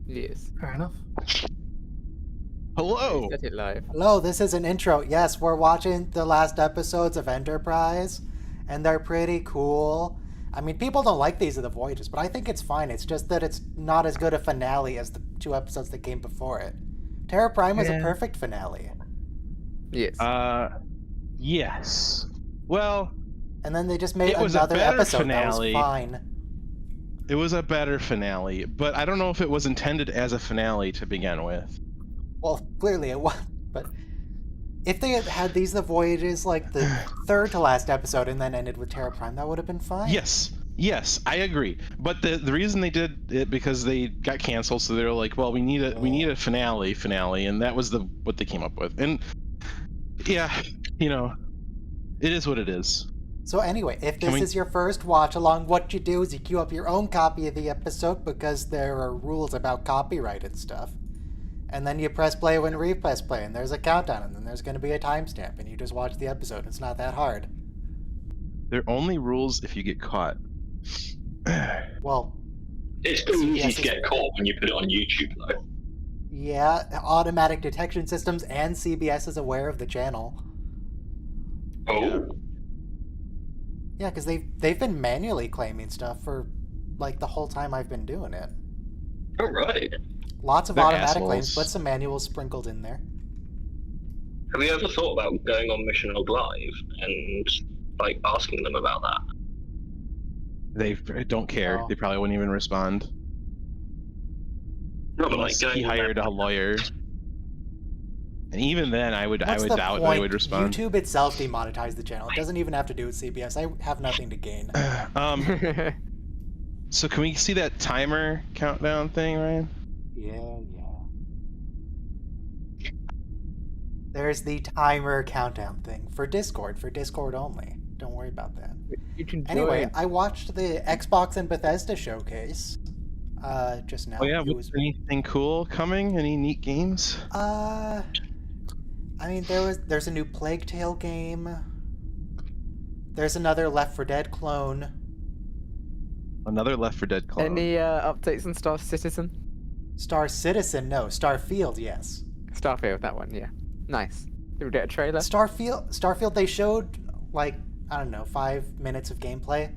Yes. Fair enough. Hello. Set it live. Hello, this is an intro. Yes, we're watching the last episodes of Enterprise, and they're pretty cool. I mean, people don't like these of the Voyages, but I think it's fine. It's just that it's not as good a finale as the 2 episodes that came before it. Terra Prime was a perfect finale. Yes. Yes. Well, And then they just made It was a another better episode finale. that was fine. it was a better finale, but I don't know if it was intended as a finale to begin with. Well, clearly it was, but if they had had these the Voyages like the third to last episode and then ended with Terra Prime, that would have been fine. Yes, I agree. But the reason they did it because they got canceled, so they were like, well, we need a finale, and that was what they came up with. And yeah, it is what it is. So anyway, if this is your first watch along, what you do is you queue up your own copy of the episode because there are rules about copyright and stuff. And then you press play when repress play, and there's a countdown, and then there's going to be a timestamp, and you just watch the episode. It's not that hard. There are only rules if you get caught. Well, It's pretty easy to get caught when you put it on YouTube, though. yeah, automatic detection systems and CBS is aware of the channel. Oh. Yeah, because they've been manually claiming stuff for like the whole time I've been doing it. All right. Lots of They're automatic assholes. claims, but some manuals sprinkled in there. Have you ever thought about going on Mission Log Live and asking them about that? They don't care. Oh. They probably wouldn't even respond. No, but Unless going he on hired a lawyer. And even then, I would What's the doubt point? they would respond. YouTube itself demonetized the channel. It doesn't even have to do with CBS. I have nothing to gain. So can we see that timer countdown thing, Ryan? Yeah. There's the timer countdown thing for Discord only. Don't worry about that. You can Anyway, join. I watched the Xbox and Bethesda showcase just now. Oh yeah, It was there anything cool coming? Any neat games? I mean, there's a new Plague Tale game. There's another Left 4 Dead clone. Another Left 4 Dead clone. Any updates on Star Citizen? Star Citizen, no. Starfield, yes. Starfield, that one, yeah. Nice. Did we get a trailer? Starfield, they showed, I don't know, 5 minutes of gameplay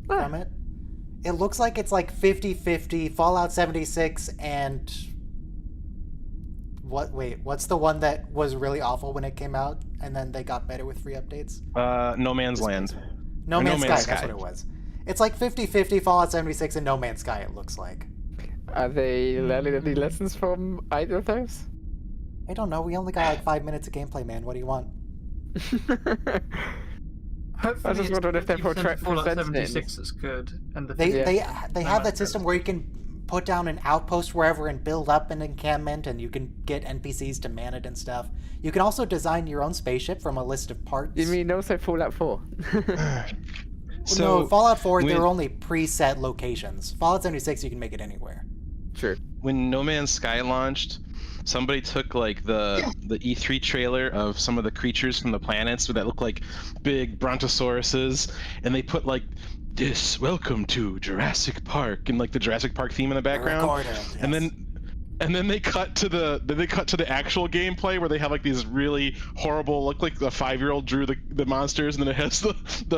from it. It looks like it's 50-50, Fallout 76, and... what's the one that was really awful when it came out, and then they got better with free updates? No Man's Land. No Or Man's Sky, that's what it was. It's 50-50, Fallout 76, and No Man's Sky, it looks like. Are they learning any lessons from either of those? I don't know, we only got 5 minutes of gameplay, man. What do you want? Hopefully, I just wondered if they portray Fallout presented 76 is good, and the They have that that's system good. where you can put down an outpost wherever and build up an encampment, and you can get NPCs to man it and stuff. You can also design your own spaceship from a list of parts. You mean also Fallout 4? No, Fallout 4, when- they're only preset locations. Fallout 76, you can make it anywhere. True. When No Man's Sky launched, somebody took the E3 trailer of some of the creatures from the planets that look like big brontosauruses, and they put this "Welcome to Jurassic Park" and the Jurassic Park theme in the background. Recorder, And yes. then they cut to the actual gameplay where they have these really horrible, look like the 5-year-old drew the monsters, and then it has the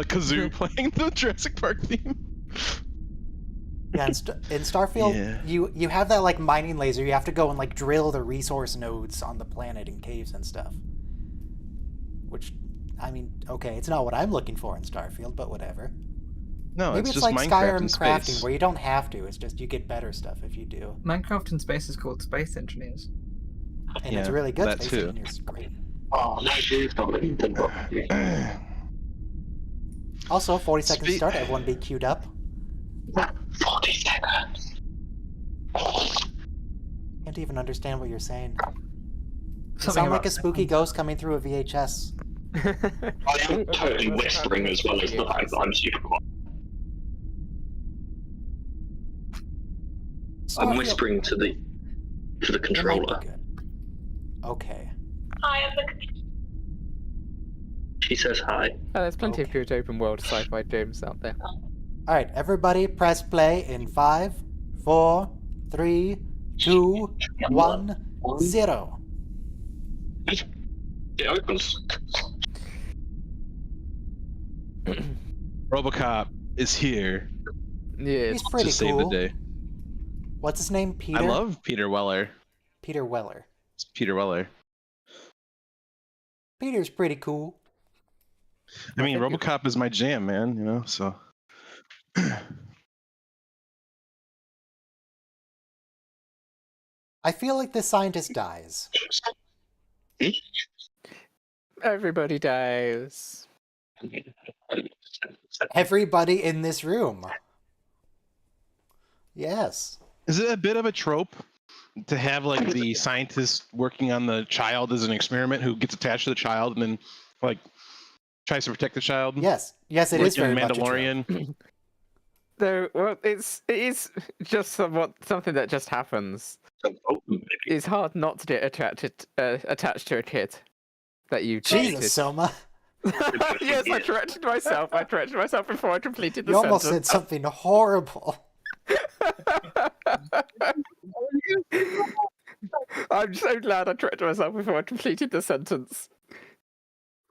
kazoo playing the Jurassic Park theme. Yeah, in Starfield, Yeah. you have that mining laser. You have to go and drill the resource nodes on the planet in caves and stuff. Which, I mean, okay, it's not what I'm looking for in Starfield, but whatever. No, Maybe it's it's just like Minecraft Skyrim in crafting, space. where you don't have to. It's just you get better stuff if you do. Minecraft in space is called Space Engineers. And it's Yeah, really good. that Space too. Engineers is great. Oh, no, it's not. Also, 40 seconds to start. Everyone be queued up. 40 seconds. Can't even understand what you're saying. You Something sound like about a spooky ghost coming through a VHS. I am totally whispering as well as the fact that I'm super quiet. I'm Starfield- whispering to the It might be controller. good. Okay. She says hi. There's plenty of Okay. good open world sci-fi games out there. All right, everybody, press play in 5, 4, 3, 2, 1, 0. It opens. RoboCop is here Yes. He's pretty to save the cool. day. What's his name? Peter? I love Peter Weller. Peter Weller. It's Peter Weller. Peter's pretty cool. I mean, thank you. RoboCop is my jam, man. You know, so. I feel like this scientist dies. Everybody dies. Everybody in this room. Yes. Is it a bit of a trope to have like the scientist working on the child as an experiment who gets attached to the child and then like tries to protect the child? Yes. Yes, it Like is very in much a trope. Mandalorian. Though, well, it is just something that just happens. It's hard not to get attached to a kid that you Jesus, treated. Soma. Yes, I corrected myself. I corrected myself before I completed the You almost said sentence. something horrible. I'm so glad I corrected myself before I completed the sentence.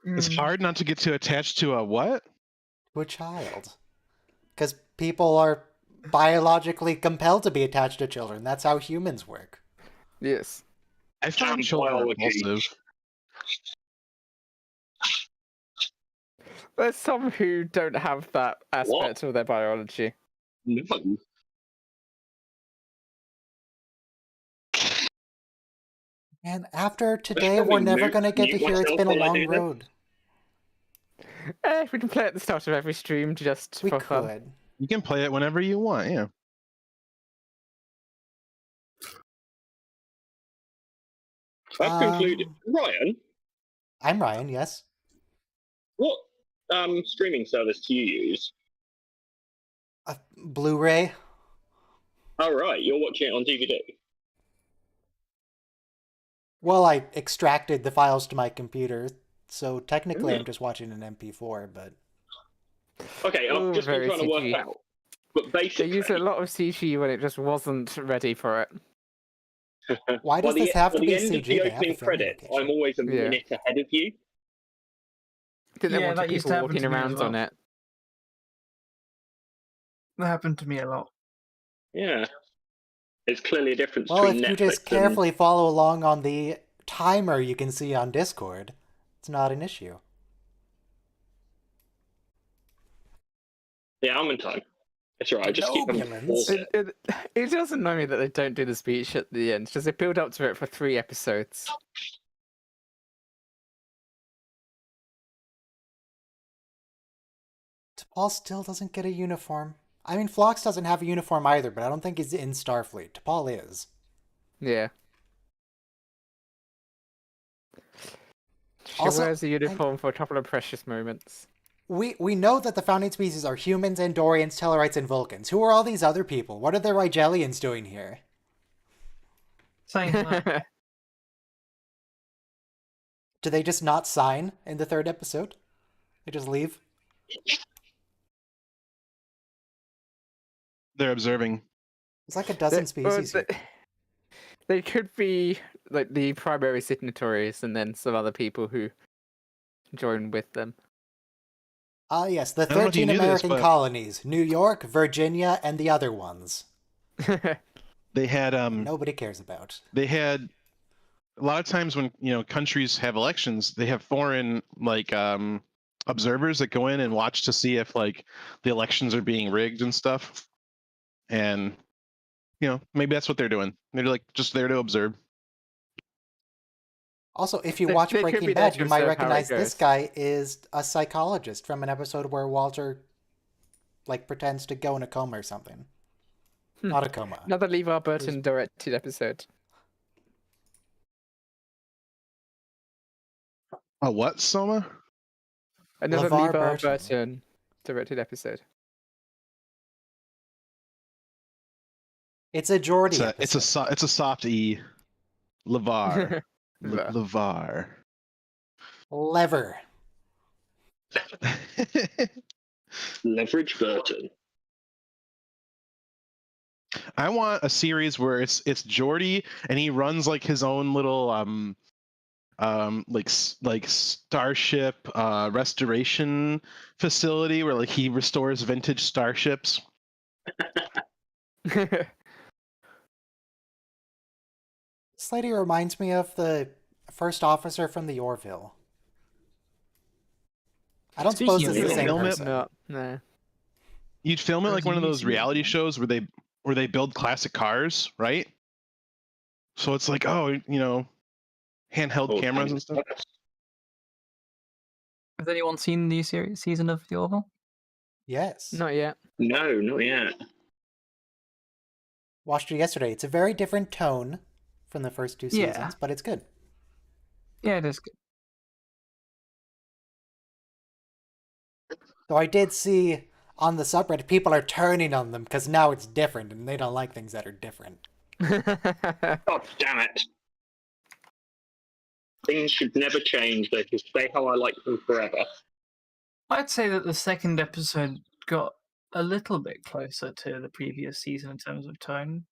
It's hard not to get too attached to a what? To a child. Because people are biologically compelled to be attached to children. That's how humans work. Yes. I find children repulsive. There's some who don't have that aspect of their biology. No. And after today, probably we're never mute- going to get to mute hear it's myself been a while I long do this. road. We can play at the start of every stream just We for fun. could. You can play it whenever you want, yeah. I've concluded. Ryan, I'm Ryan, yes. what streaming service do you use? Blu-ray. Oh, right, you're watching it on DVD. Well, I extracted the files to my computer, so technically Mm. I'm just watching an MP4, but... Okay, I've Ooh, just been very trying to work CG. out. But They basically, used a lot of CG when it just wasn't ready for it. Why does by this have by to the be end CG? of the They have a opening filming credits, location. I'm always a Yeah. minute ahead of you. Didn't Yeah, want that used to people happen walking to me as around on well. it. That happened to me a lot. Yeah. It's clearly a difference Well, if between you Netflix just carefully follow along on the timer you can see on Discord, it's not an issue. Yeah, I'm in time. It's alright, I just keep having to Nobulans. pause it. It does annoy me that they don't do the speech at the end, because they build up to it for 3 episodes. T'Pol still doesn't get a uniform. I mean, Phlox doesn't have a uniform either, but I don't think he's in Starfleet. T'Pol is. Yeah. She Also, wears a uniform for a couple of precious moments. We know that the founding species are humans, Andorians, Tellarites, and Vulcans. Who are all these other people? What are the Rigelians doing here? Saying that, Do they just not sign in the 3rd episode? They just leave? They're observing. It's like a dozen species here. They could be like the primary signatories and then some other people who join with them. Ah, yes, the don't know if you 13 knew this, American but- colonies. New York, Virginia, and the other ones. They had Nobody cares about. they had a lot of times when countries have elections, they have foreign like observers that go in and watch to see if like the elections are being rigged and stuff. And maybe that's what they're doing. They're like just there to observe. Also, if you They- watch they could Breaking be there Bad, to you might observe how it recognize this goes. guy is a psychologist from an episode where Walter, like, pretends to go in a coma or something. Not a coma. Another LeVar Burton directed episode. Oh, what, Soma? Another LeVar LeVar Burton. Burton directed episode. It's a Geordie It's a episode. it's a soft E. LeVar. LeVar. LeVar. Lever. Leverage Burton. I want a series where it's Geordi and he runs like his own little like starship restoration facility where like he restores vintage starships. This lady reminds me of the first officer from the Orville. I don't suppose Speaking it's of the same film it- person. No. You'd film it like one of those Crazy. reality shows where they build classic cars, right? So it's like, oh, you know, handheld cameras and stuff. Has anyone seen the new season of The Orville? Yes. Not yet. No, not yet. Watched it yesterday. It's a very different tone from the first two Yeah. seasons, but it's good. Yeah, it is good. So I did see on the subreddit people are turning on them because now it's different and they don't like things that are different. God damn it. Things should never change. They should stay how I like them forever. I'd say that the second episode got a little bit closer to the previous season in terms of tone.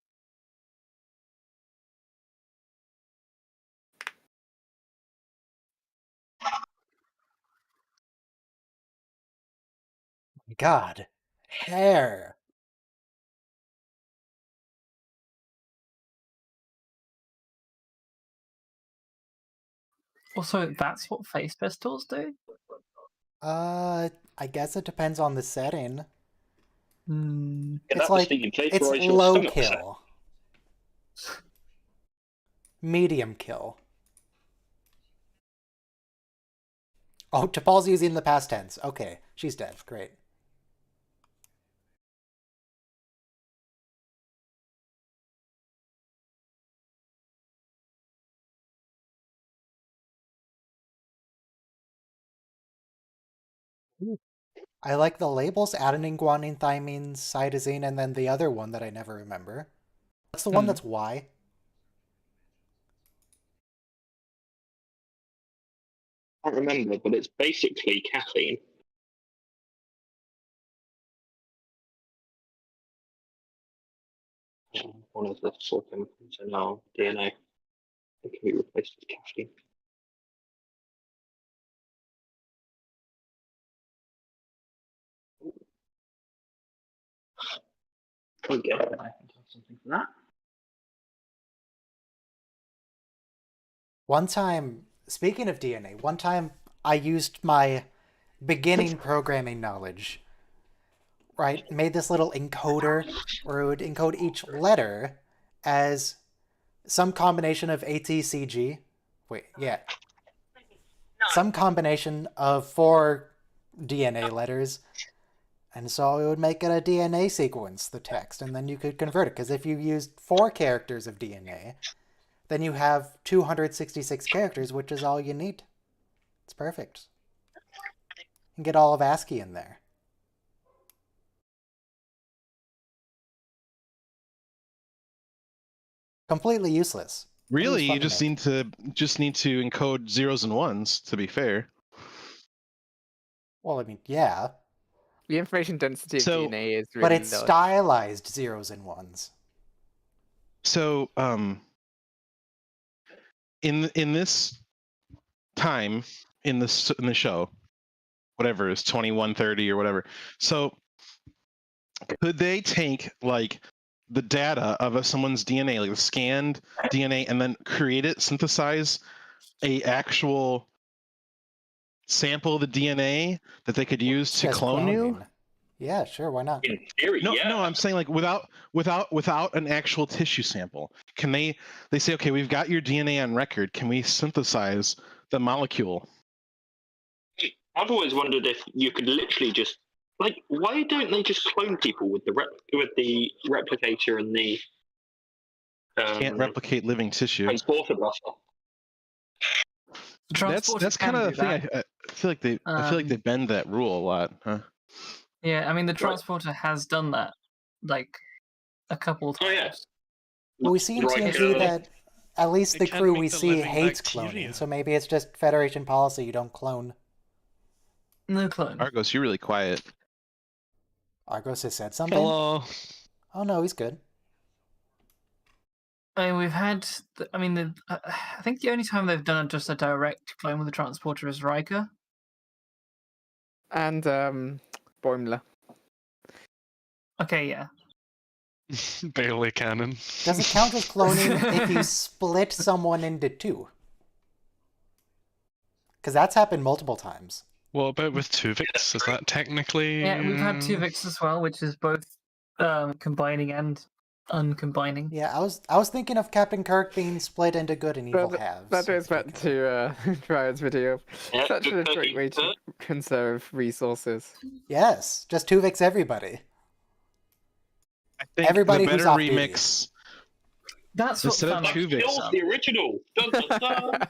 God. Hair. Also, that's what face pistols do? I guess it depends on the setting. Hmm. Yeah, It's that was like, the place it's where your low stomach set. kill. Medium kill. Oh, T'Pol's using the past tense. Okay, she's dead. Great. I like the labels adenine, guanine, thymine, cytosine, and then the other one that I never remember. What's the one that's Y? I can't remember, but it's basically caffeine. One of the sort of chemicals in our DNA. It can be replaced with caffeine. Okay, I can have something for that. One time, speaking of DNA, one time I used my beginning programming knowledge, right? Made this little encoder where it would encode each letter as some combination of ATCG. Wait, yeah. Some combination of 4 DNA letters. And so it would make it a DNA sequence, the text, and then you could convert it. Because if you used 4 characters of DNA, then you have 266 characters, which is all you need. It's perfect. You can get all of ASCII in there. Completely useless. But it was Really, fun you to just make. need to encode zeros and ones. To be fair. Well, I mean, yeah. The information density of So- DNA is really But it's large. stylized zeros and ones. So, in this time in the show, whatever is 2130 or whatever. So, could they take like the data of someone's DNA, like the scanned DNA, and then create it, synthesize a actual sample of the DNA that they could use to Says clone you? cloning. Yeah, sure, why not? In theory, No, yeah. no, I'm saying like without an actual tissue sample. Can they say, okay, we've got your DNA on record. Can we synthesize the molecule? I've always wondered if you could literally just why don't they just clone people with the replicator and the Can't replicate living tissue. transporter blaster? The transporter That's can kind of do the thing. that. I feel like they bend that rule a lot, huh? Yeah, I mean, the transporter has done that, like, a couple times. Oh, yeah. Well, we see in Right, TNG that at least They the can't crew make we the see living hates bacteria. cloning, so maybe it's just Federation policy you don't clone. No clone. Argos, you're really quiet. Argos has said something? Hello. Oh no, he's good. I mean, we've had. I think the only time they've done just a direct clone with the transporter is Riker. And Boimler. Okay, yeah. Barely canon. Does it count as cloning if you split someone into two? Because that's happened multiple times. What about with Tuvix? Is that technically? Yeah, we've had Tuvix as well, which is both combining and uncombining. Yeah, I was thinking of Captain Kirk being split into good and evil halves. That goes back to Ryan's video. Yeah, Such a good great way to conserve resources. Yes, just Tuvix everybody. I think Everybody the who's better off duty. remix. That's what Instead of Thanos Tuvix, picks Kills up. the original. Dun, dun, dun.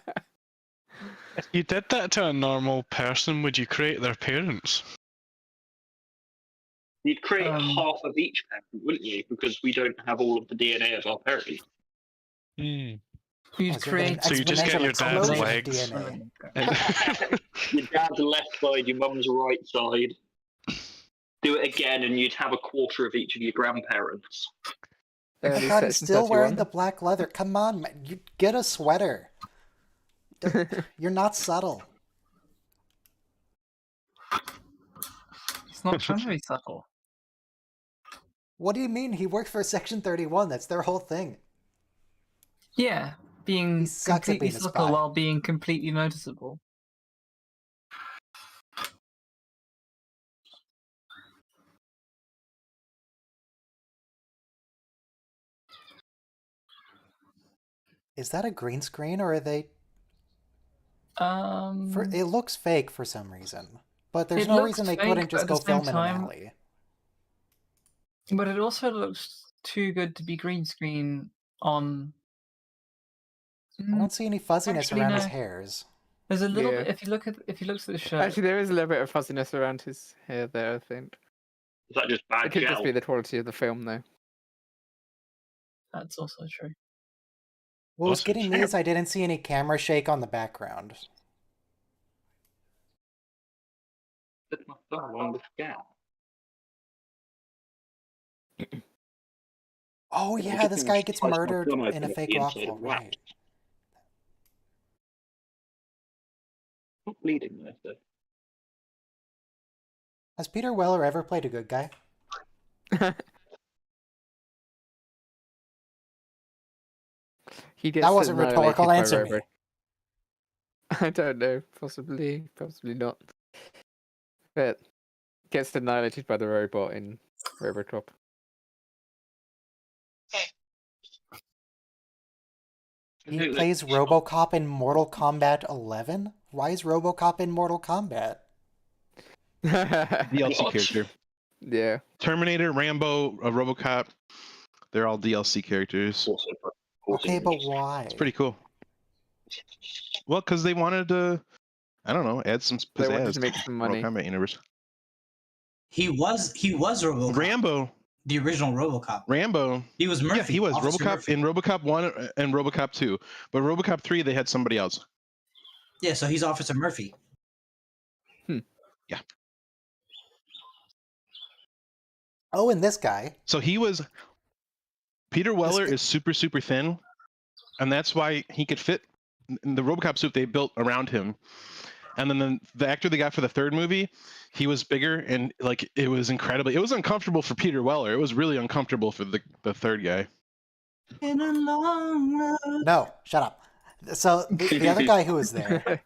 If you did that to a normal person, would you create their parents? You'd create Um, half of each parent, wouldn't you? Because we don't have all of the DNA of our parents. You'd Unless you're getting create. So you just get exponential your dad's explosion of legs. DNA. Your dad's left side, your mum's right side. Do it again, and you'd have a quarter of each of your grandparents. Oh my Early god, he's Section still wearing 31. the black leather. Come on, man. You get a sweater. You're not subtle. It's not trying to be subtle. What do you mean? He worked for Section 31. That's their whole thing. Yeah, being He sucks at completely being a subtle spy. while being completely noticeable. Is that a green screen or are they... Um, It looks fake for some reason. But there's It no looks reason they fake, couldn't but just at go the same film in an time- alley. but it also looks too good to be green screen on. I don't see any fuzziness Actually, around his no. hairs. There's a little Yeah. bit. If you look at the shirt, Actually, there is a little bit of fuzziness around his hair there, I think. Is that just bad It could gel? just be the quality of the film, though. that's also true. What was Awesome. getting me is I didn't see any camera shake on the background. Put my thumb on the scale. Oh Yeah, yeah, we this can guy gets slice my murdered thumb in a open fake at the inside waffle, of wax. right. Not bleeding there, though. Has Peter Weller ever played a good guy? He gets That wasn't a annihilated rhetorical by answer, me. Robo. I don't know. Possibly not. But gets annihilated by the robot in Robocop. He plays RoboCop in Mortal Kombat 11? Why is RoboCop in Mortal Kombat? DLC What? character. Yeah. Terminator, Rambo, RoboCop. They're all DLC characters. Okay, but why? It's pretty cool. Well, because they wanted to, I don't know, add some They wanted pizzazz to make to some Mortal money. Kombat universe. He was RoboCop. Rambo. The original RoboCop. Rambo. He was Murphy. Yeah, he was Officer RoboCop Murphy. in RoboCop 1 and RoboCop 2. But RoboCop 3, they had somebody else. Yeah, so he's Officer Murphy. Oh, and this guy. So he was. Peter Weller guy- is super, super thin. And that's why he could fit in the RoboCop suit they built around him. And then the actor they got for the third movie, he was bigger and like it was incredibly. It was uncomfortable for Peter Weller. It was really uncomfortable for the third guy. In a long road. No, shut up. So the other guy who was there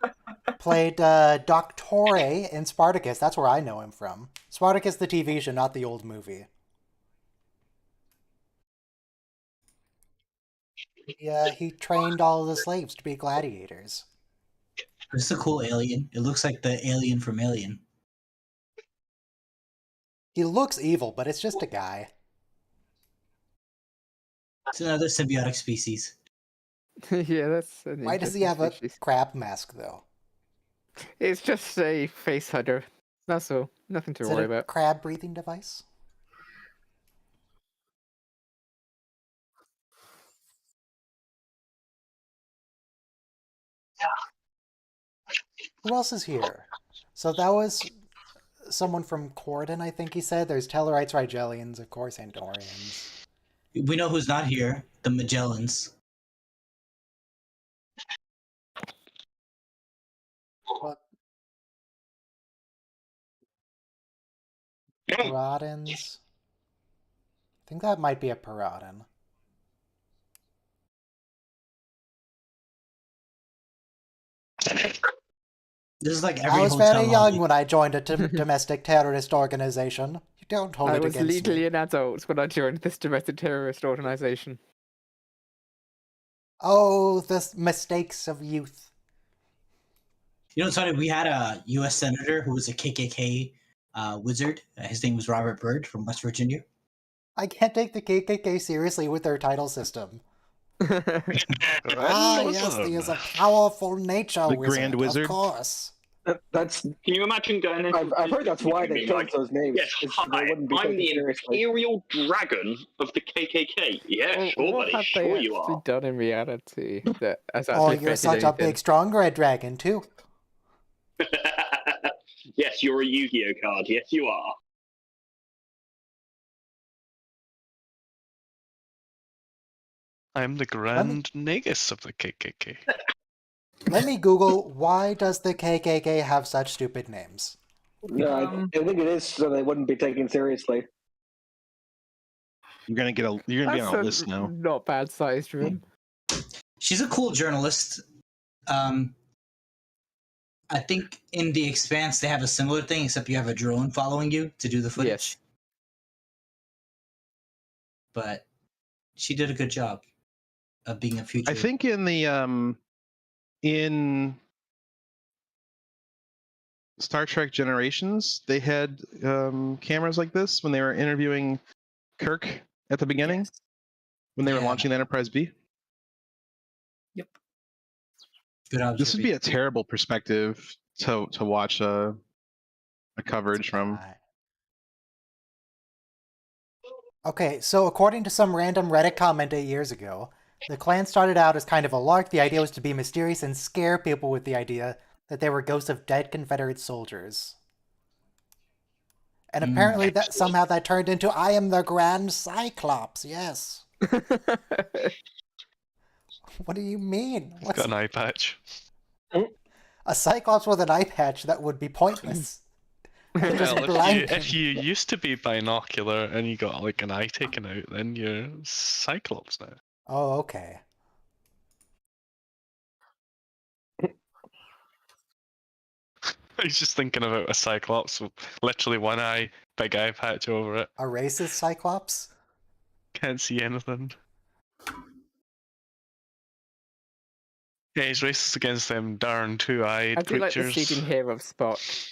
played Doctore in Spartacus. That's where I know him from. Spartacus the TV show, not the old movie. Yeah, he trained all of the slaves to be gladiators. This is a cool alien. It looks like the alien from Alien. He looks evil, but it's just a guy. It's another symbiotic species. Yeah, that's. An Why does he have a interesting species. crab mask, though? It's just a face hugger. That's all. Nothing to Is worry it a about. crab breathing device? Who else is here? So that was someone from Corden, I think he said. There's Tellarites, Rigelians, of course, Andorians. We know who's not here. The Magellans. What? Yeah. Paradins? I think that might be a Paradin. This is like every I was hotel very young lobby. when I joined a domestic terrorist organization. You don't hold I it was against legally me. an adult when I joined this domestic terrorist organization. Oh, the mistakes of youth. You know, it's funny. We had a U.S. senator who was a KKK wizard. His name was Robert Byrd from West Virginia. I can't take the KKK seriously with their title system. Ah, yes, he is a powerful nature The wizard, Grand Wizard? of course. That's. Can you imagine going into I've heard that's why they being chose like, those names. yes, is so they hi, wouldn't be I'm taken the seriously. Imperial Dragon of the KKK. Yeah, Well, sure, what buddy, have they sure you actually are. done in reality that has Oh, actually you're affected such a anything? big, strong red dragon, too. Yes, you're a Yu-Gi-Oh card. Yes, you are. I'm the Grand Nagus of the KKK. Let me Google, why does the KKK have such stupid names? No, I think it is so they wouldn't be taken seriously. You're gonna be on a list now. Not bad sized room. She's a cool journalist. I think in The Expanse they have a similar thing, except you have a drone following you to do the footage. Yes. But she did a good job of being a future. I think in the in Star Trek Generations, they had cameras like this when they were interviewing Kirk at the beginning, Yes. when they were Yeah. launching the Enterprise B. Yep. Good observation. This would be a terrible perspective to watch a coverage from. Okay, so according to some random Reddit comment 8 years ago, the clan started out as kind of a lark. The idea was to be mysterious and scare people with the idea that they were ghosts of dead Confederate soldiers. And apparently that somehow that turned into, I am the Grand Cyclops, yes. What do you mean? He's got an eye patch. A Cyclops with an eye patch? That would be pointless. Just Well, blind if you used to be binocular and you got like an eye taken out, then you're Cyclops now. Oh, okay. I was just thinking about a Cyclops with literally one eye, big eye patch over it. A racist Cyclops? Can't see anything. Yeah, he's racist against them darn two-eyed I do like the creatures. seating here of Spock.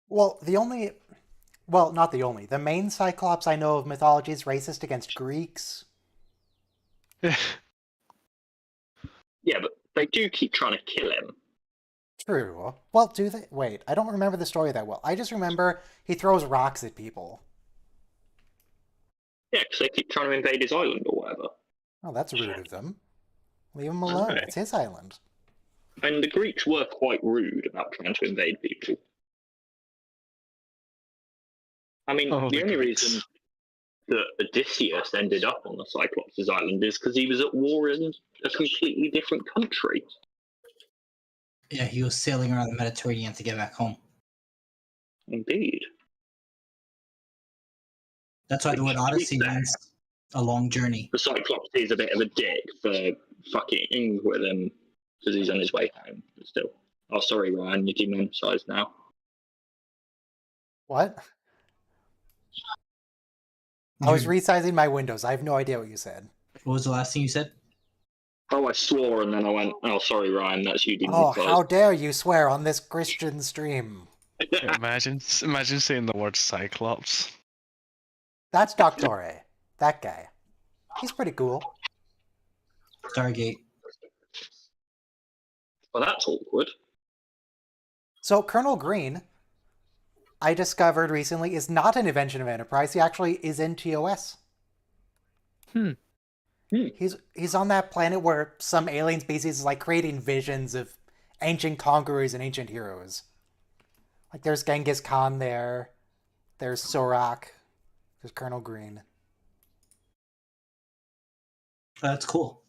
Well, not the only. The main Cyclops I know of mythology is racist against Greeks. Yeah, but they do keep trying to kill him. True. Well, do they? Wait, I don't remember the story that well. I just remember he throws rocks at people. Yeah, because they keep trying to invade his island or whatever. Oh, that's rude of them. Leave him alone. Okay. It's his island. And the Greeks were quite rude about trying to invade people. I mean, Oh, the the only Greeks. reason that Odysseus ended up on the Cyclops' island is because he was at war in a completely different country. Yeah, he was sailing around the Mediterranean to get back home. Indeed. That's why the word Odyssey There. means a long journey. The Cyclops is a bit of a dick for fucking with him because he's on his way home. But still. Oh, sorry, Ryan, you're demonetized now. What? I was resizing my windows. I have no idea what you said. What was the last thing you said? Oh, I swore and then I went, oh, sorry, Ryan, that's you Oh, demonetized. how dare you swear on this Christian stream? Imagine saying the word Cyclops. That's Doctore. That guy. He's pretty cool. Stargate. Well, that's awkward. So Colonel Green, I discovered recently, is not an invention of Enterprise. He actually is in TOS. He's on that planet where some alien species is like creating visions of ancient conquerors and ancient heroes. Like there's Genghis Khan there. There's Sorak. There's Colonel Green. That's cool.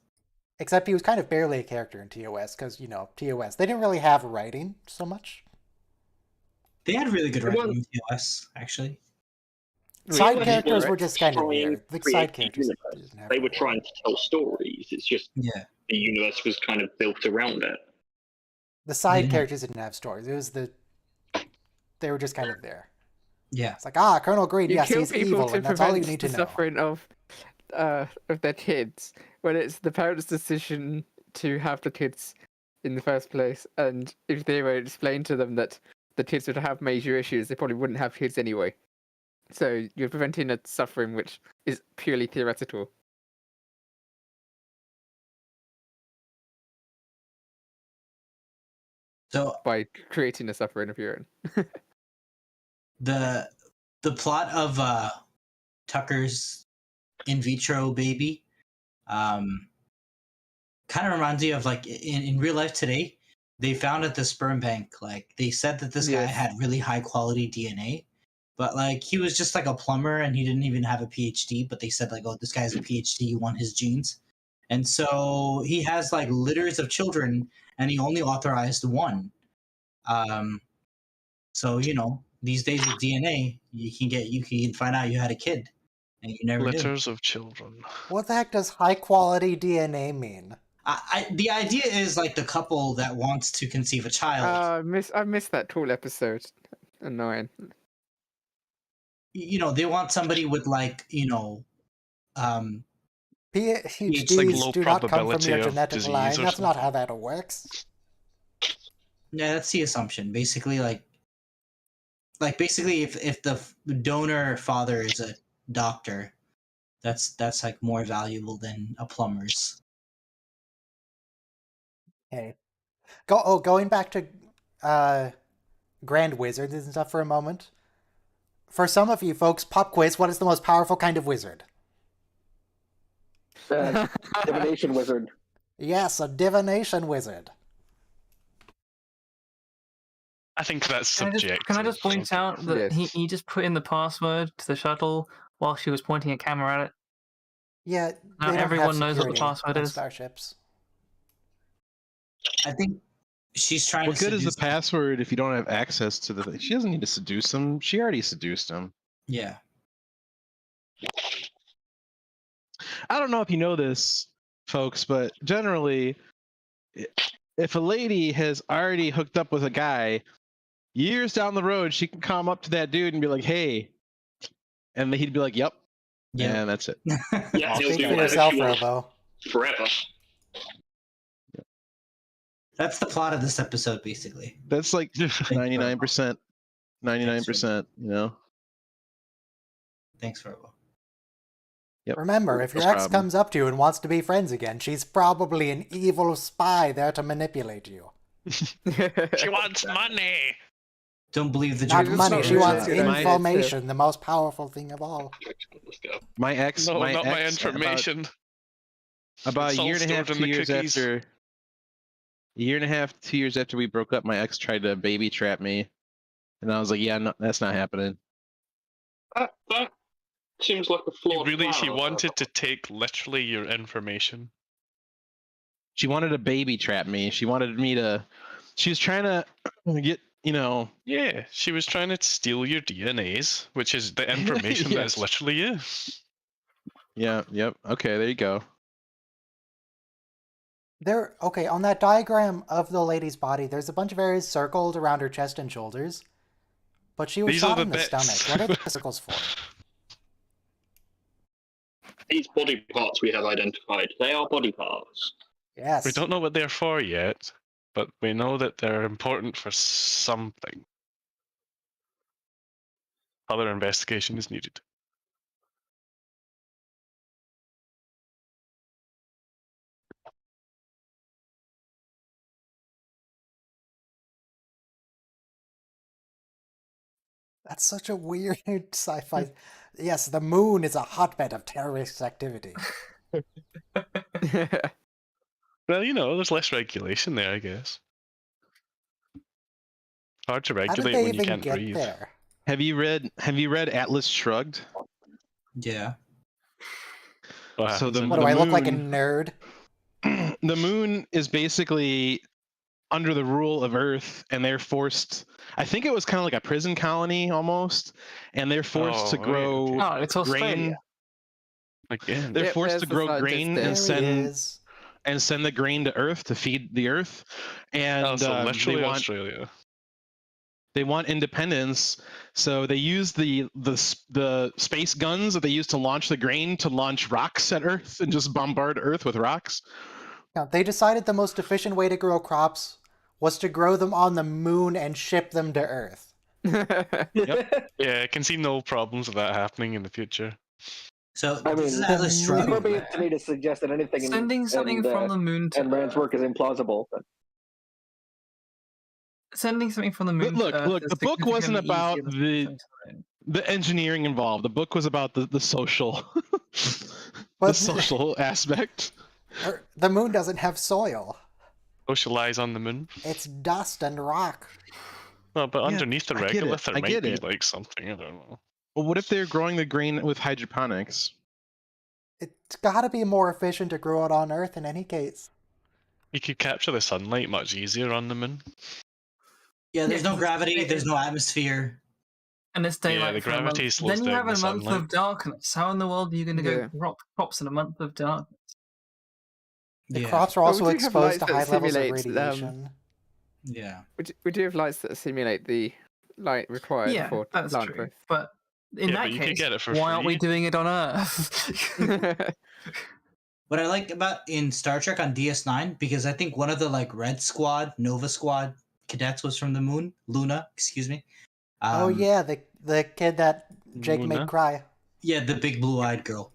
Except he was kind of barely a character in TOS because, you know, TOS, they didn't really have writing so much. They had really good Well- writing in TOS, actually. Side Really? characters were Right. just kind of Trying weird. The to create side a characters universe. didn't have They were really- trying to tell stories. It's just Yeah. the universe was kind of built around it. The side didn't- characters didn't have stories. It was they were just kind of there. Yeah. It's like, Colonel Green, You yes, kill he's people evil, to and that's all you prevent need to the know. suffering of their kids, when it's the parents' decision to have the kids in the first place, and if they were explained to them that the kids would have major issues, they probably wouldn't have kids anyway. So you're preventing a suffering which is purely theoretical So by creating a suffering of your own. the plot of Tucker's in vitro baby kind of reminds me of like in real life today. They found at the sperm bank, like they said that this guy Yes. had really high quality DNA, but like he was just like a plumber and he didn't even have a PhD. But they said like, oh, this guy has a PhD, you want his genes, and so he has like litters of children, and he only authorized one. So you know, these days with DNA, you can find out you had a kid, and you never knew. Litters of children. What the heck does high quality DNA mean? The idea is like the couple that wants to conceive a child. I missed that tool episode. Annoying. You know, they want somebody with like, you know, PhDs low do not come from probability your of genetic disease line. or That's not how that works. yeah, that's the assumption. Basically, like basically, if the donor father is a doctor, that's like more valuable than a plumber's. Okay. Going back to Grand Wizards and stuff for a moment. For some of you folks, pop quiz, what is the most powerful kind of wizard? Divination wizard. Yes, a divination wizard. I think that's Can subjective. I just point out that Yes. he just put in the password to the shuttle while she was pointing a camera at it? Yeah, Now they don't everyone have knows what the security password on is. starships. I think she's trying What to. good is the seduce- password if you don't have access to the thing? She doesn't need to seduce him. She already seduced him. Yeah. I don't know if you know this, folks, but generally, if a lady has already hooked up with a guy, years down the road, she can come up to that dude and be like, "Hey," and he'd be like, "Yep," Yeah. and that's it. Yeah, he'll Speak do for whatever yourself, she wants Robo. forever. That's the plot of this episode, basically. That's like you, 99%, 99%. You know. Thanks, Robo. Yep. Remember, if your No ex problem. comes up to you and wants to be friends again, she's probably an evil spy there to manipulate you. She wants money. Don't believe the Not Germans. money, not she really wants good idea, information, the most powerful thing of all. Let's go. My ex, No, not my ex, information. About It's a all year and a half, stored in 2 the years cookies. after. A year and a half, 2 years after we broke up, my ex tried to baby trap me, and I was like, "Yeah, no, that's not happening." That seems like a flawed Really, plan. she wanted to take literally your information. She wanted to baby trap me. She wanted me to. She was trying to get, you know. Yeah, she was trying to steal your DNAs, which is the information that is Yes. literally you. Yeah. Yep. Okay. There you go. Okay, on that diagram of the lady's body, there's a bunch of areas circled around her chest and shoulders. But she was These are shot the in the bits. stomach. What are the circles for? These body parts we have identified, they are body parts. Yes. We don't know what they're for yet, but we know that they're important for something. Other investigation is needed. That's such a weird sci-fi. Yes, the moon is a hotbed of terrorist activity. Well, you know, there's less regulation there, I guess. Hard to How did regulate they when you even can't get breathe. there? Have you read Atlas Shrugged? Yeah. What So happens in What The do I look like a moon- nerd? the moon is basically under the rule of Earth, and they're forced. I think it was kind of like a prison colony almost, and they're forced to Oh, right, grow Oh, it's Australia. grain. again? They're Yep, forced there's to the grow scientist grain there. and There he send is. the grain to Earth to feed the Earth, and Oh, so they literally want Australia. independence. So they use the space guns that they use to launch the grain to launch rocks at Earth and just bombard Earth with rocks. Now, they decided the most efficient way to grow crops was to grow them on the moon and ship them to Earth. Yeah, I can see no problems with that happening in the future. So I this mean, is Atlas the struggling. Far be it to me to suggest that anything Sending something from the moon to and Rand's Earth. work is implausible. But Sending something from the moon Look, to Earth is the book wasn't significantly about easier than sending something to the moon. the engineering involved. The book was about the social But the social aspect. the moon doesn't have soil. Socialize on the moon. It's dust and rock. Well, but Yeah, underneath the I get it, regolith, there I might get be it. like something. I don't know. Well, what if they're growing the grain with hydroponics? It's gotta be more efficient to grow it on Earth in any case. You could capture the sunlight much easier on the moon. Yeah, there's Yeah, no 'cause gravity, it- there's no atmosphere. And it's daylight the for a month. gravity slows Then you down have the a month sunlight. of darkness. How in the world are you going to Yeah. go crop crops in a month of darkness? The Yeah. crops are Well, also we do have exposed to lights high that levels of simulate, radiation. Yeah. We do have lights that simulate the light required Yeah, for that's plant true. growth. But in Yeah, that but you could case, get it for why aren't we free. doing it on Earth? What I like about in Star Trek on DS9, because I think one of the like Red Squad, Nova Squad cadets was from the moon, Luna, excuse me. Oh yeah, the kid that Jake Luna? made cry. Yeah, the big blue-eyed girl.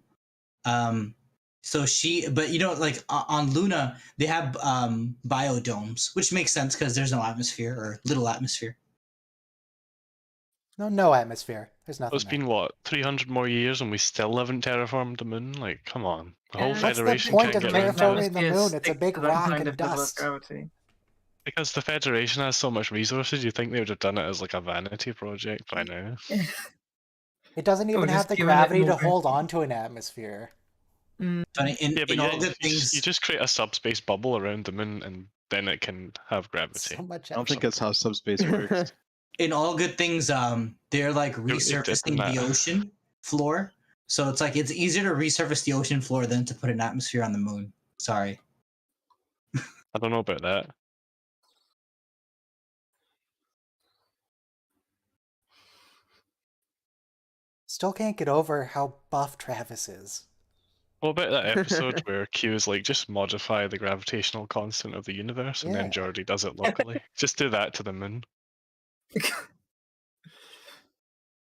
So she, but you know, like on Luna, they have biodomes, which makes sense because there's no atmosphere or little atmosphere. No atmosphere. There's nothing It's there. been what 300 more years, and we still haven't terraformed the moon. Like, come on, the whole Yeah. What's the Federation point can't of get around terraforming that. the moon? It's a big rock and dust. Gravity. Because the Federation has so much resources, you think they would have done it as like a vanity project by now. It doesn't even Or have just the giving it gravity to more hold on to an atmosphere. So Yeah, but in all good you things, just create a subspace bubble around the moon, and then it can have gravity. So much I don't think energy. that's how subspace works. in all good things, they're like it did resurfacing that. the ocean floor. So it's like it's easier to resurface the ocean floor than to put an atmosphere on the moon. Sorry. I don't know about that. Still can't get over how buff Travis is. What about that episode where Q is like, just modify the gravitational constant of the universe, and Yeah. then Geordi does it locally? Just do that to the moon.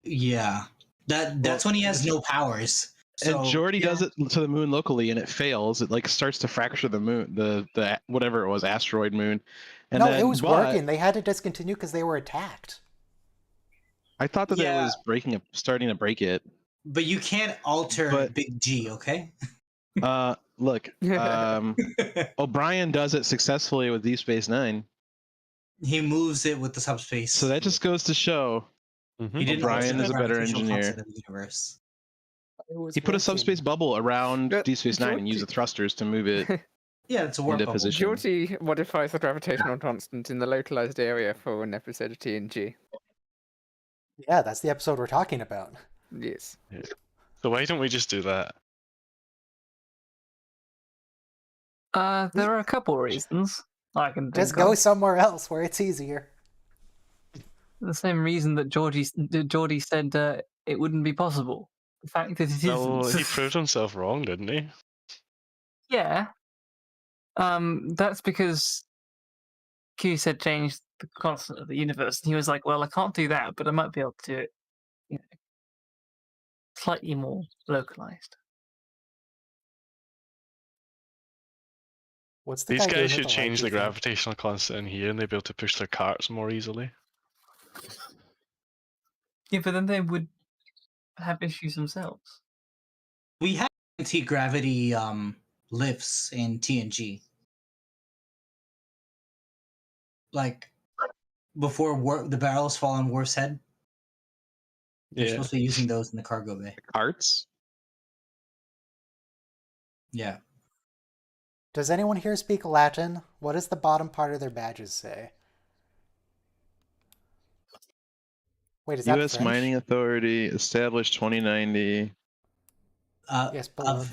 Yeah, that's when he has no powers. So, And Geordi yeah. does it to the moon locally, and it fails. It like starts to fracture the moon, the whatever it was, asteroid moon. And No, then, it was but working. They had to discontinue because they were attacked. I thought that Yeah. it was starting to break it. But you can't alter But- Big G, okay? Look, O'Brien does it successfully with Deep Space Nine, He moves it with the subspace. so that just goes to show Mhm. He didn't O'Brien alter is the a better gravitational engineer. constant of the universe. It was He put a working. subspace bubble around But Deep Space Nine and used the thrusters to move it Yeah, it's a warp into bubble. position. Geordi modifies the gravitational constant in the localized area for an episode of TNG. Yeah, that's the episode we're talking about. Yes. So why don't we just do that? There are a couple reasons I can think Just go of. somewhere else where it's easier. The same reason that Geordi said it wouldn't be possible. The fact that it Well, isn't. he proved himself wrong, didn't he? Yeah. That's because Q said change the constant of the universe, and he was like, "Well, I can't do that, but I might be able to do it, you know, slightly more localized." What's the These guy doing guys with should the change the light, do you think? gravitational constant in here, and they'd be able to push their carts more easily. Yeah, but then they would have issues themselves. We have anti-gravity lifts in TNG. Like before the barrels fall on Worf's head. They're Yeah. supposed to be using those in the cargo bay. Carts. Yeah. Does anyone here speak Latin? What does the bottom part of their badges say? Wait, is that U.S. French? Mining Authority established 2090. Yes, below.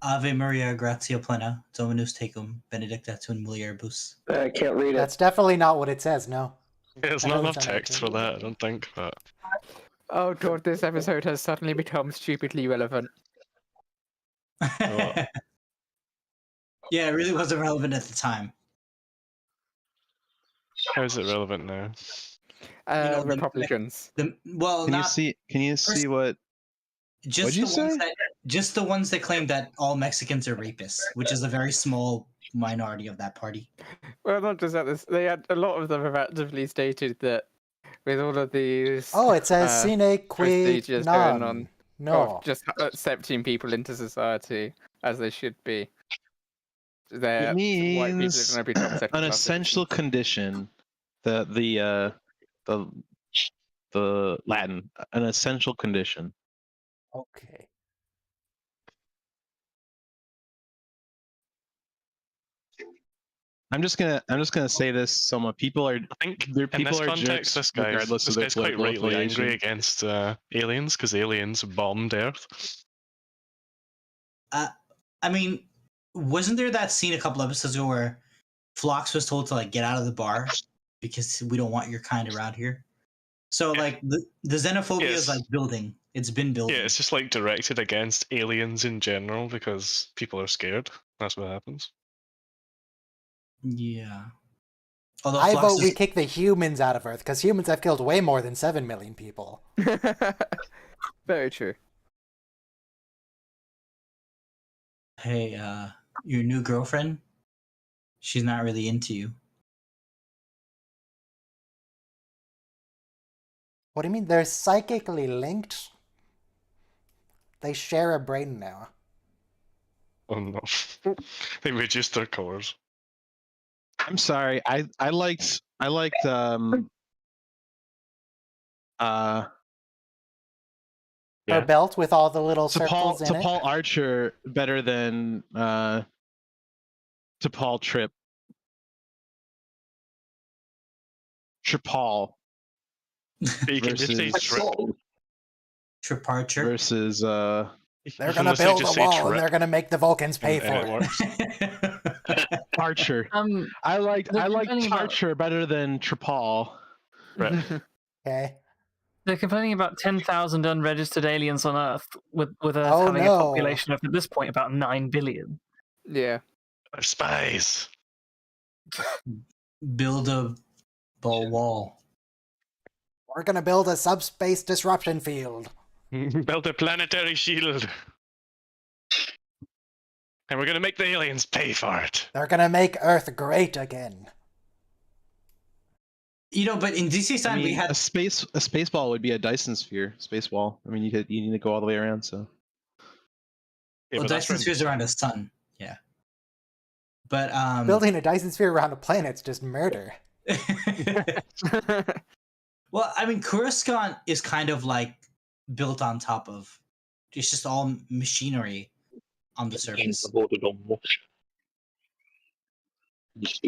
Ave Maria, gratia plena, Dominus tecum, benedicta tu in mulieribus. I can't read it. That's definitely not what it says, no. There's That not doesn't enough sound text right. for that, I don't think. But Oh god, this episode has suddenly become stupidly relevant. Yeah, it really wasn't relevant at the time. how is it relevant now? The- Republicans. Well, Can you not see? Can you see what? just What'd you the ones say? just the ones that claim that all Mexicans are rapists, which is a very small minority of that party. Well, not just that. They had a lot of them have actively stated that with all of these. Oh, it says sine qua procedures going non. on No. of just accepting people into society as they should be. They're It white people are means going to be top an second-class essential citizens. condition. The Latin, an essential condition. Okay. I'm just gonna say this. So people are. I think There, in people this are context, jerks this regardless of their guy's quite political rightly affiliation. angry against aliens because aliens bombed Earth. I mean, wasn't there that scene a couple episodes ago where Phlox was told to like get out of the bar because we don't want your kind around here? So like the xenophobia is Yes. like building. It's been building. Yeah, it's just like directed against aliens in general because people are scared. That's what happens. Yeah. Although I Phlox vote we kick the humans out of Earth, because humans have killed way more than 7 million people. Very true. Hey, your new girlfriend, she's not really into you. What do you mean? They're psychically linked? They share a brain now. Oh no. They reduced their cores. I'm sorry. I liked Her belt with all the little circles in it. Paul Archer better than to Paul Tripal You can just say versus trip. Trip Archer. versus They're You can gonna literally build just a say wall and trip, they're gonna make the Vulcans pay and for it it. works. Archer. Um, I liked they're complaining about- Archer better than Tripal. Right. Okay. They're complaining about 10,000 unregistered aliens on Earth, with Earth Oh, having no. a population of, at this point, about 9 billion. Yeah. They're spies. Build a wall. We're gonna build a subspace disruption field. Build a planetary shield. And we're gonna make the aliens pay for it. They're gonna make Earth great again. But in DC Sun we had a space ball would be a Dyson sphere space ball. I mean, you need to go all the way around. So Yeah, but that's Dyson when- spheres around a sun. Yeah. But Building a Dyson sphere around a planet's just murder. well, I mean, Coruscant is kind of like built on top of. It's just all machinery on the surface.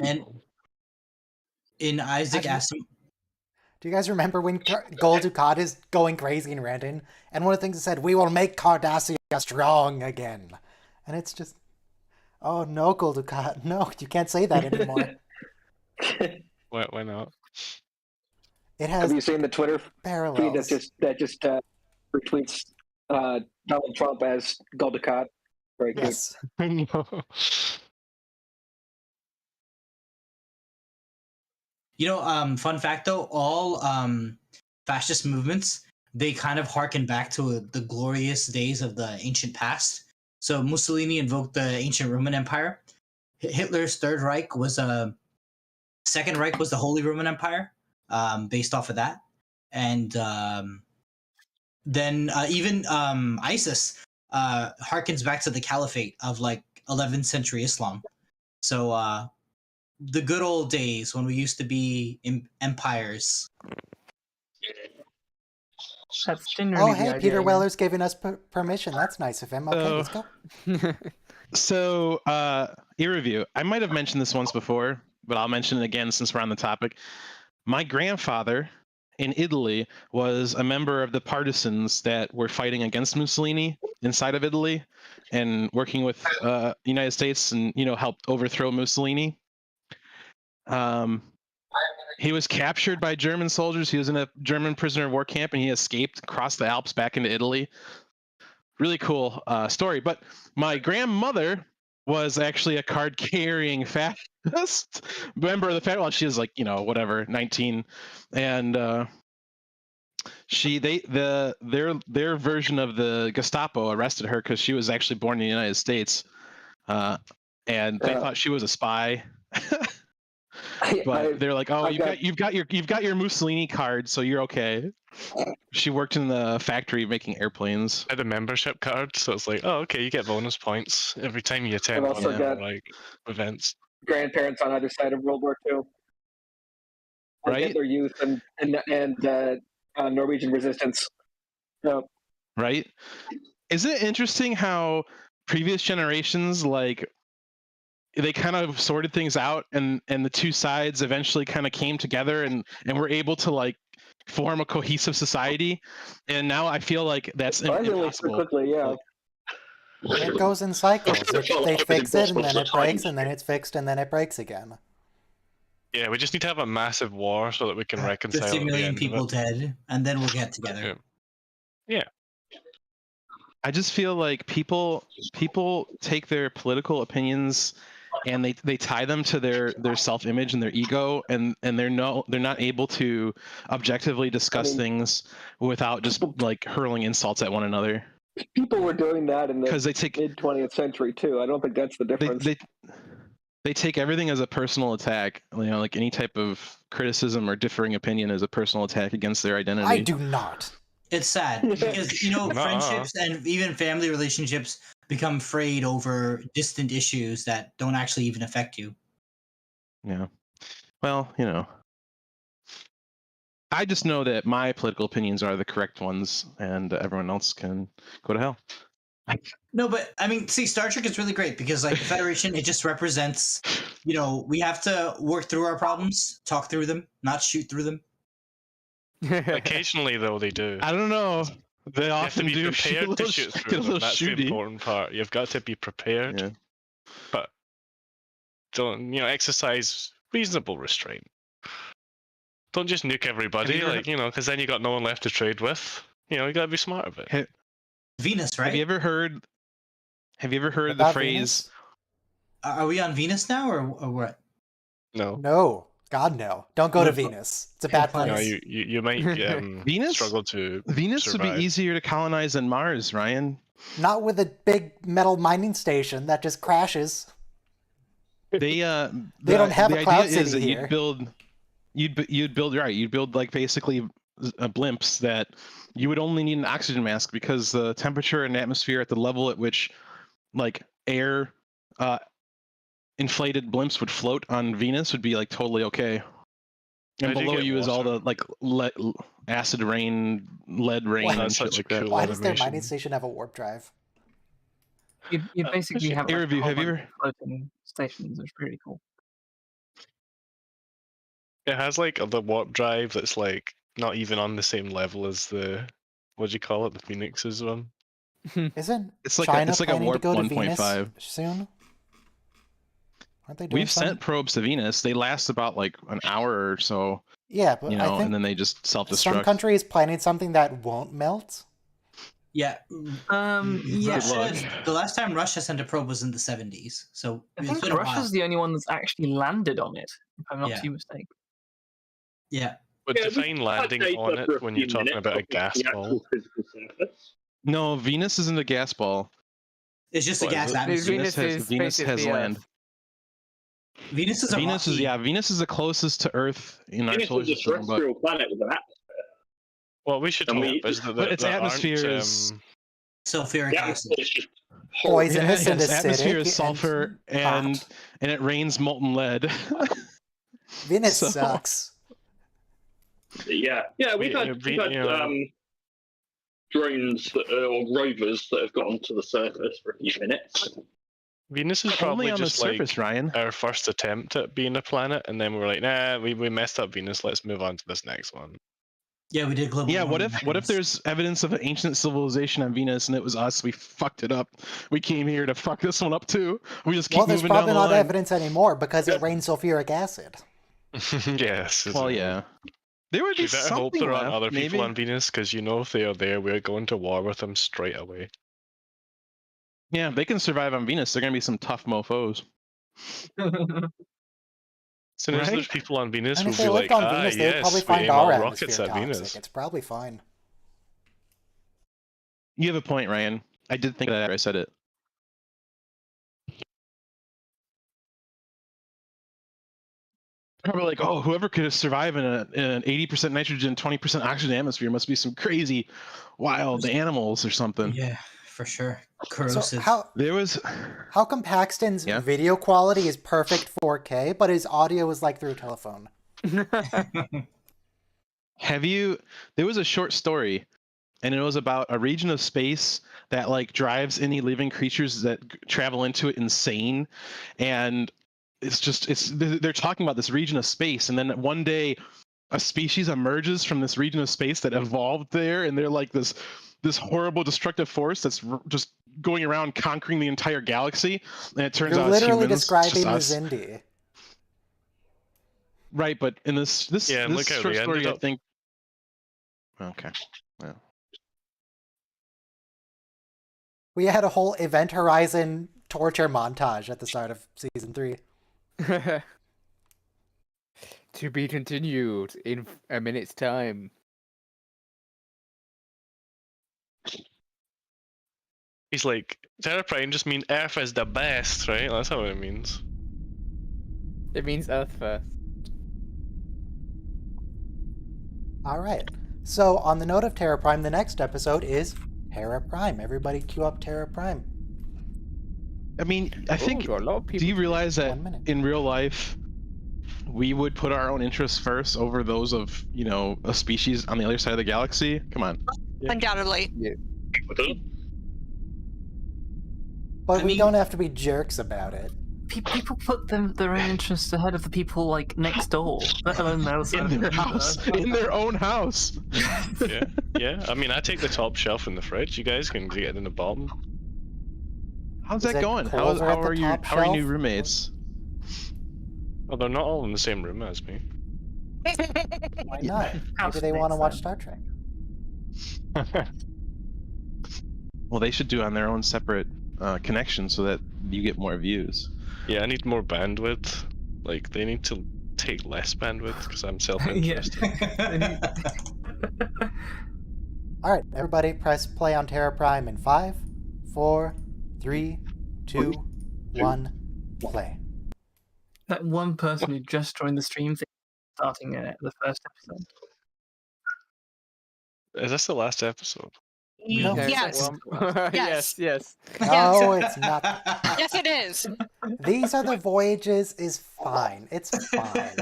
And in Isaac Asimov. Do you guys remember when Gul Dukat is going crazy and ranting? And one of the things he said, "We will make Cardassia strong again." And it's just, oh no, Gul Dukat, no, you can't say that anymore. Why not? It has Have you seen the Twitter feed parallels. that just retweets Donald Trump as Gul Dukat? Very cute. Yes. No. Fun fact though, all fascist movements, they kind of harken back to the glorious days of the ancient past. So Mussolini invoked the ancient Roman Empire. Hitler's Third Reich was Second Reich was the Holy Roman Empire, based off of that. And then even ISIS harkens back to the caliphate of like 11th century Islam. So the good old days when we used to be empires. That's generally Oh, the hey, idea, Peter yeah. Weller's giving us permission. That's nice of him. Okay, let's go. So, ear review. I might have mentioned this once before, but I'll mention it again since we're on the topic. My grandfather in Italy was a member of the partisans that were fighting against Mussolini inside of Italy and working with the United States and, helped overthrow Mussolini. He was captured by German soldiers. He was in a German prisoner of war camp and he escaped across the Alps back into Italy. Really cool story. But my grandmother was actually a card-carrying fascist member of the family. Well, she was 19, and their version of the Gestapo arrested her because she was actually born in the United States, and they thought she was a spy. But they're like, "Oh, you've got your Mussolini card, so you're okay." She worked in the factory making airplanes. I had a membership card, so it's like, oh, okay, you get bonus points every time you attend I've also one of the events. Grandparents on either side of World War II. Right? Their youth and Norwegian resistance. Yep. Right? Isn't it interesting how previous generations, they kind of sorted things out and the two sides eventually kind of came together and were able to form a cohesive society, and now I feel like that's impossible. Quickly, yeah. It goes in cycles. They fix it, and then it breaks, and then it's fixed, and then it breaks again. Yeah, we just need to have a massive war so that we can reconcile. 50 million at the end people of it. dead, and then we'll get together. Yeah. I just feel like people take their political opinions and they tie them to their self-image and their ego, and they're not able to objectively discuss things without just hurling insults at one another. People were doing that in the mid 20th century too. I don't think that's the difference. They take everything as a personal attack. Any type of criticism or differing opinion is a personal attack against their identity. I do not. It's sad because friendships and even family relationships become frayed over distant issues that don't actually even affect you. Yeah. Well, I just know that my political opinions are the correct ones, and everyone else can go to hell. No, but I mean, see, Star Trek is really great because, the Federation, it just represents, we have to work through our problems, talk through them, not shoot through them. Occasionally, though, they do. I don't know. They often you have to be prepared to shoot shoot through them. That's shooty. the important part. You've got to be prepared, Yeah. but don't exercise reasonable restraint. Don't just nuke everybody, because then you got no one left to trade with. You got to be smart about it. Venus, right? Have you ever heard the phrase? Venus? Are we on Venus now, or what? No. No. God, no. Don't go to Venus. It's a bad place. No, you might Venus? struggle to Venus survive. would be easier to colonize than Mars, Ryan. Not with a big metal mining station that just crashes. They don't have a cloud idea is city that here. you'd build basically blimps that you would only need an oxygen mask because the temperature and atmosphere at the level at which air inflated blimps would float on Venus would be totally okay. And below you is all the acid rain, lead rain, and shit like that. Why does their mining station have a warp drive? You basically have Have you ever floating stations. It's pretty cool. It has the warp drive that's not even on the same level as the what do you call it, the Phoenix's one. Isn't It's like China a planning warp to go to 1.5. Venus soon? Aren't they doing We've sent probes to Venus. They last about an hour or so. Yeah, but I think and then they just self-destruct. some country is planning something that won't melt. Yeah. Yeah. Russia, the last time Russia sent a probe was in the 70s. So I it's think been a while. Russia's the only one that's actually landed on it, if I'm not too mistaken. Yeah. But define landing on it when you're talking about a gas ball. No, Venus isn't a gas ball. It's just a gas atmosphere. Venus has land. Venus is a Venus is the closest to Earth in our solar system. Venus is a terrestrial planet with an atmosphere. What we should hope is that its atmosphere is sulfuric acid. Poisonous and its atmosphere acidic is sulfur and it rains molten lead. Venus sucks. Yeah, we've had drones or rovers that have got onto the surface for a few minutes. Venus is Only probably on the just surface, like Ryan. our first attempt at being a planet, and then we were like, nah, we messed up Venus. Let's move on to this next one. Yeah, we did global Yeah, what warming if weapons. there's evidence of an ancient civilization on Venus and it was us? We fucked it up. We came here to fuck this one up too. We just keep Well, there's moving down probably the not line. evidence anymore because it rained sulfuric acid. Yes. Well, yeah. There would be We better hope something there aren't left, other maybe. people on Venus, because you know if they are there, we're going to war with them straight away. Yeah, if they can survive on Venus, they're gonna be some tough mofo's. As soon as Right? there's people on Venus, And we'll if be they like, lived on Venus, they'd probably yes, we find aim our all atmosphere rockets at toxic. Venus. It's probably fine. You have a point, Ryan. I did think of that after I said it. Probably like, oh, whoever could survive in an 80% nitrogen, 20% oxygen atmosphere must be some crazy wild animals or something. Yeah, for sure. So Corrosive. There was how come Paxton's Yeah? video quality is perfect 4K, but his audio is like through a telephone? there was a short story, and it was about a region of space that like drives any living creatures that travel into it insane, and they're talking about this region of space, and then one day a species emerges from this region of space that evolved there, and they're like this horrible destructive force that's just going around conquering the entire galaxy, and it turns You're out it's literally humans, describing just the us. Zindi. Right, but in this Yeah, and look how short they story, ended I up. think. Okay. Yeah. We had a whole Event Horizon torture montage at the start of season 3. To be continued in a minute's time. He's like, Terra Prime just mean Earth is the best, right? That's not what it means. It means Earth first. All right. So on the note of Terra Prime, the next episode is Terra Prime. Everybody cue up Terra Prime. I mean, I think. got a lot of people. Do you realize that 1 minute. in real life, we would put our own interests first over those of a species on the other side of the galaxy? Come on. Undoubtedly. But I we mean- don't have to be jerks about it. People put their own interests ahead of the people like next door, let alone the other side In of the their house. universe. In their own house. Yeah. I mean, I take the top shelf in the fridge. You guys can get it in the bottom. How's Is that it going? How colder at the are you? top How are your new shelf? roommates? Well, they're not all in the same room as me. Why not? House Maybe they want to mates, watch then. Star Trek. Well, they should do on their own separate connection so that you get more views. Yeah, I need more bandwidth. Like, they need to take less bandwidth because I'm self-interested. All right, everybody, press play on Terra Prime in 5, 4, 3, 2, 1, play. That one person who just joined the stream thing starting the first episode. Is this the last episode? No. Yes. Yes, yes. No, it's not. Yes, it is. These are the Voyages is fine. It's fine.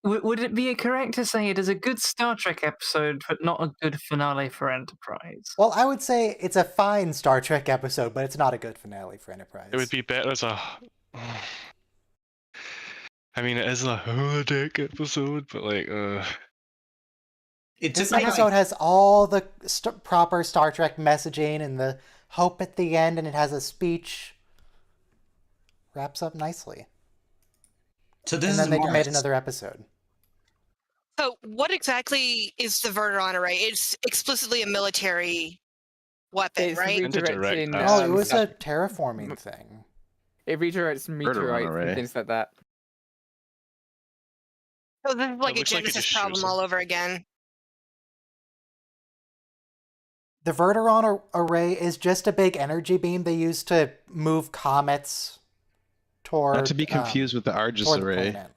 Would it be correct to say it is a good Star Trek episode, but not a good finale for Enterprise? Well, I would say it's a fine Star Trek episode, but it's not a good finale for Enterprise. It would be better as a. I mean, it is a holodeck episode, but like, It This took me episode like, has all the proper Star Trek messaging and the hope at the end, and it has a speech. Wraps up nicely. so this And then is they more, made another episode. So, what exactly is the Verteron array? It's explicitly a military weapon, It's right? Interdirect redirecting. us. Oh, it was a terraforming thing. It redirects meteorites array. and things like that. So this is like a looks like it Genesis just problem shoots all them. over again. The Verteron array is just a big energy beam they use to move comets toward. Not to be confused with the Argus toward the array. planet.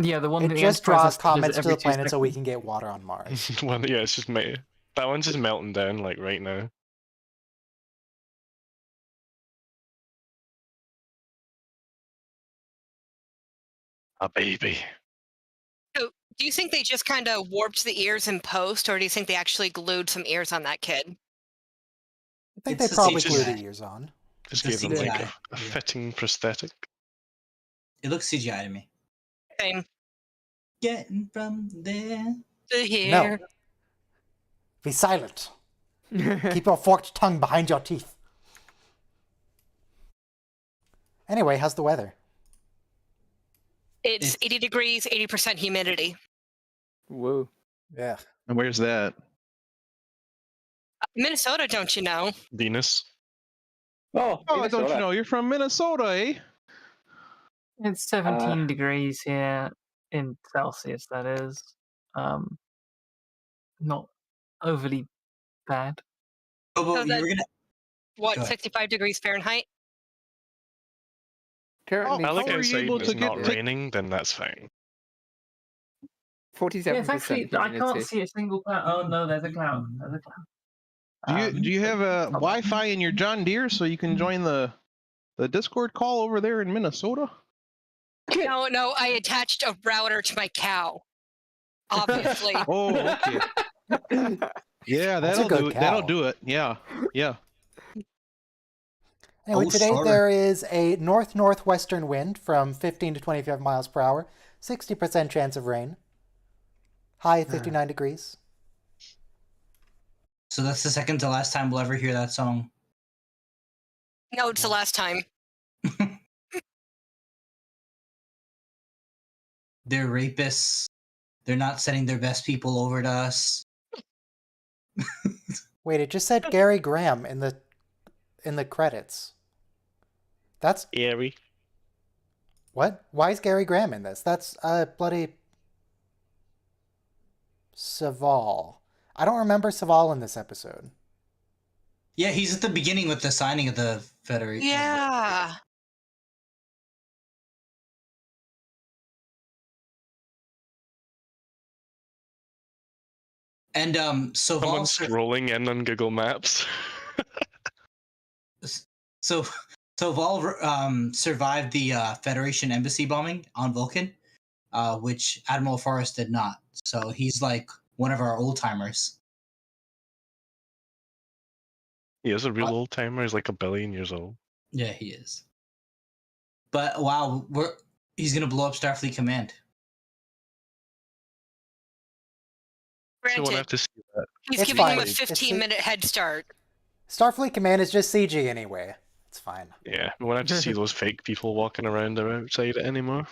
Yeah, the one It that the just Enterprise draws has to visit comets to every the 2 planet so we seconds. can get water on Mars. Well, yeah, it's just that one's just melting down like right now. A baby. So, do you think they just kind of warped the ears in post, or do you think they actually glued some ears on that kid? think It's they a probably CGI. glue the ears on. Just It's gave them like CGI. a fitting prosthetic. It looks CGI to me. Same. Getting from there. To No. here. Be silent. Keep your forked tongue behind your teeth. Anyway, how's the weather? It's 80 degrees, 80% humidity. Whoa. Yeah. And where's that? Minnesota, don't you know? Venus. Oh, Oh, don't Minnesota. you know? You're from Minnesota, eh? It's 17 degrees here in Celsius. That is, not overly bad. Oh, but So you that- were gonna. What, Go ahead. 65 degrees Fahrenheit? Currently, I look How are you outside able and to it's not get- raining, then that's fine. 47% Yeah, it's actually. I can't humidity. see a single cloud. Oh no, there's a cloud. There's a cloud. Do you have a Wi-Fi in your John Deere so you can join the Discord call over there in Minnesota? No, I attached a router to my cow. Obviously. Oh, okay. Yeah, That's a that'll good do it. That'll cow. do it. Yeah, yeah. Anyway, Oh, today sorry. there is a north-northwestern wind from 15 to 25 miles per hour, 60% chance of rain. High 59 degrees. So that's the second to last time we'll ever hear that song. No, it's the last time. They're rapists. They're not sending their best people over to us. Wait, it just said Gary Graham in the credits. That's Airy. what? Why is Gary Graham in this? That's bloody Saval. I don't remember Saval in this episode. Yeah, he's at the beginning with the signing of the Federation. Yeah. And so Someone scrolling in on Google Maps. So Vol survived the Federation embassy bombing on Vulcan, which Admiral Forrest did not. So he's like one of our old timers. He is a real old timer. He's like 1 billion years old. Yeah, he is. But wow, he's gonna blow up Starfleet Command. So we'll Granted, have to see that. he's It's giving fine. him a It's 15-minute head start. Starfleet Command is just CG anyway. It's fine. Yeah, we won't have to see those fake people walking around outside it anymore.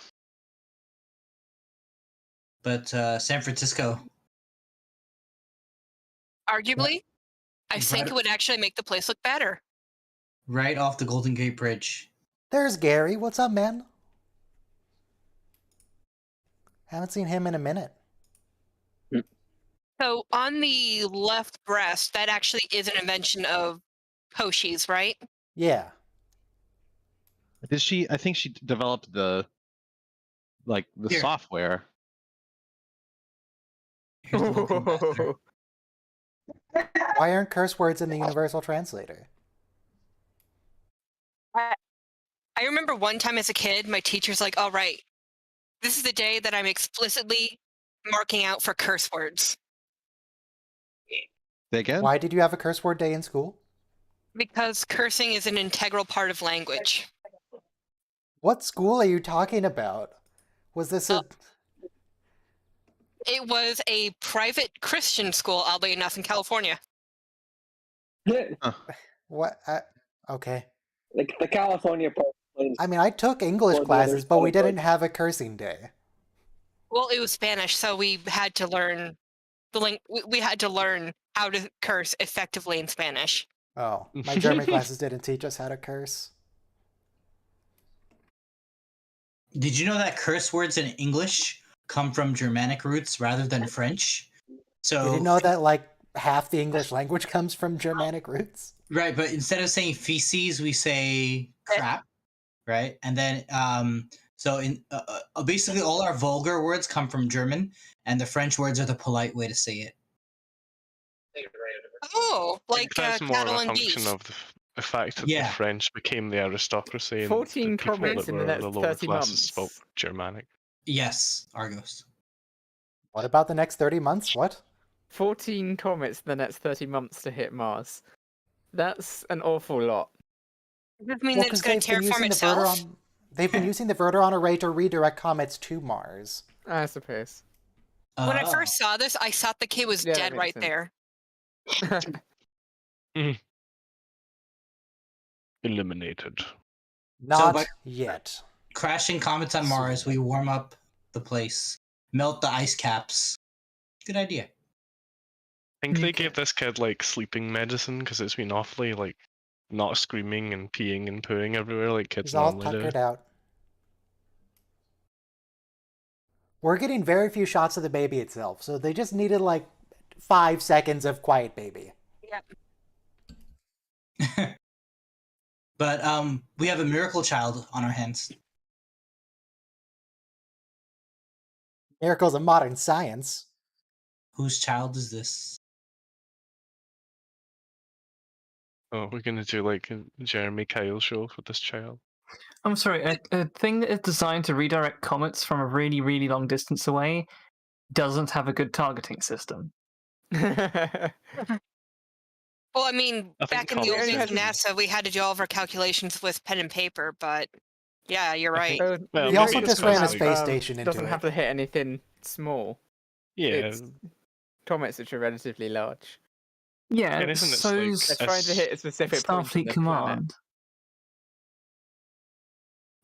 But San Francisco, Arguably, I think Right. it would actually make the place look better. right off the Golden Gate Bridge. There's Gary. What's up, man? Haven't seen him in a minute. So on the left breast, that actually is an invention of Hoshi's, right? Yeah. Did she? I think she developed the Here. software. Here's the Vulcan master. Why aren't curse words in the Universal Translator? I remember one time as a kid, my teacher's like, all right, this is the day that I'm explicitly marking out for curse words. Say again? Why did you have a curse word day in school? Because cursing is an integral part of language. What school are you talking about? Was this a... It was a private Christian school, oddly enough, in California. What? Okay. Like the California part is I mean, I took English Or the classes, others but we probably. didn't have a cursing day. Well, it was Spanish, so we had to learn we had to learn how to curse effectively in Spanish. Oh, my German classes didn't teach us how to curse. Did you know that curse words in English come from Germanic roots rather than French? So Did you know that like half the English language comes from Germanic roots? right, but instead of saying feces, we say crap, right? And then so in basically all our vulgar words come from German, and the French words are the polite way to say it. Oh, like That's more of cattle a and function beef. of the fact that Yeah. the French became the aristocracy and 14 the people comments that in the were next the lower 30 classes months. spoke Germanic. Yes, Argos. What about the next 30 months? What? 14 comets in the next 30 months to hit Mars. That's an awful lot. Does that mean Well, that it's because going they've to been terraform using the itself? Verteron. They've been using the Verteron array to redirect comets to Mars. I suppose. When I Oh. first saw this, I thought the kid was Yeah, that dead makes right sense. there. Eliminated. Not by- yet. Crashing comets on Mars, we warm up the place, melt the ice caps. Good idea. I think they Okay. gave this kid like sleeping medicine because it's been awfully like not screaming and peeing and pooing everywhere like kids He's all normally do. tuckered out. We're getting very few shots of the baby itself, so they just needed like 5 seconds of quiet baby. Yep. But we have a miracle child on our hands. Miracles of modern science. Whose child is this? Oh, we're gonna do like a Jeremy Kyle show for this child. I'm sorry, a thing that is designed to redirect comets from a really, really long distance away doesn't have a good targeting system. Well, I mean, I think back in the old comets days are of just- NASA, we had to do all of our calculations with pen and paper, but yeah, you're I right. think- well, He maybe also it's just because, ran a like- space station into doesn't it. have to hit anything small. Yeah, It's comets which are relatively large. Yeah, And isn't it so's like They're trying to hit a specific point on Starfleet the planet. Command.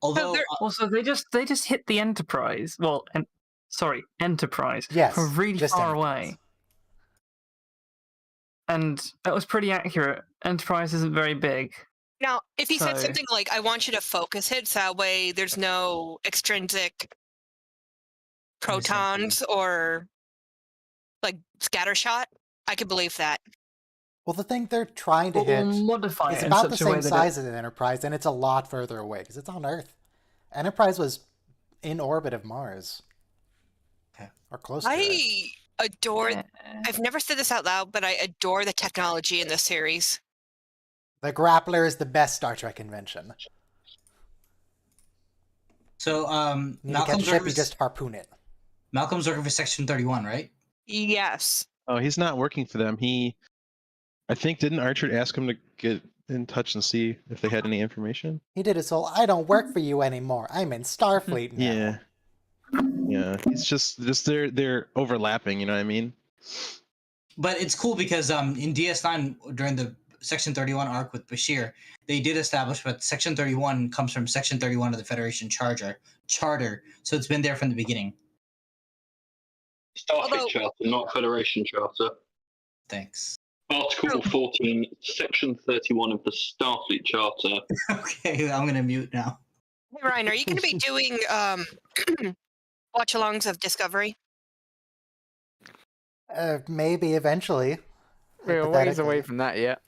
Although they're- Also, they just hit the Enterprise. Well, Enterprise Yes, from really just far Enterprise. away, and that was pretty accurate. Enterprise isn't very big. Now, if he said So- something like, I want you to focus it so that way there's no extrinsic protons or like scattershot, I could believe that. Well, the thing they're trying to Or hit modify is it in about the such a way same that size as the Enterprise, and it's a lot further away because it's on Earth. Enterprise was in orbit of Mars. Okay. Or close to it. I adore, Yeah. I've never said this out loud, but I adore the technology in this series. The grappler is the best Star Trek invention. so You need to catch a Malcolm's ship, working you for, just harpoon it. Malcolm's working for Section 31, right? Yes. Oh, he's not working for them. I think, didn't Archer ask him to get in touch and see if they had any information? He did his whole, I don't work for you anymore. I'm in Starfleet now. Yeah. Yeah. It's just they're overlapping, you know what I mean? But it's cool because in DS9 during the Section 31 arc with Bashir, they did establish that Section 31 comes from Section 31 of the Federation Charter. So it's been there from the beginning. Starfleet Although- Charter, not Federation Charter. Thanks. Article 14, Section 31 of the Starfleet Charter. Okay, I'm gonna mute now. Hey, Ryan, are you going to be doing watch-alongs of Discovery? Maybe eventually. We're a ways Hypothetically. away from that yet.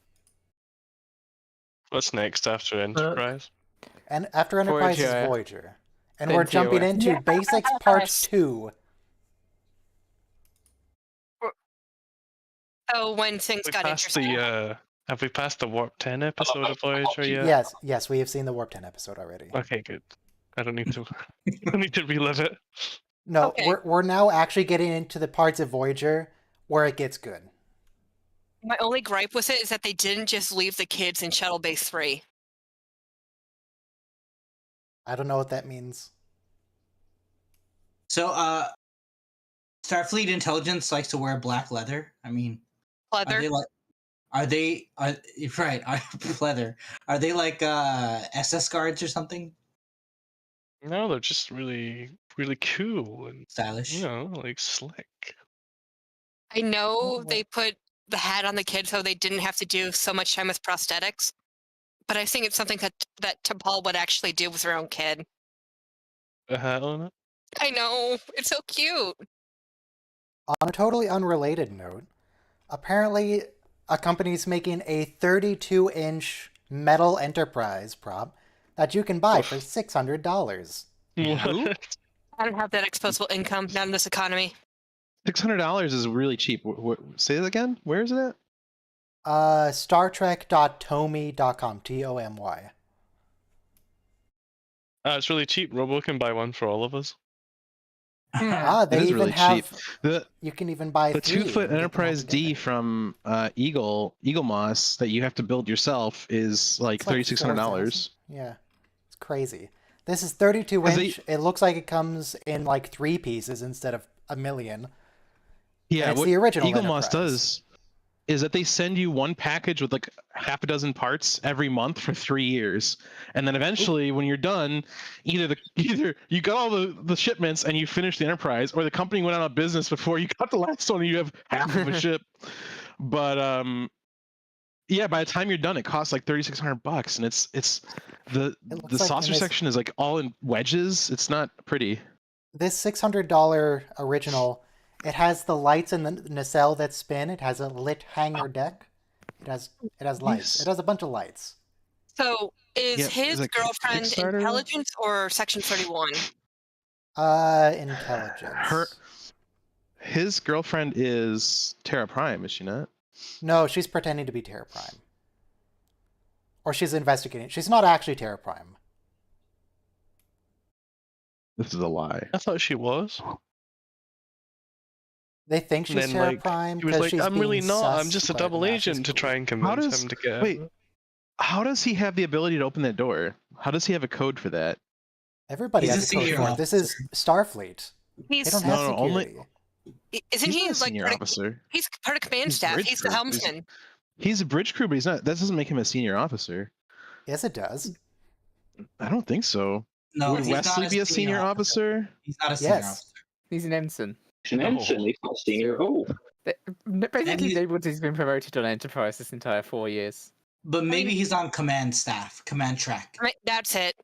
What's next after Enterprise? And after Enterprise Voyager. is Voyager. And Then we're jumping TOS. into Basics Part 2. So when things We got passed interesting. have we passed the Warp 10 episode of Voyager yet? Yes, we have seen the Warp 10 episode already. Okay, good. I don't need to. I don't need to relive it. No, Okay. we're now actually getting into the parts of Voyager where it gets good. My only gripe with it is that they didn't just leave the kids in Shuttle Base 3. I don't know what that means. So Starfleet intelligence likes to wear black leather. I mean, Leather. are they leather? Are they like SS guards or something? No, they're just really, really cool and Stylish. you know, like slick. I know Mm, they put the hat on the kid so they didn't have to do so much time with prosthetics, but I think it's something that T'Pol would actually do with her own kid. A hat on it. I know, it's so cute. On a totally unrelated note, apparently a company's making a 32-inch metal Enterprise prop that you can buy for $600. What? I don't have that disposable income, not in this economy. $600 is really cheap. Say that again? Where is it at? StarTrek.tomy.com, TOMY. It's really cheap. Robo can buy one for all of us. Yeah. They It is even really have. cheap. The You can even buy the 3. 2-foot and get them all Enterprise D together. from Eagle Moss that you have to build yourself is like It's like $3,600. Yeah, it's crazy. This is 32 'Cause inch. It looks like it comes in like 3 pieces instead of a million. Yeah, it's what the original Eagle Moss Enterprise. does is that they send you one package with like half a dozen parts every month for 3 years, and then eventually when you're done, either you got all the shipments and you finish the Enterprise, or the company went out of business before you got the last one and you have half of a ship. But yeah, by the time you're done, it costs like $3,600, and it's the looks the like saucer in this- section is like all in wedges. It's not pretty. This $600 original, it has the lights in the nacelle that spin. It has a lit hangar deck. It has lights. Nice. It has a bunch of lights. So is Yeah, his is it girlfriend Kickstarter? intelligence or Section 31? Intelligence. His girlfriend is Terra Prime, is she not? No, she's pretending to be Terra Prime. Or she's investigating. She's not actually Terra Prime. This is a lie. I thought she was. They think she's And then, Terra like, Prime he was because like, she's I'm really being not. I'm sus, just a but double now she's agent to cool. try and How convince does him to get. wait? How does he have the ability to open that door? How does he have a code for that? Everybody He's has a a code senior for it. This is Starfleet. They He's don't have No, only- security. isn't He's he not a like senior part of, officer. he's part of command He's staff? bridge He's the crew. helmsman. He's a bridge crew, but he's not. That doesn't make him a senior officer. Yes, it does. I don't think so. No, Would he's not Wesley be a senior officer? He's not a senior Yes. officer. He's an ensign. He's an ensign. He's not senior at all. Basically, he's- David's been promoted on Enterprise this entire 4 years. But maybe he's on command staff, command track. Right, that's it.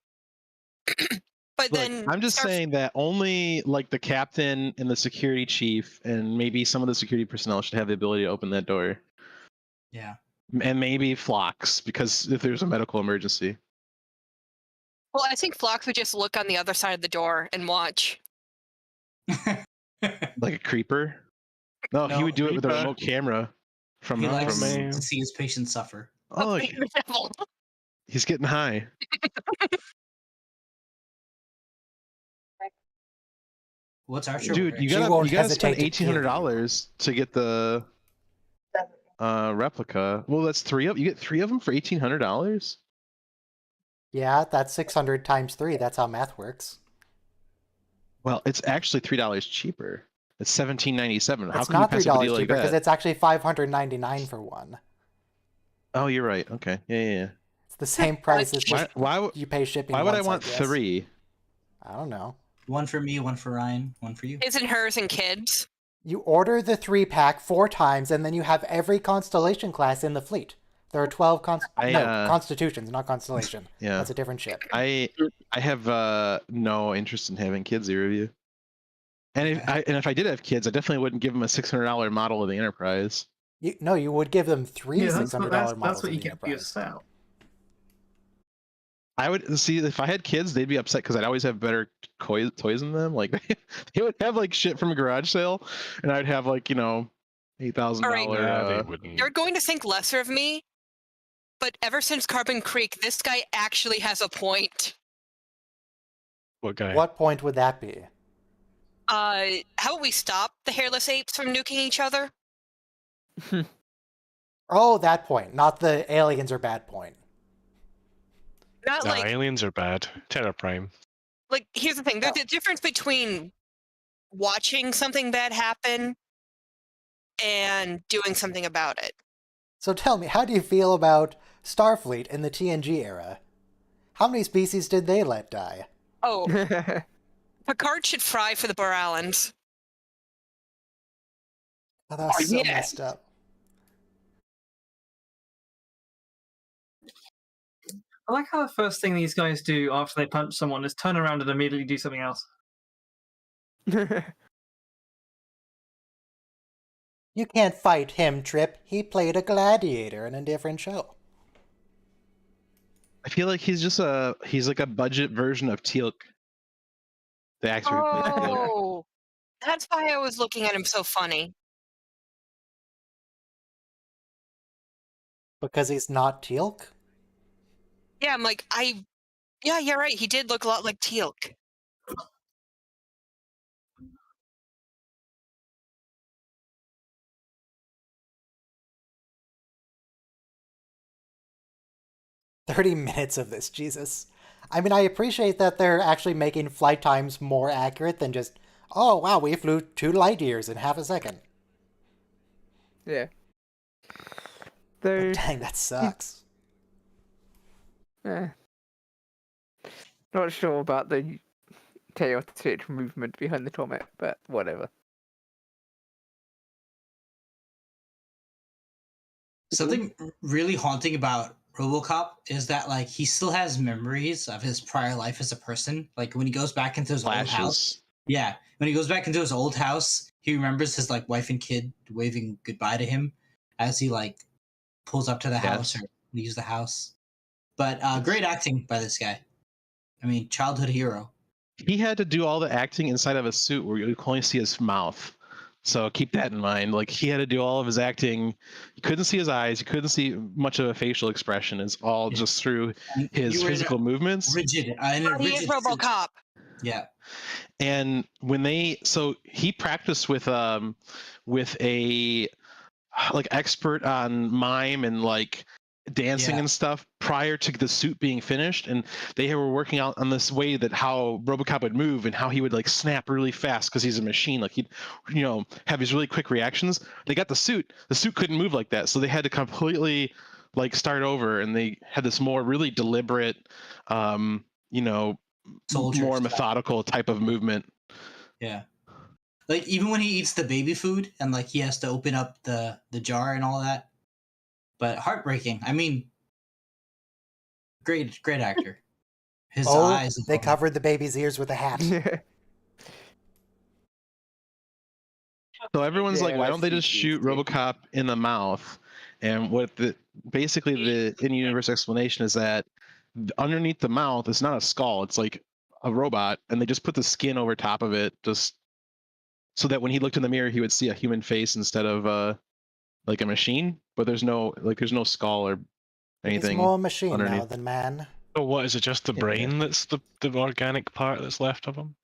But Look, then I'm just saying that only like the captain and the security chief and maybe some of the security personnel should have the ability to open that door. Yeah. And maybe Phlox, because if there's a medical emergency. Well, I think Phlox would just look on the other side of the door and watch. Like a creeper? No, he No, would do it with a creeper. remote camera from He likes from to see his patients suffer. Oh, look, The devil. he's getting high. What's Archer? Dude, you She gotta won't spend hesitate to $1,800 to get the replica. Well, that's three of you get 3 of them for $1,800. Yeah, that's 600 times 3. That's how math works. Well, it's actually $3 cheaper. It's $17.97. How It's can not you pass up a $3 deal like cheaper because that? it's actually $599 for one. Oh, you're right. Okay, yeah. It's the same price as Why? just Why? you pay shipping. Why would I once, want guess. 3? I don't know. One for me, one for Ryan, one for you. His and hers and kids. You order the 3-pack 4 times, and then you have every constellation class in the fleet. There are 12 constitutions, not constellation. Yeah. That's a different ship. I have no interest in having kids review. And if I did have kids, I definitely wouldn't give them a $600 model of the Enterprise. You would give them 3 $600 models that's what of you the get for your Enterprise. sale. I would see if I had kids, they'd be upset because I'd always have better toys than them. Like they would have like shit from a garage sale, and I'd have like $8,000. Alright. They wouldn't. You're going to think lesser of me, but ever since Carbon Creek, this guy actually has a point. What guy? What point would that be? How about we stop the hairless apes from nuking each other? Oh, that point. Not the aliens are bad point. Not No, like aliens are bad. Terra Prime. here's the thing. There's a difference between watching something bad happen and doing something about it. So tell me, how do you feel about Starfleet in the TNG era? How many species did they let die? Oh, Picard should fry for the Boralans. Oh, that was Oh, so yeah. messed up. I like how the first thing these guys do after they punch someone is turn around and immediately do something else. You can't fight him, Trip. He played a gladiator in a different show. I feel like he's like a budget version of Teal'c. The actor who plays Teal'c. Oh, that's why I was looking at him so funny. Because he's not Teal'c? Yeah, I'm like, yeah, you're right. He did look a lot like Teal'c. 30 minutes of this, Jesus. I mean, I appreciate that they're actually making flight times more accurate than just, oh, wow, we flew 2 light years in half a second. Yeah. But Though, dang, that sucks. not sure about the chaotic movement behind the comet, but whatever. Something really haunting about RoboCop is that like he still has memories of his prior life as a person. Like when he goes back into his old house. Flashes. Yeah, when he goes back into his old house, he remembers his like wife and kid waving goodbye to him as he like pulls up to the house or leaves the house. But great acting by this guy. I mean, childhood hero. He had to do all the acting inside of a suit where you could only see his mouth. So keep that in mind. Like he had to do all of his acting. You couldn't see his eyes. You couldn't see much of a facial expression. It's all just through his physical movements. Rigid. He is RoboCop. Yeah. And when he practiced with a like expert on mime and like dancing and stuff prior to the suit being finished, and they were working out on this way that how RoboCop would move and how he would like snap really fast because he's a machine. Like he'd have these really quick reactions. They got the suit couldn't move like that, so they had to completely like start over, and they had this more really deliberate more methodical type of movement. Yeah. Like even when he eats the baby food and like he has to open up the jar and all that. But heartbreaking. I mean, great actor. His eyes. They covered the baby's ears with a hat. So everyone's like, why don't they just shoot RoboCop in the mouth? And what basically the in-universe explanation is that underneath the mouth is not a skull, it's like a robot, and they just put the skin over top of it just so that when he looked in the mirror he would see a human face instead of like a machine, but there's no skull or anything. He's more machine underneath. now than man. So what is it? Just the brain that's the organic part that's left of him?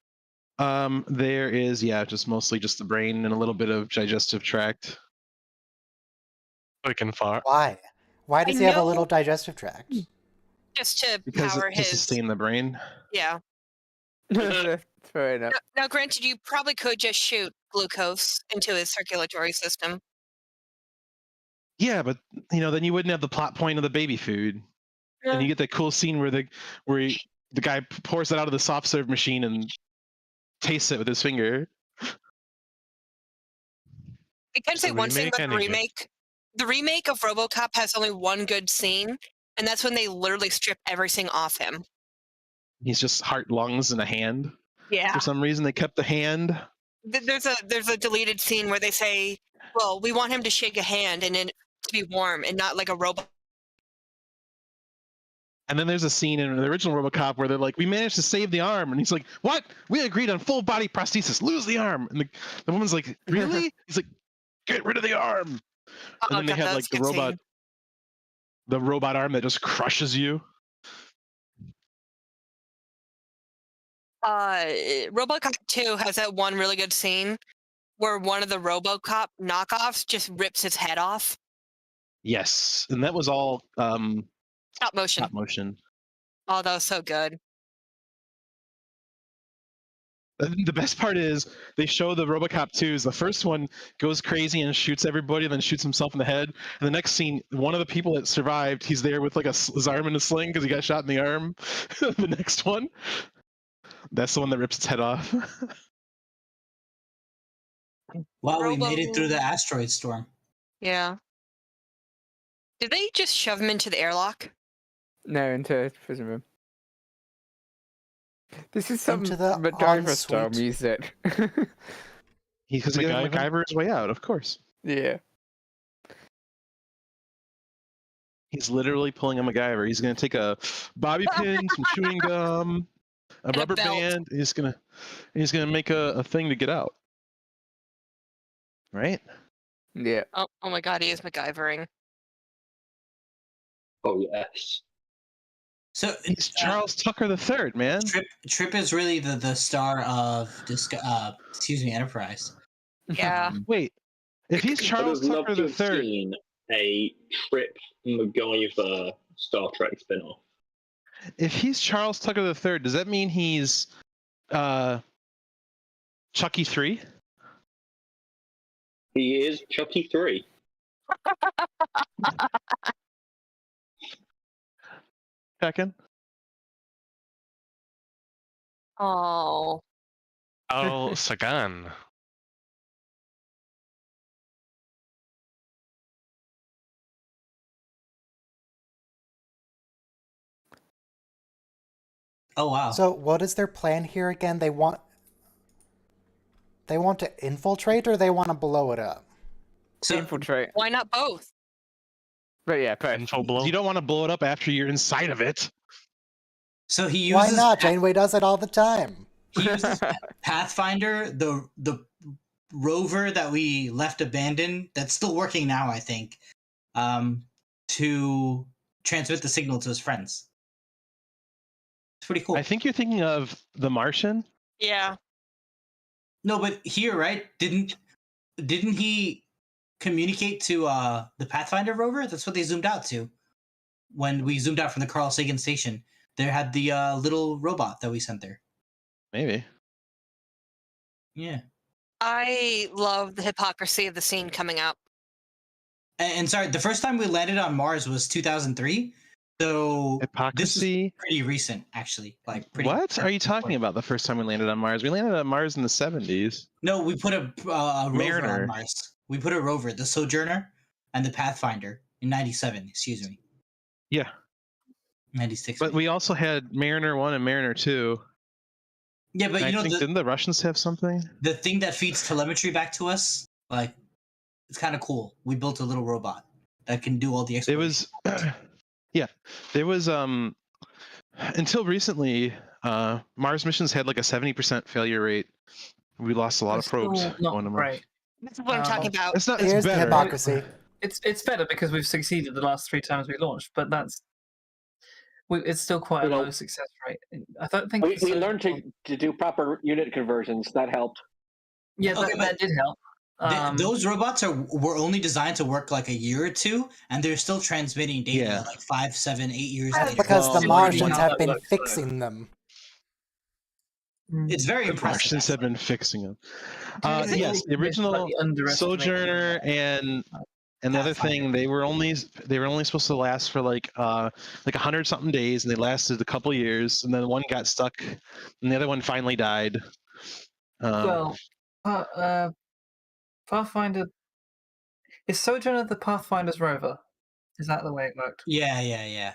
There is just mostly just the brain and a little bit of digestive tract. So he can fart. Why? Why does he have a little digestive tract? Just to Because power to sustain the brain. Yeah. Fair enough. Now, granted, you probably could just shoot glucose into his circulatory system. Yeah, but then you wouldn't have the plot point of the baby food, and you get that cool scene where the guy pours it out of the soft serve machine and tastes it with his finger. I can say one thing about the remake. The remake of RoboCop has only one good scene, and that's when they literally strip everything off him. He's just heart, lungs, and a hand. Yeah. For some reason, they kept the hand. There's a deleted scene where they say, "Well, we want him to shake a hand and then to be warm and not like a robot." And then there's a scene in the original RoboCop where they're like, "We managed to save the arm," and he's like, "What? We agreed on full body prosthesis. Lose the arm." And the woman's like, "Really?" He's like, "Get rid of the arm." And then they had like the robot arm that just crushes you. RoboCop 2 has that one really good scene where one of the RoboCop knockoffs just rips his head off. Yes, and that was all Stop motion. Stop motion. Oh, that was so good. The best part is they show the RoboCop 2s. The first one goes crazy and shoots everybody, and then shoots himself in the head. And the next scene, one of the people that survived, he's there with like his arm in a sling because he got shot in the arm. The next one, that's the one that rips its head off. Wow, we made it through the asteroid storm. Yeah. Did they just shove him into the airlock? No, into prison room. This is some Into the MacGyver style ensuite. music. He's giving MacGyver his way out, of course. Yeah. He's literally pulling a MacGyver. He's going to take a bobby pin, some chewing gum, a rubber band. He's gonna make a thing to get out. Right? Yeah. Oh my God, he is MacGyvering. Oh yes. So He's Charles Tucker III, man. Trip is really the star of Enterprise. Yeah. Wait, if he's Charles I would have Tucker loved to have III, seen a Trip MacGyver Star Trek spin-off. If he's Charles Tucker III, does that mean he's Chucky 3? He is Chucky 3. Second? Oh. Carl Sagan. Oh wow. So what is their plan here again? They want to infiltrate or they want to blow it up? So Infiltrate. Why not both? But yeah, both. Info blow. You don't want to blow it up after you're inside of it. so he Why uses not? Janeway does it all the time. he uses Pathfinder, the rover that we left abandoned, that's still working now, I think, to transmit the signal to his friends. It's pretty cool. I think you're thinking of The Martian. Yeah. No, but here, right? Didn't he communicate to the Pathfinder rover? That's what they zoomed out to. When we zoomed out from the Carl Sagan station, they had the little robot that we sent there. Maybe. Yeah. I love the hypocrisy of the scene coming up. And sorry, the first time we landed on Mars was 2003. So this is Hypocrisy. pretty recent, actually. Like pretty. What are you talking about? The first time we landed on Mars, we landed on Mars in the 70s. No, we put a rover Mariner. on Mars. We put a rover, the Sojourner and the Pathfinder in 97. Excuse me, Yeah, 96. but we also had Mariner 1 and Mariner 2. Yeah, but I you know think didn't the Russians have something? the thing that feeds telemetry back to us, like it's kind of cool. We built a little robot that can do all the It exploration. was, yeah, there was until recently, Mars missions had like a 70% failure rate. We lost a lot of It's probes still not going to Mars. great. This is what I'm talking about. It's not. Here's It's the better. hypocrisy. It's better because we've succeeded the last 3 times we launched, but it's still quite a You know, low success rate. I don't think We the learned to do proper unit conversions. That helped. Yeah, Okay, that did help. Those robots were only designed to work like a year or two, and they're still transmitting data Yeah. like 5, 7, 8 years That's later. because Well, the Well, Martians how have that been works, though. fixing them. It's very The impressive. Martians have actually. been fixing them. I think Yes, the they original slightly underestimated Sojourner and the other thing, they were only supposed to last for like 100-something days, and they lasted a couple years, and then one got stuck, and the other one finally died. Well, Pathfinder is Sojourner the Pathfinder's rover. Is that the way it worked? Yeah. Yeah,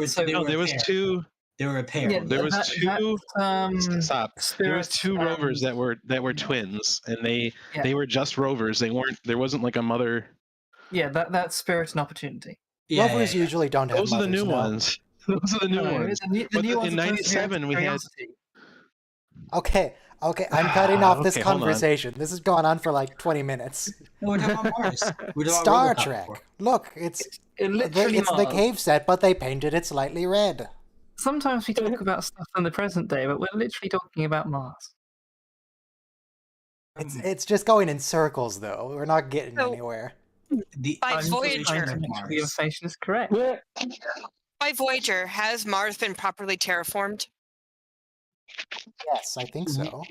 so- No, there was two. They were a pair. Yeah, There was two. Stop. There was Spirit two rovers and- that were twins, and they Yeah. were just rovers. They weren't. There wasn't like a mother. Yeah, that's Spirit and Opportunity. Rovers usually don't have Those are the mothers, new no. ones. Those are the new No, ones. The But new ones in are supposed to be out of '97 we had. Curiosity. Okay, I'm cutting off this Okay, hold on. conversation. This is going on for like 20 minutes. No, we're talking about Mars. We're talking Star about RoboCop Trek. before. Look, it's Literally the Mars. cave set, but they painted it slightly red. Sometimes we talk about stuff in the present day, but we're literally talking about Mars. It's just going in circles, though. We're not getting So- anywhere. The By I'm Voyager. trying to make sure the information is correct. By Voyager, has Mars been properly terraformed? Yes, I think so.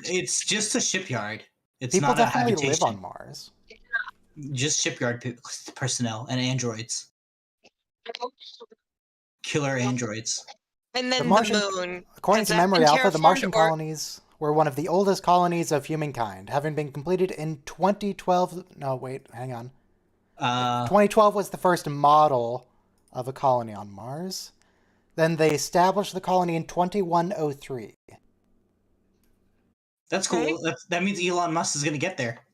It's just a shipyard. It's People not a definitely live habitation. on Mars. Just shipyard personnel and androids. Killer androids. And then the, Martian- moon. According Has to that Memory been Alpha, the Martian terraformed or- colonies were one of the oldest colonies of humankind, having been completed in 2012. No, wait, hang on. 2012 was the first model of a colony on Mars. Then they established the colony in 2103. That's Okay. cool. That means Elon Musk is going to get there.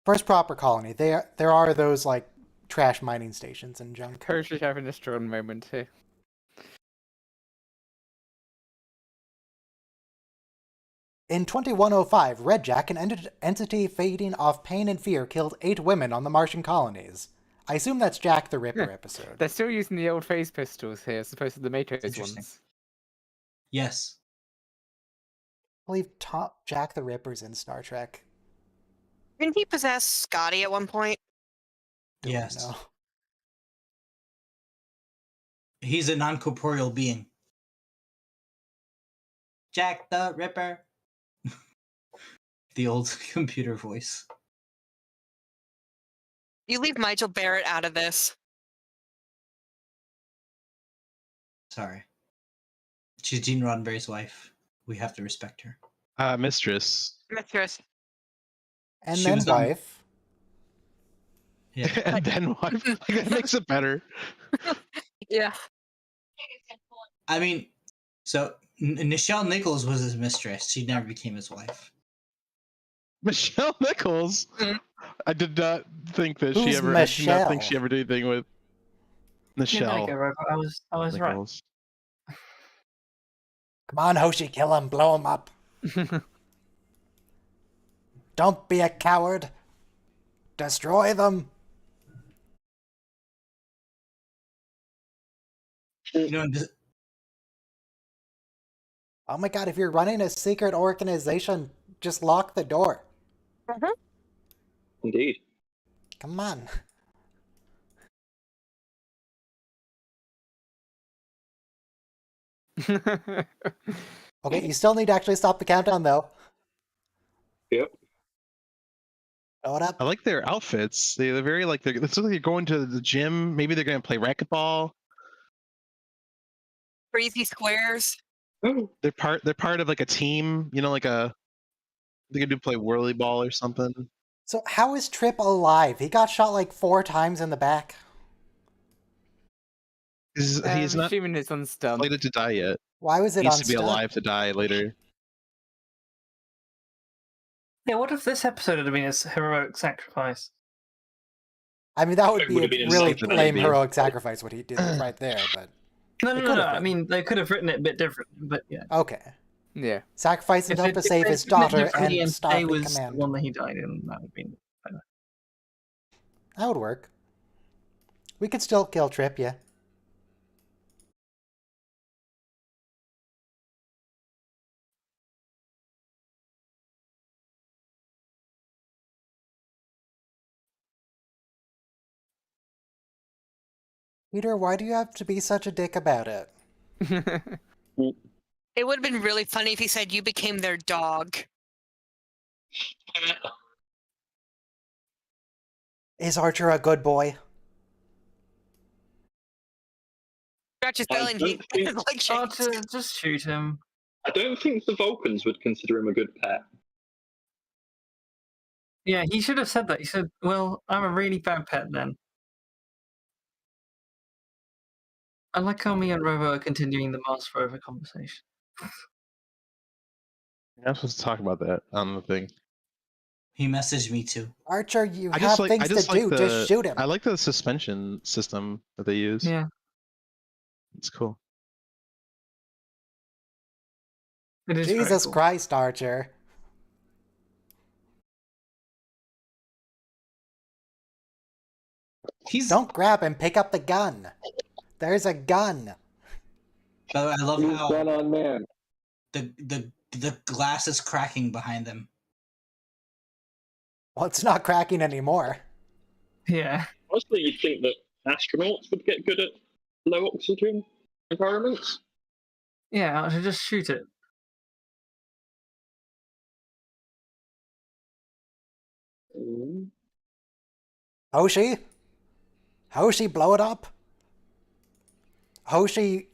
First proper colony. There are those like trash mining stations and junk. Totally having a strong moment here. In 2105, Red Jack, an entity feeding off pain and fear, killed 8 women on the Martian colonies. I assume that's Jack the Ripper episode. They're still using the old phase pistols here, as opposed to the Matrix Interesting. ones. Yes. I believe Jack the Ripper's in Star Trek. Didn't he possess Scotty at one point? doing Yes. now. He's a non-corporeal being. Jack the Ripper. The old computer voice. You leave Nigel Barrett out of this. Sorry. She's Gene Roddenberry's wife. We have to respect her. Mistress. Mistress. And She then was on- wife. Yeah. And then what? That makes it better. Yeah. I mean, so Nichelle Nichols was his mistress. She never became his wife. Michelle Nichols. Mhm. I did not think that she Who's ever. I did not think Michelle? she ever did anything with Yeah, there you Michelle go, Robot. I was right. Nichols. Come on, Hoshi, kill him, blow him up. Don't be a coward. Destroy them. You know, Oh my god, if you're running a secret organization, just lock the door. Indeed. Come on. Okay, you still need to actually stop the countdown, though. Yep. Blow it up. I like their outfits. They're very like they're. It looks like they're going to the gym. Maybe they're going to play racquetball. Crazy squares. They're part of like a team. You know, like a. They could do play whirly ball or something. So how is Trip alive? He got shot like 4 times in the back. He's not Assuming it's on stun. slated to die yet. Why was He it needs on to be stun? alive to die later. Yeah, what if this episode had been a heroic sacrifice? I mean, that would It be would've a been really something lame maybe. heroic sacrifice what he did right there, but No, It no, no, could've no. I been. mean, they could have written it a bit different, but yeah. okay. Yeah. Sacrifice If himself to if save they'd his written it daughter differently and and start Faye the was command. the one that he died in, that would have been better. That would work. We could still kill Trip, yeah. Peter, why do you have to be such a dick about it? It would have been really funny if he said you became their dog. Is Archer a good boy? Scratch his I belly and he don't think- is like Oh, shit. just shoot him. I don't think the Vulcans would consider him a good pet. Yeah, he should have said that. He said, well, I'm a really bad pet then. I like how me and Robo are continuing the Mars Rover conversation. You're not supposed to talk about that on the thing. he messaged me too. Archer, you I have just like things I just to like do. the Just shoot him. I like the suspension system that they use. Yeah. It's cool. It is very Jesus cool. Christ, Archer. He's. Don't grab him. Pick up the gun. There's a gun. By the way, I love He's how one on man. the glass is cracking behind them. Well, it's not cracking anymore. Yeah. Honestly, you'd think that astronauts would get good at low oxygen environments. Yeah, I should just shoot it. Mm. Hoshi? Hoshi, blow it up? Hoshi,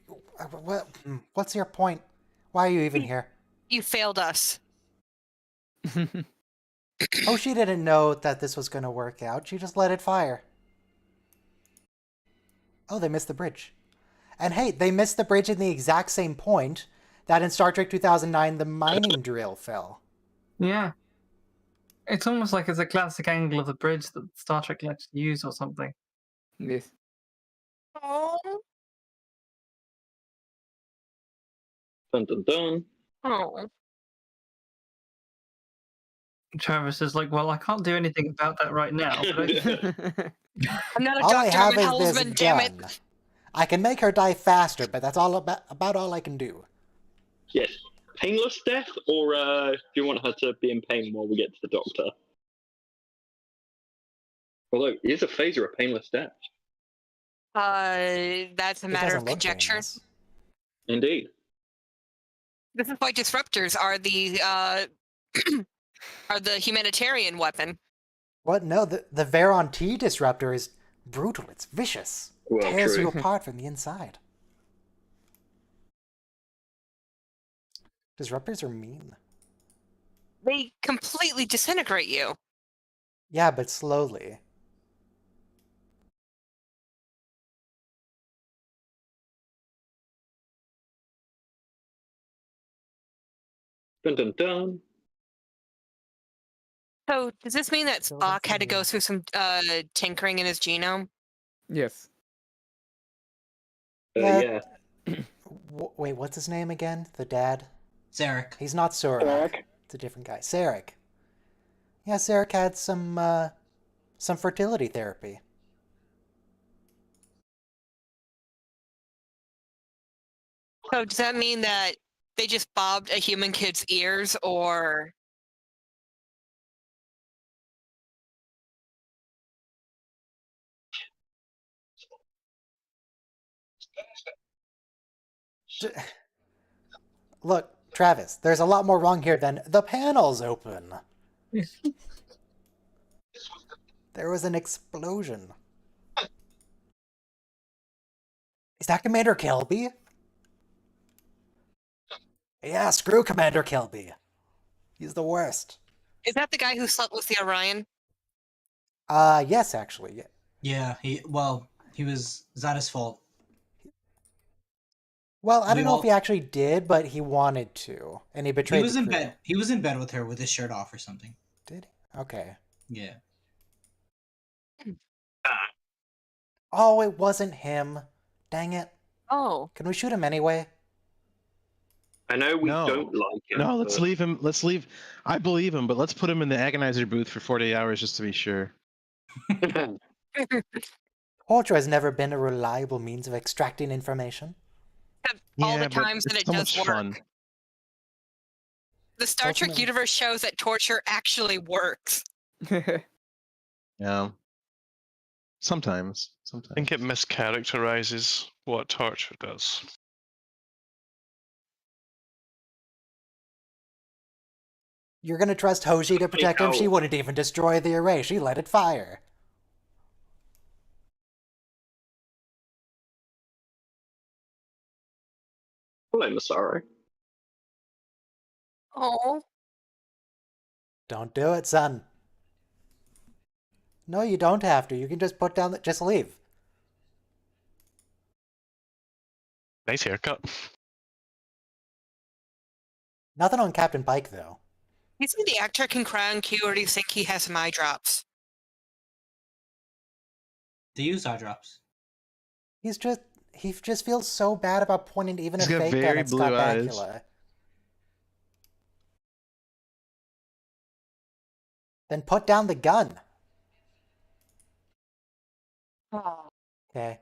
what's your point? Why are you even here? You failed us. Hoshi didn't know that this was going to work out. She just let it fire. Oh, they missed the bridge. And hey, they missed the bridge in the exact same point that in Star Trek 2009 the mining drill fell. Yeah. It's almost like it's a classic angle of the bridge that Star Trek likes to use or something. Yes. Oh. Dun dun dun. Oh. Travis is like, well, I can't do anything about that right now. But I'm not a All I doctor, have I'm a is helmsman, this damn it. gun. I can make her die faster, but that's all about all I can do. Yes. Painless death, or do you want her to be in pain while we get to the doctor? Although, is a phaser a painless death? That's a It matter doesn't of look conjecture. painless. Indeed. This is why disruptors are the are the humanitarian weapon. What? No, the Veron T disruptor is brutal. It's vicious. Well, Tears you true. apart from the inside. Disruptors are mean. They completely disintegrate you. Yeah, but slowly. Dun dun dun. So does this mean that So Spock that's had to go the- through some tinkering in his genome? Yes. Yeah. Yeah. Wait, what's his name again? The dad? Zarek. He's not Surak. Eric. It's a different guy. Sarek. Yeah, Sarek had some fertility therapy. So does that mean that they just bobbed a human kid's ears, or Look, Travis, there's a lot more wrong here than the panel's open. There was an explosion. Is that Commander Kelby? Yeah, screw Commander Kelby. He's the worst. is that the guy who slept with the Orion? Yes, actually. Yeah. Yeah, he was. It's not his fault. Well, I We don't know all- if he actually did, but he wanted to, and he betrayed. He was the in crew. bed. He was in bed with her with his shirt off or something. Did he? Okay. Yeah. Oh, it wasn't him. Dang it. Oh, Can we shoot him anyway? I know we No. don't like him. No, let's but leave him. Let's leave. I believe him, but let's put him in the agonizer booth for 48 hours just to be sure. Torture has never been a reliable means of extracting information. all Yeah, the but times that it's it so does much work. fun. The Star Trek Ultimately- universe shows that torture actually works. Yeah. Sometimes. I think it mischaracterizes what torture does. You're gonna trust Hoshi to protect him? She wouldn't even destroy the array. She let it fire. Hello, Masaru. Oh, Don't do it, son. No, you don't have to. You can just put down the... Just leave. Nice haircut. Nothing on Captain Pike, though. you think the actor can cry on cue, or do you think he has some eye drops? They use eye drops. He just feels so bad about pointing even He's a got fake gun very at Scott blue eyes. Bakula. Then put down the gun. Oh. Okay.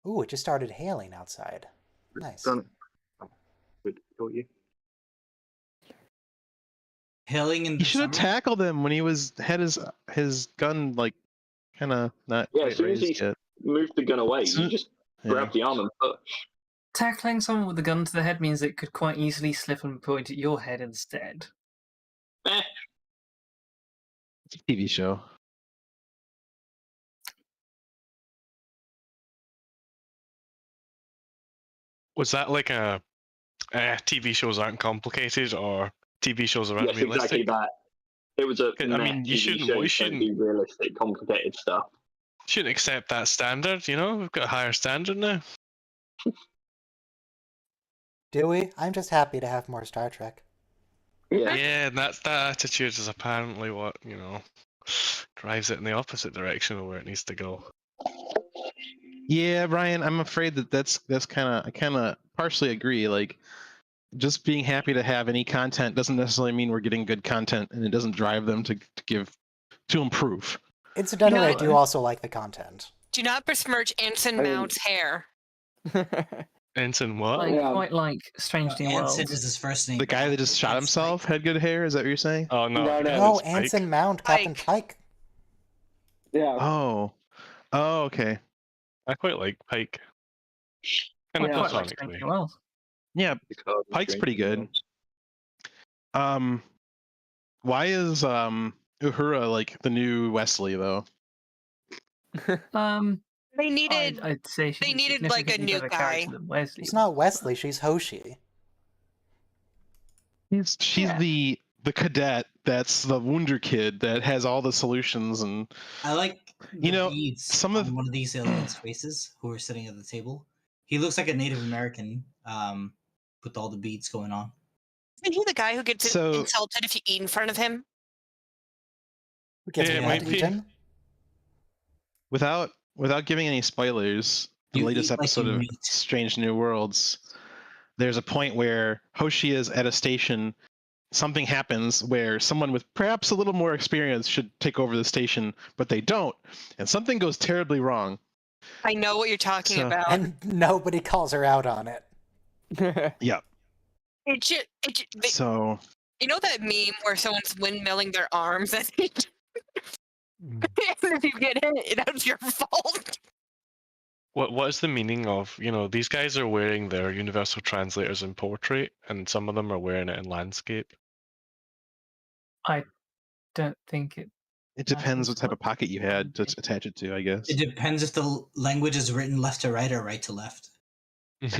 Ooh, it just started hailing outside. Nice. Done. Good. Got you. Hailing in He the should have summer? tackled him when he had his gun like kind of not Yeah, quite as soon as raised he yet. moved the gun away, So- you just Yeah. grab the arm and push. Tackling someone with a gun to the head means it could quite easily slip and point at your head instead. Eh, It's a TV show. Was that like a TV shows aren't complicated, or TV shows are yes, unrealistic? exactly that. It was a. I mean, you TV shouldn't- show, we don't shouldn't- be realistic, complicated stuff. Shouldn't accept that standard, you know? We've got a higher standard now. Do we? I'm just happy to have more Star Trek. Yeah. Yeah, and that attitude is apparently what, drives it in the opposite direction of where it needs to go. Yeah, Brian, I'm afraid that's I kind of partially agree. Like, just being happy to have any content doesn't necessarily mean we're getting good content, and it doesn't drive them to improve. Incidentally, You I know, do also like the content. Do not besmirch Anson I mean- Mount's hair. Ensign what? Like Yeah. quite like Strange New Anson Worlds. is his first name. The guy that just shot himself had good hair. Is that what you're saying? Oh no, No, no. No, it's Pike. Anson Mount, Captain Pike. Yeah. Oh. Oh, okay. I quite like Pike. Kind of Yeah. Quite like Strange platonically. New Worlds. Yeah, Because Pike's pretty good. Why is Uhura like the new Wesley though? They needed I'd say she's they needed, like, a significantly new better guy. character than Wesley. She's not Wesley, she's Hoshi. She's Yeah. the cadet that's the Wunder kid that has all the solutions and I like the You know, beads some on of- one of these aliens' faces who are sitting at the table. He looks like a Native American with all the beads going on. Isn't he the guy who gets So- insulted if you eat in front of him? Who gets Yeah, it what might be. eaten? without giving any spoilers, the You latest eat like episode you of meat. Strange New Worlds, there's a point where Hoshi is at a station. Something happens where someone with perhaps a little more experience should take over the station, but they don't, and something goes terribly wrong. I know what you're talking So- about. And nobody calls her out on it. Yeah. So You know that meme where someone's windmilling their arms and and if you get hit, that's your fault. What is the meaning of, these guys are wearing their universal translators in portrait, and some of them are wearing it in landscape. I don't think it. it depends Matters what type what- of pocket you had to attach it to, I guess. It depends if the language is written left to right or right to left.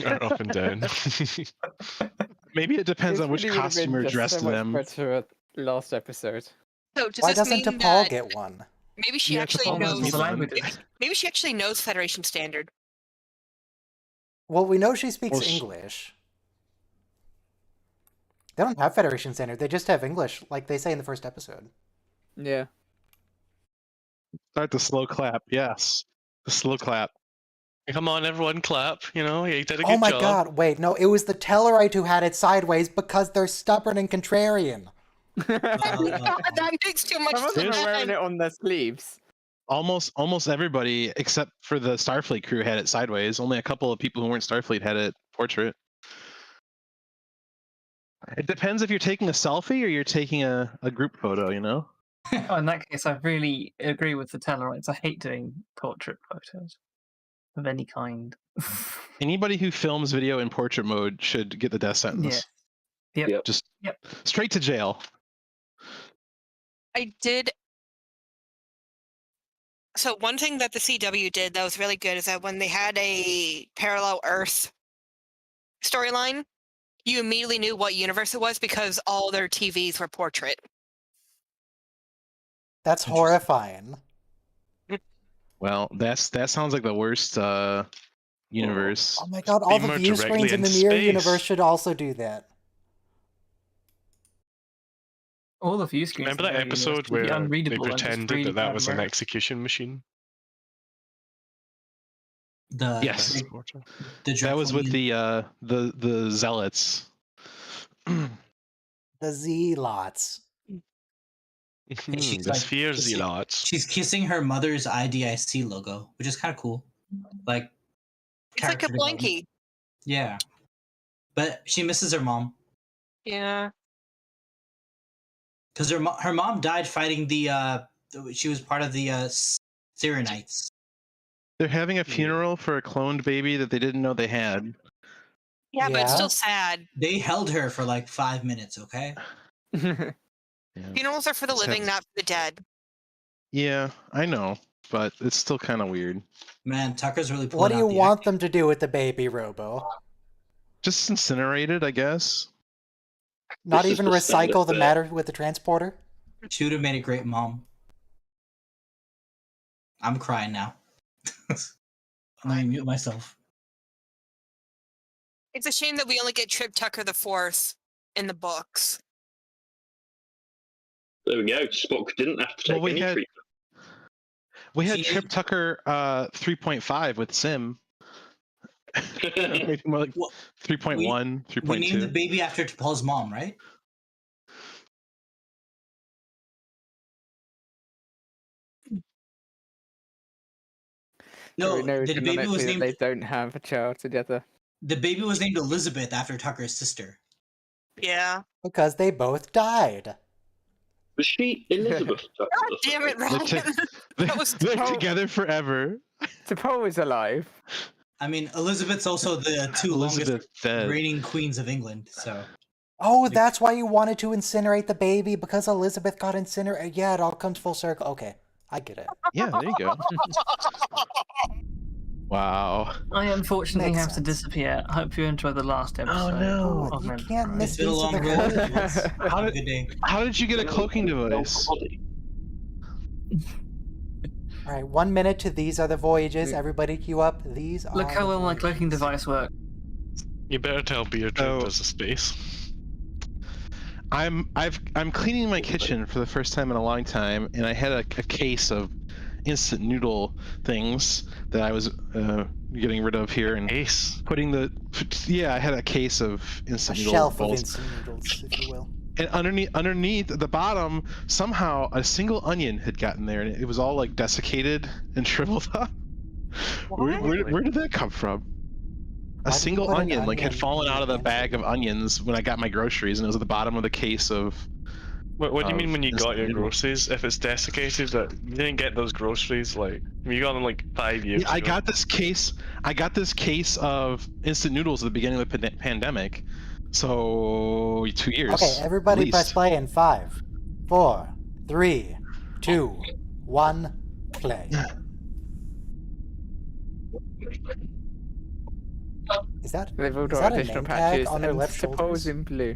Or up and down. Maybe it depends It on which really would've been costumer just dressed so much them. better last episode. So does Why this doesn't mean T'Pol that get one? maybe she Yeah, actually T'Pol doesn't knows need the one. languages. maybe she actually knows Federation Standard? Well, we know she speaks Well, English. They don't have Federation Standard, they just have English, like they say in the first episode. Yeah. Start the slow clap. Yes, the slow clap. Come on, everyone, clap. You did a good Oh my job. god, wait, no, it was the Tellarite who had it sideways because they're stubborn and contrarian. That makes too much Some of them are wearing sense. it on their sleeves. Almost everybody except for the Starfleet crew had it sideways. Only a couple of people who weren't Starfleet had it portrait. It depends if you're taking a selfie or you're taking a group photo, Oh, in that case, I really agree with the Tellarites. I hate doing portrait photos of any kind. Anybody who films video in portrait mode should get the death sentence. Yeah. Yep. Just Yep. straight to jail. I did. So one thing that the CW did that was really good is that when they had a parallel Earth storyline, you immediately knew what universe it was because all their TVs were portrait. That's horrifying. Well, that sounds like the worst universe. Oh my god, all the Beamer view directly screens in the into Mirror space. universe should also do that. All the view screens. Remember in that the universe episode would be where they unreadable and just pretended really that bad was an mirror. execution machine? The Yes. the That was with draconian- the zealots. The Z-Lots. she's The like sphere kissing- zealots. She's kissing her mother's IDIC logo, which is kind of cool. Like It's like a character development. blankie. Yeah, but she misses her mom Yeah. because her mom died fighting the. She was part of the Sirenites. They're having a funeral for a cloned baby that they didn't know they had. Yeah, but it's Yeah. still sad. They held her for like 5 minutes. Okay. Funerals are for the Let's living, have- not for the dead. Yeah, I know, but it's still kind of weird. Man, Tucker's really pulling What do out you the want them to do with the baby, Robo? Just incinerated, I guess. Not This is even the standard recycle the fare. matter with the transporter? She would have made a great mom. I'm crying now. Let me mute myself. It's a shame that we only get Trip Tucker the Fourth in the books. There we go. Spock didn't have to take Well, we any had- treatment. We had He- Trip Tucker 3.5 with Sim. Maybe more like Well, 3.1, We named the 3.2. baby after T'Pol's mom, right? No, We know the baby was canonically that named. they don't have a child together. The baby was named Elizabeth after Tucker's sister. Yeah. Because they both died. Was she Elizabeth? God damn it, Ryan. That was They're Oh. together forever. T'Pol is alive. I mean, Elizabeth's also the two Elizabeth longest dead. reigning queens of England. So Oh, that's why you wanted to incinerate the baby, because Elizabeth got incinerated. Yeah, it all comes full circle. Okay, I get it. Yeah, there you go. Wow. I unfortunately Makes have to sense. disappear. I hope you enjoyed the last episode. no. Oh, of you Enterprise. can't miss it's been a these long of the road. Voyages. Have a good day. How did you get a cloaking device? All right, 1 minute to These Are the Voyages. Everybody queue up. These Look are how the well my cloaking Voyages. device works. You better tell Beatrice Oh. there's a space. I'm cleaning my kitchen for the first time in a long time, and I had a case of instant noodle things that I was getting rid of here and Ace. putting the I had a case of A instant noodle shelf of bowls. instant noodles, if you will. And underneath at the bottom, somehow a single onion had gotten there, and it was all like desiccated and shriveled up. Where did that come from? Why A did you single put an onion like had onion fallen in out of the your bag of onions when I got my groceries, and it was at the bottom of the case of. What do you mean when you got instant your noodle. groceries? If it's desiccated, that you didn't get those groceries like you got them like 5 years Yeah, I ago. got this case. I got this case of instant noodles at the beginning of the pandemic. So 2 years. Okay, everybody at press least. play in 5, 4, 3, 2, 1, play. Is that They've all is got that a additional name tag patches on their and left T'Pol's shoulders? in blue.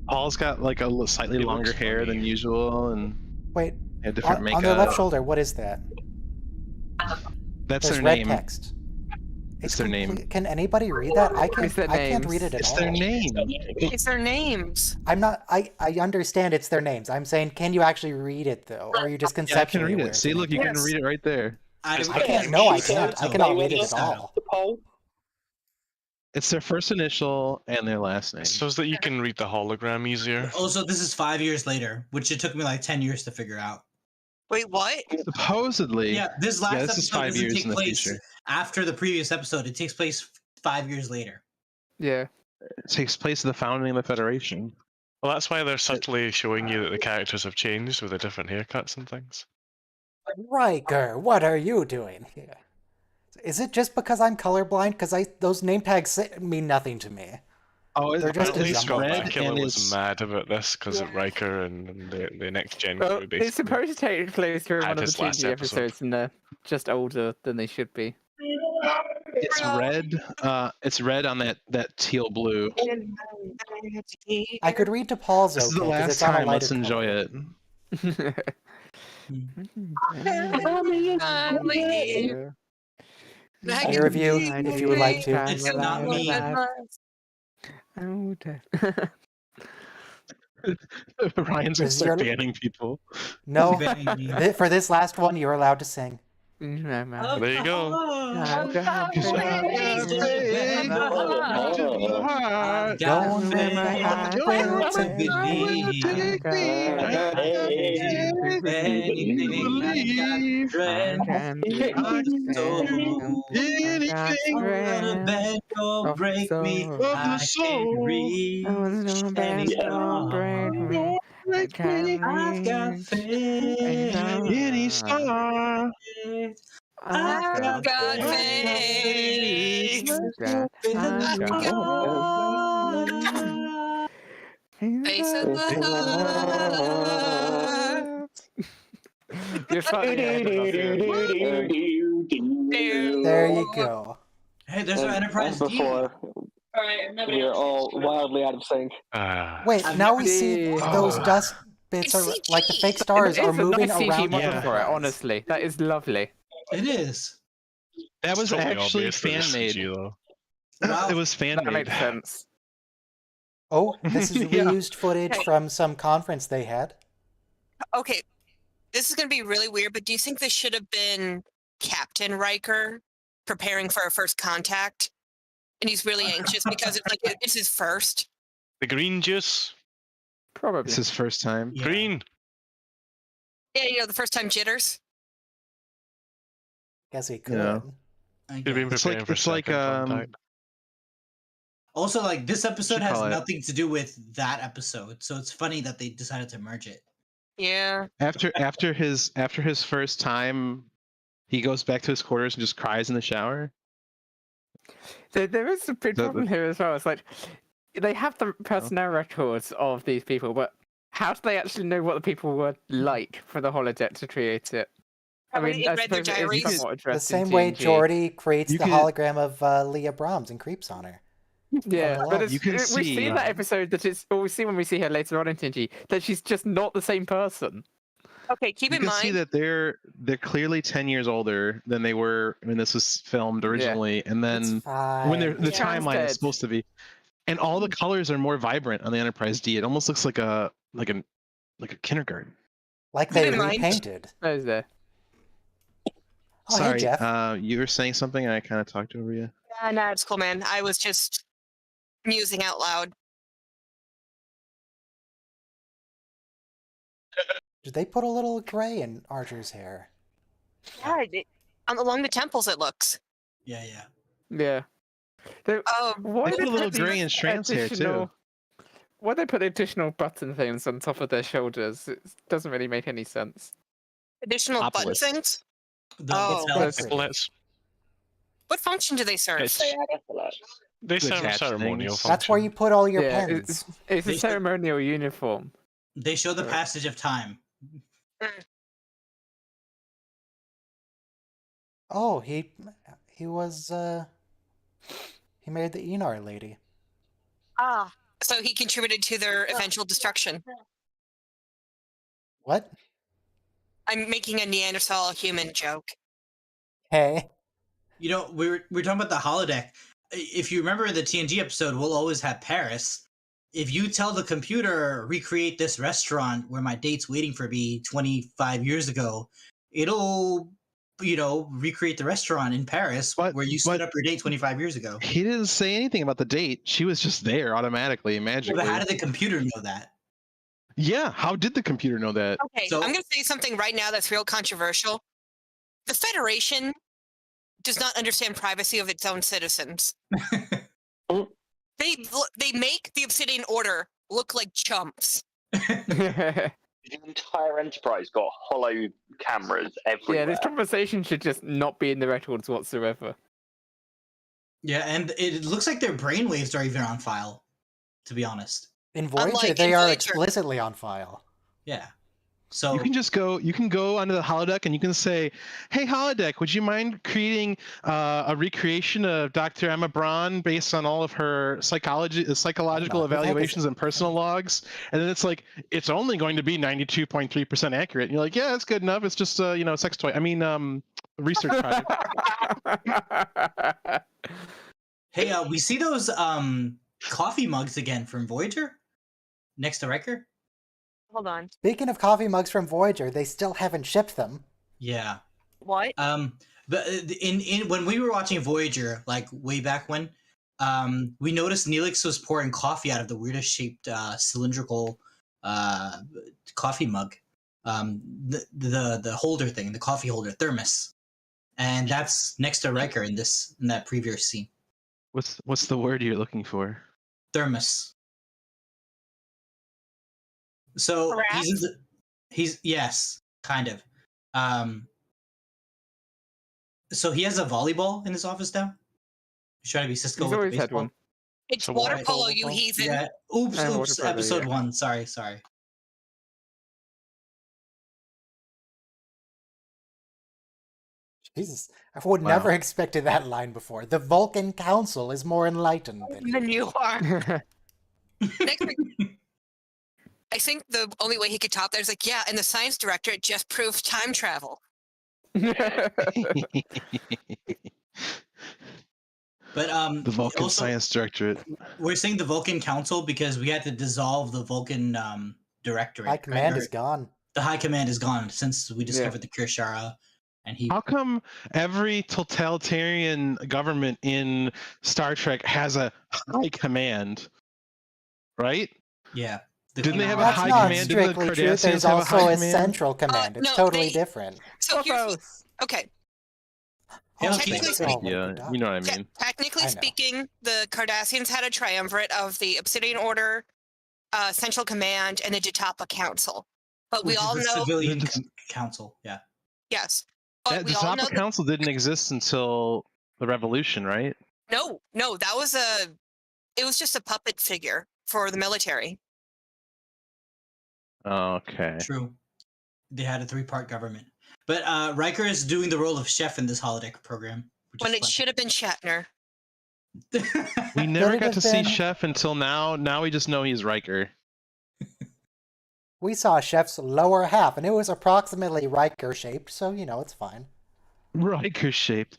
Paul's got like a slightly He longer looks hair funny. than usual, and Wait, had different on makeup. their left shoulder, what is that? That's There's their red name. text. It's their name. Can anybody read that? I It's their can't read names. it at It's all. their name. It's their names. I'm not. I understand it's their names. I'm saying, can you actually read it though, or are you just Yeah, I can conceptually read aware it. it's See, a look, you name? can read it right there. I I can't. No, I can't. I cannot read it at Style. all. The poll. It's their first initial and their last name. So that you can read the hologram easier. Also, this is 5 years later, which it took me like 10 years to figure out. Wait, what? Supposedly. Yeah, this last this is episode 5 doesn't years take in the place future. after the previous episode. It takes place 5 years later. Yeah. It takes place at the founding of the Federation. Well, that's why they're subtly showing you that the characters have changed with the different haircuts and things. Riker, what are you doing here? Is it just because I'm colorblind? Because those name tags mean nothing to me. Oh, They're just Apparently, a Scott jumbo red Bakula and was it's- mad about this because of Riker and the next gen Well, crew, it's basically. supposed to take place during Had one of the his last TV episode. episodes, and they're just older than they should be. It's red. It's red on that teal blue. I could read to Paul's This is okay the because last it's on a time. lighter Let's enjoy color. it. Any review, if you would like to. It's not me. Ryan's gonna Is your- start banning people. No, Banning me. for this last one, you're allowed to sing. There you go. I've got faith in the heart. Going where my Faith heart to will take believe. Anything I got dreamt. So gonna bend or break me. I can't reach any star. I've got faith. Any star. I've got faith. In the heart. Face of the You're funny. I don't know. There you go. Hey, there's our Enterprise D. Before, we are all wildly out of sync. Wait, I've now never we see seen- those Oh. dust bits are It's like the fake It stars is are a moving nice CG around. model for it, Enterprise. honestly. That is lovely. It is. That was actually fan made. Wow. It was fan That made. makes sense. Oh, this is Yeah. reused footage from some conference they had. Okay, this is going to be really weird, but do you think this should have been Captain Riker preparing for our first contact? And he's really anxious because it's like it's his first. The green juice. Probably. It's his first time. Yeah. Green. Yeah, you know, the first time jitters. Guess he could. Yeah. I Could have been guess. It's like- preparing for it's like, second contact. Also, like this episode Should has call it- nothing to do with that episode, so it's funny that they decided to merge it. Yeah. After his first time, he goes back to his quarters and just cries in the shower. There is a big The- problem here as well. It's like they have the personnel records of these people, but how do they actually know what the people were like for the holodeck to create it? I Probably mean, I read their suppose it is diaries. somewhat The addressed in same way TNG. Geordi creates You the could- hologram of Leah Brahms and creeps on her. Yeah, the but love. it's, You can we've see, seen that episode that it's, or we see when we see her later on in TNG, that she's just not the same person. Okay, keep You in can see mind. that they're clearly 10 years older than they were when this was filmed originally, and It's then fine. when the Yeah. timeline Dead. is supposed to be, and all the colors are more vibrant on the Enterprise D. It almost looks like a kindergarten. Like Keep they in mind- repainted. Where's there? Oh, Sorry, hey, Jeff. you were saying something, and I kind of talked over you. Yeah, no, it's cool, man. I was just musing out loud. Did they put a little gray in Archer's hair? Yeah, along the temples it looks. Yeah, yeah. Yeah. Oh, Why They did put a little these gray in Strand's hair, too. additional- Why they put additional button things on top of their shoulders? It doesn't really make any sense. additional button Opolis. things. The Oh. italics. Pretty. Let's. What function do they serve? It's, They add epaulets. they serve a attach ceremonial things. function. That's where you put all your Yeah, pens. it's They a should- ceremonial uniform. They show the Right. passage of time. Oh, he was he married the Enar lady. Ah, so he contributed to their eventual destruction. What? I'm making a Neanderthal human joke. Hey. You know, we're talking about the holodeck. If you remember the TNG episode, we'll always have Paris. If you tell the computer recreate this restaurant where my date's waiting for me 25 years ago, it'll recreate the restaurant in Paris But- where you stood but- up your date 25 years ago. He didn't say anything about the date. She was just there automatically, Well, magically. but how did the computer know that? Yeah, how did the computer know that? Okay, So- I'm going to say something right now that's real controversial. The Federation does not understand privacy of its own citizens. They make the Obsidian Order look like chumps. The entire Enterprise got hollow cameras everywhere. Yeah, this conversation should just not be in the records whatsoever. Yeah, and it looks like their brainwaves are even on file, to be honest. In Voyager, Unlike they in are Voyager. explicitly on file. Yeah. So You can go onto the holodeck and you can say, "Hey holodeck, would you mind creating a recreation of Dr. Emma Braun based on all of her psychological Who the heck is evaluations and personal logs?" And then it's like, it's only going to be 92.3% accurate. And you're like, "Yeah, that's good enough. It's just a sex toy. I mean, research project." hey, we see those coffee mugs again from Voyager next to Riker. Hold on. Speaking of coffee mugs from Voyager, they still haven't shipped them. Yeah. What? But in when we were watching Voyager, like way back when, we noticed Neelix was pouring coffee out of the weirdest shaped cylindrical coffee mug. The holder thing, the coffee holder, thermos, and that's next to Riker in that previous scene. What's the word you're looking for? Thermos. So Perhaps? he's yes, kind of. So he has a volleyball in his office now. He's trying to be Cisco He's with the always had baseball. one. It's So water why- polo, you heathen. Yeah. Oops. And water Oops. polo, Episode yeah. 1. Sorry. Jesus, I would Wow. never expected that line before. The Vulcan Council is more enlightened than Than you. you are. Next week, I think the only way he could top that is like, yeah, and the science directorate just proved time travel. But The Vulcan also, Science Directorate. we're saying the Vulcan Council because we had to dissolve the Vulcan directorate. High right? Command Or is gone. the High Command is gone since we discovered the Kirshara, and he. How come every totalitarian government in Star Trek has a high command? Right? Yeah. Didn't they have a That's high not command? Didn't the strictly true. Cardassians There's have a also high a command? central command. It's no, totally they- different. So here's what, okay. He'll Oh, keep technically they're all Yeah, working you know out. what I Yeah, mean. technically I know. speaking, the Cardassians had a triumvirate of the Obsidian Order, Central Command, and the Jatapa Council. But we which is all the know, civilian This- council. Yeah. yes. But That we all know Jatapa Council didn't exist until the Revolution, right? no, that was it was just a puppet figure for the military. Okay. True. They had a 3-part government. But Riker is doing the role of chef in this holodeck program. Which When is it should have been Shatner. fun. We never it got have to see been- Chef until now. Now we just know he's Riker. We saw Chef's lower half, and it was approximately Riker shaped, so you know it's fine. Riker shaped.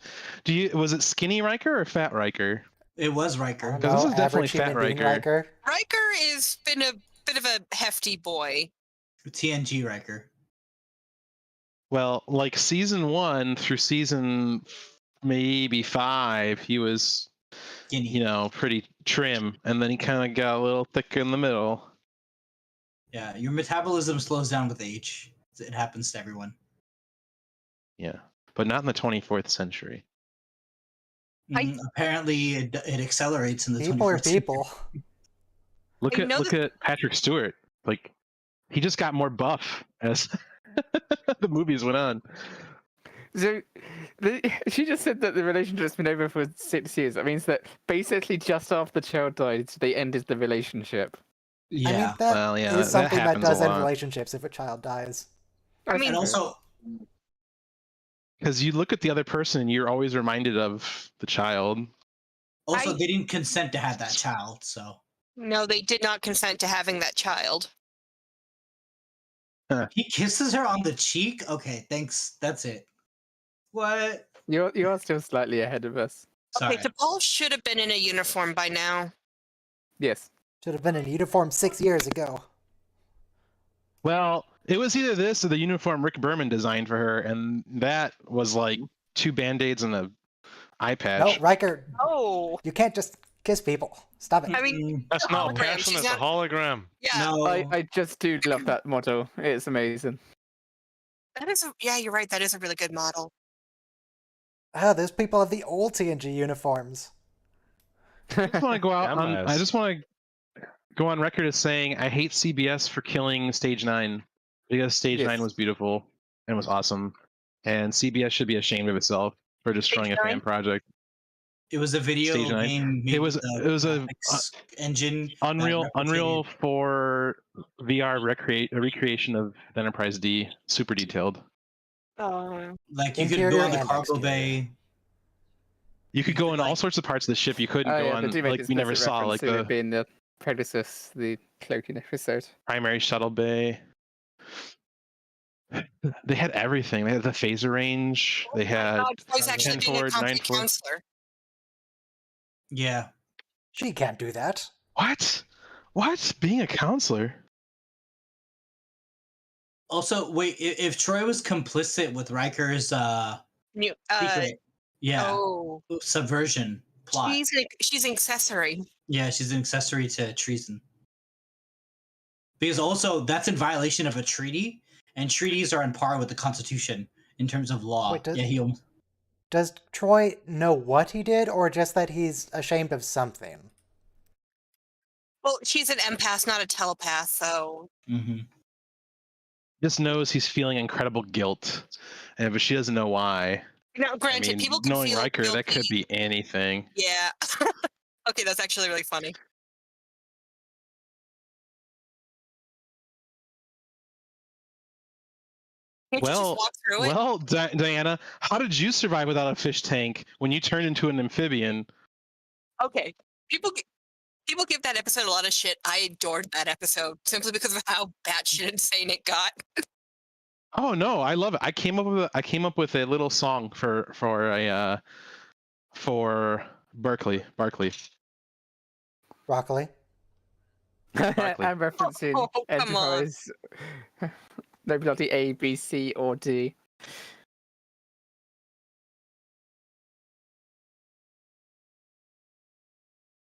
Was it skinny Riker or fat Riker? It was I Riker. don't 'Cause know, this is definitely average fat human being Riker. Riker has been a bit of a hefty boy. TNG Riker. Well, like season 1 through season maybe 5, he was, Skinny. pretty trim, and then he kind of got a little thicker in the middle. Yeah, your metabolism slows down with age. It happens to everyone. Yeah, but not in the 24th century. Apparently, it accelerates in the People 21st are century. people. Look I know at Patrick Stewart. Like, he just got more buff as the movies went on. So, she just said that the relationship's been over for 6 years. That means that basically just after the child died, they ended the relationship. Yeah. I mean, that Well, yeah, is that something that happens a does end lot. relationships if a child dies. I mean, And also, Because you look at the other person and you're always reminded of the child. they didn't consent to have that child, so. no, they did not consent to having that child. He kisses her on the cheek? Okay, thanks. That's it. What? You are still slightly ahead of us. Sorry. Okay, T'Pol should have been in a uniform by now. Yes. Should have been in uniform 6 years ago. Well, it was either this or the uniform Rick Berman designed for her, and that was like 2 Band-Aids and an eye No, patch. Riker, Oh, you can't just kiss people. Stop it. I mean, That's not a hologram, person, she's it's a not- hologram. yeah, No. I just do love that model. It's amazing. that is. Yeah, you're right. That is a really good model. Those people have the old TNG uniforms. I just want to go out on. Dumbass. I just want to go on record as saying I hate CBS for killing Stage 9 because Stage Yes. 9 was beautiful and was awesome, and CBS should be ashamed of itself for destroying a Stage fan 9? project. It was a video Stage 9. game. made It was with a it was a graphics engine. that Unreal replicated- for VR recreation of the Enterprise D, super detailed. Like you could Interior go on the and cargo exterior. bay. You could go in all like- sorts of parts of the ship. You couldn't Oh, go yeah, on they do make like we never explicit saw, reference like to the it being the Pegasus, the cloaking episode. primary shuttle bay. They had everything. They had the phaser range. They had God, Troy's actually 10 being a forward, 9 concrete forward. counselor. Yeah. She can't do that. What? What? Being a counselor? Also, wait, if Troy was complicit with Riker's New, secret, oh, subversion plot. she's an accessory. Yeah, she's an accessory to treason. Because also that's in violation of a treaty, and treaties are on par with the Constitution in terms of law. Wait, Does Does Troy know what he did, or just that he's ashamed of something? Well, she's an empath, not a telepath, so Mm-hmm. Just knows he's feeling incredible guilt, but she doesn't know why. now, granted, I mean, people can knowing feel Riker, that could guilty. be anything. Yeah. Okay, that's actually really funny. Can't you just Well, walk through it? well, Diana, how did you survive without a fish tank when you turned into an amphibian? Okay, people give that episode a lot of shit. I adored that episode simply because of how batshit insane it got. Oh no, I love it. I came up with a little song for Barkley. Broccoli. Barkley. I'm referencing Oh, come on. Enterprise. No bloody A, B, C, or D.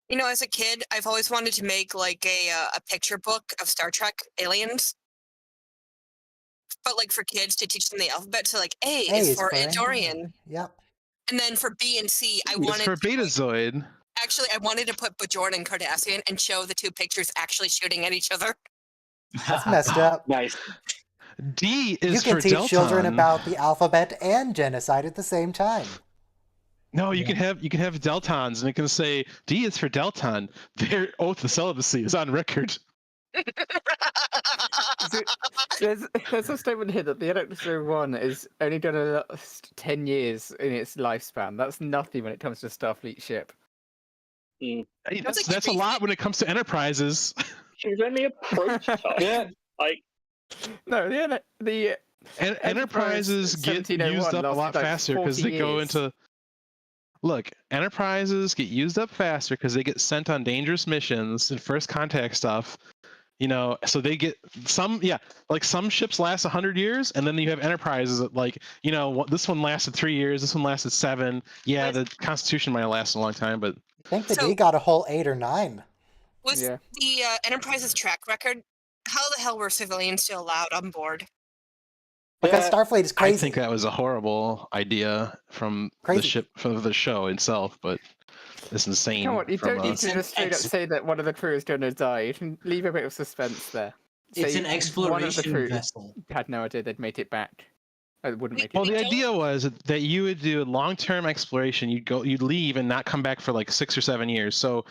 You know, as a kid, I've always wanted to make like a picture book of Star Trek aliens, but like for kids to teach them the alphabet. So like A is for Andorian. Yep. And then for B and C, I It's wanted for to put, Betazoid. actually I wanted to put Bajorn and Cardassian and show the two pictures actually shooting at each other. That's messed up. Nice. D is You can for teach Delton. children about the alphabet and genocide at the same time. No, you can have Deltons, and it can say D is for Delton. Their oath of celibacy is on record. There's a statement here that the NX-01 is only going to last 10 years in its lifespan. That's nothing when it comes to Starfleet ship. Hey, That's that's a lot when it comes to Enterprises. She's only a prototype. Yeah. Like, No, the Enterprises get 1701 used up a lot lasted like faster because 40 they go years. into. Look, Enterprises get used up faster because they get sent on dangerous missions and first contact stuff. So they get some ships last 100 years, and then you have Enterprises that this one lasted 3 years, this one lasted 7. Yeah, the Constitution might have lasted a long time, but I think the So- D got a whole 8 or 9. With Yeah. the Enterprise's track record, how the hell were civilians still allowed on board? Because Yeah. Starfleet is crazy. I think that was a horrible idea from Crazy. the show itself, but it's insane. Come on, you from don't need It's to an just straight up say that one of the crew is going to die. You can leave a bit of suspense there. It's Say an one of the exploration crew vessel. had no idea they'd made it back. Or wouldn't make it Well, They the don't- idea was that you would do long-term exploration. You'd leave and not come back for like 6 or 7 years. So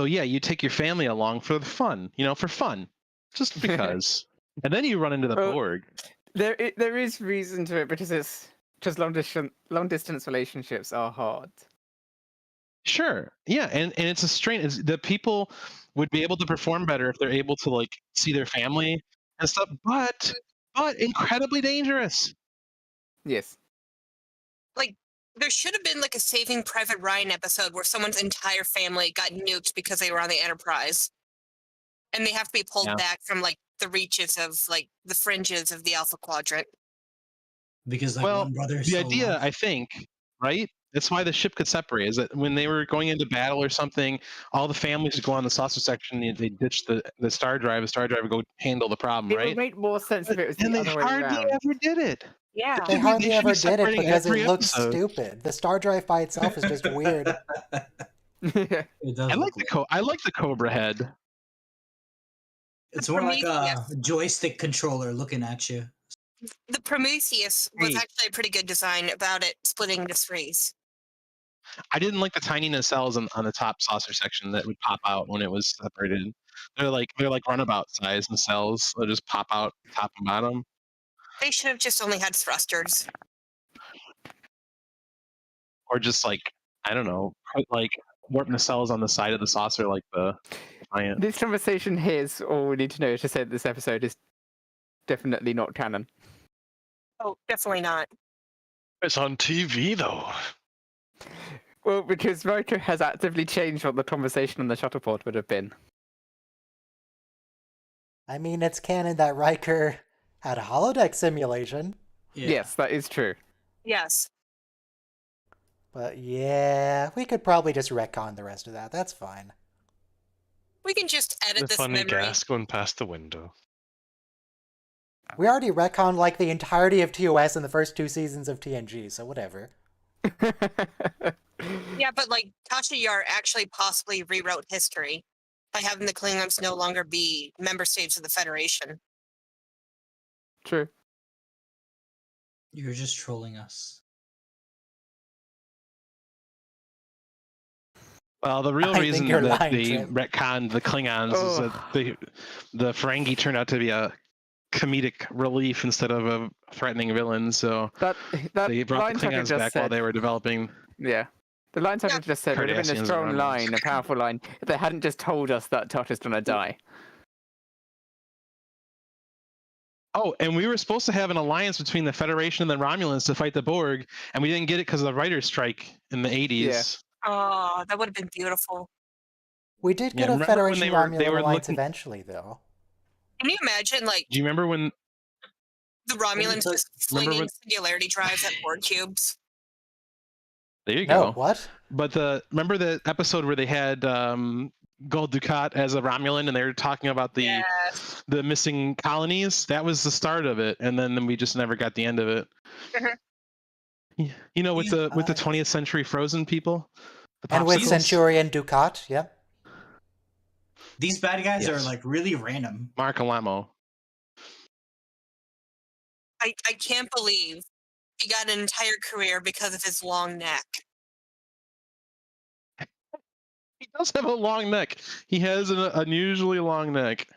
yeah, you take your family along for the fun, for fun, just because. And then you run into the Well, Borg. There is reason to it because long distance relationships are hard. Sure, yeah, and it's a strain. The people would be able to perform better if they're able to see their family and stuff, but incredibly dangerous. Yes. Like, there should have been like a Saving Private Ryan episode where someone's entire family got nuked because they were on the Enterprise, and they have to be pulled Yeah. back from the reaches of the fringes of the Alpha Quadrant. Because Well, one brother is the still idea, alive. I think, right? That's why the ship could separate. Is that when they were going into battle or something, all the families would go on the saucer section. They ditch the star drive. The star drive would go handle the problem, It right? would make more sense if it was And the they other way hardly around. ever did it. Yeah. They should be- hardly they should be ever did it separating because every it looks episode. stupid. The star drive by itself is just weird. Yeah. It does I look like the Cobra head. It's more like a Prometheus. joystick controller looking at you. The Prometheus was Hey. actually a pretty good design about it splitting into threes. I didn't like the tiny nacelles on the top saucer section that would pop out when it was separated. They're like runabout size nacelles. They'll just pop out top and bottom. They should have just only had thrusters. Or just I don't know, put warp nacelles on the side of the saucer like the Defiant. This conversation here is all we need to know to say that this episode is definitely not canon. Oh, definitely not. It's on TV though. Well, because Riker has actively changed what the conversation on the shuttlepod would have been. I mean, it's canon that Riker had a holodeck simulation. Yeah. Yes, that is true. Yes. But yeah, we could probably just retcon the rest of that. That's fine. We can just edit The this funny memory. gas going past the window. We already retconned the entirety of TOS in the first 2 seasons of TNG, so whatever. Yeah, but Tasha Yar actually possibly rewrote history by having the Klingons no longer be member states of the Federation. True. You're just trolling us. Well, the real I think reason you're that lying, they Trip. retconned the Klingons is that the Ferengi turned out to be a comedic relief instead of a threatening villain. So That they brought line the Tucker Klingons just back while said, they were developing. yeah. The line Tucker just said would have been a Cardassians strong and line, a powerful line, if they hadn't just told us that Tasha's gonna die. Oh, and we were supposed to have an alliance between the Federation and the Romulans to fight the Borg, and we didn't get it because of the writers' strike in the 80s. Oh, that would have been beautiful. We did Yeah, get a remember when Federation they were Romulan alliance looking- eventually, though. Can you imagine, Do you remember when? the Romulans took- just remember flinging when- singularity drives at board cubes? There you No, go. what? But remember the episode where they had Gold Dukat as a Romulan, and they were talking about the Yes. the missing colonies? That was the start of it, and then we just never got the end of it. You know, with the 20th century Frozen people. The And with popsicles? Centurion Ducat, yeah. These bad guys are Yes. like really random. Mark Alamo. I can't believe he got an entire career because of his long neck. He does have a long neck. He has an unusually long neck.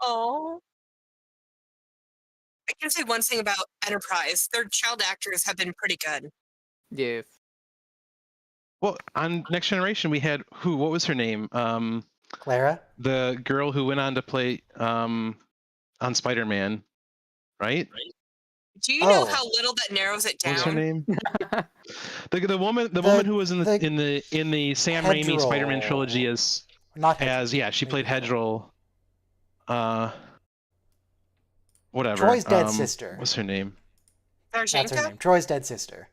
Oh. I can say one thing about Enterprise. Their child actors have been pretty good. Yes. Well, on Next Generation, we had who? What was her name? Clara? The girl who went on to play on Spider-Man, right? Do you know Oh. how little that narrows it What was her down? name? the woman who was in the Sam Raimi Spider-Man trilogy as Not Hedrel. yeah, she played Hedrel. Whatever. Troy's dead sister. What's her name? That's her Sarjenka? name. Troy's dead sister.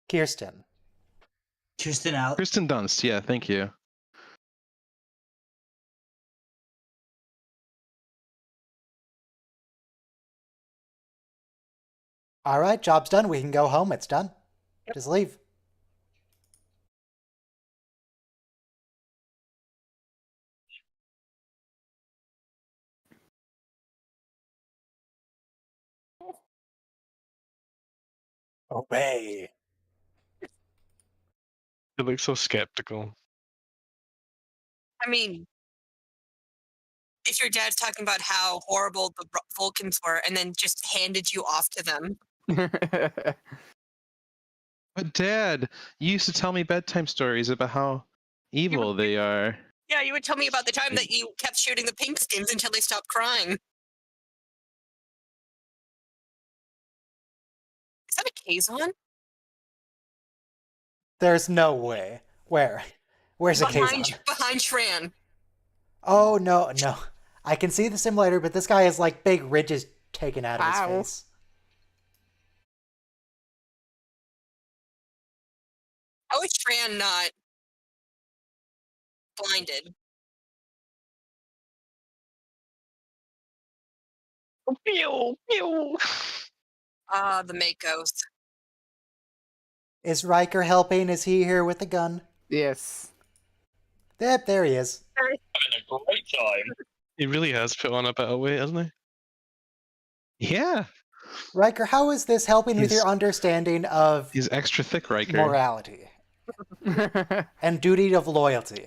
Kirsten. Kristen Dunst. Yeah, thank you. All right, job's done. We can go home. It's done. Just leave. Obey. You look so skeptical. I mean, if your dad's talking about how horrible the Vulcans were and then just handed you off to them. But Dad, you used to tell me bedtime stories about how evil they are. Yeah, you would tell me about the time that you kept shooting the pink skins until they stopped crying. Is that a Kazon? There's no way. Where? Where's a Kazon? Behind Shran. Oh, no. I can see the simulator, but this guy has, like, big ridges taken out of his face. How is Shran not blinded? Pew, pew. Ah, the Makos. Is Riker helping? Is he here with the gun? Yes. Yep, there he is. Having a great time. He really has put on a bit of weight, hasn't he? Yeah. Riker, how is this helping with your understanding of He's extra thick, Riker. morality and duty of loyalty?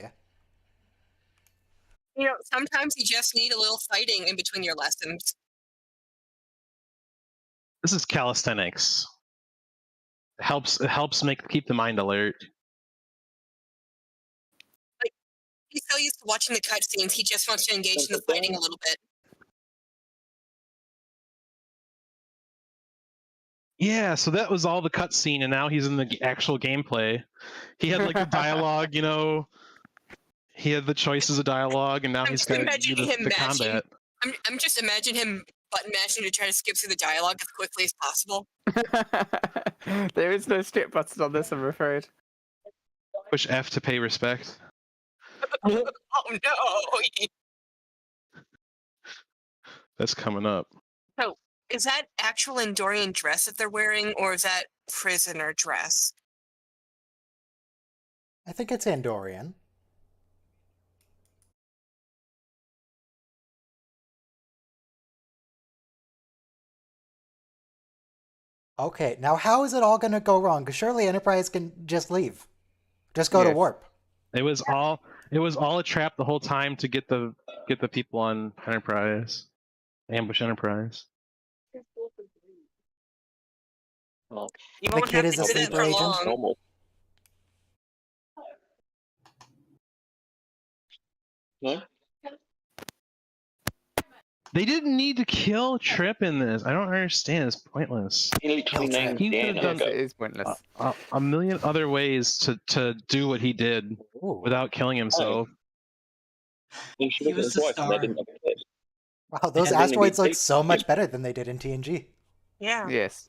You know, sometimes you just need a little fighting in between your lessons. This is calisthenics. It helps keep the mind alert. Like, he's so used to watching the cutscenes, he just wants to engage in the fighting a little bit. Yeah, so that was all the cutscene, and now he's in the actual gameplay. He had like the dialogue, you know. He had the choices of dialogue, and now he's got to do the combat. I'm just imagining him button mashing to try to skip through the dialogue as quickly as possible. There is no skip button on this, I'm afraid. Push F to pay respect. Oh no! That's coming up. So, is that actual Andorian dress that they're wearing, or is that prisoner dress? I think it's Andorian. Okay, now how is it all going to go wrong? Because surely Enterprise can just leave. Just go to warp. It was all a trap the whole time to get the people on Enterprise. Ambush Enterprise. Well, The kid is a sleeper agent. normal. No? They didn't need to kill Trip in this. I don't understand. It's pointless. He literally named He the could have done It is pointless. a million other ways to do what he did without killing himself. He should have was been the twice, and they star. didn't have a kid. Wow, those And then asteroids we look take- so much better than they did in TNG. Yeah. Yes.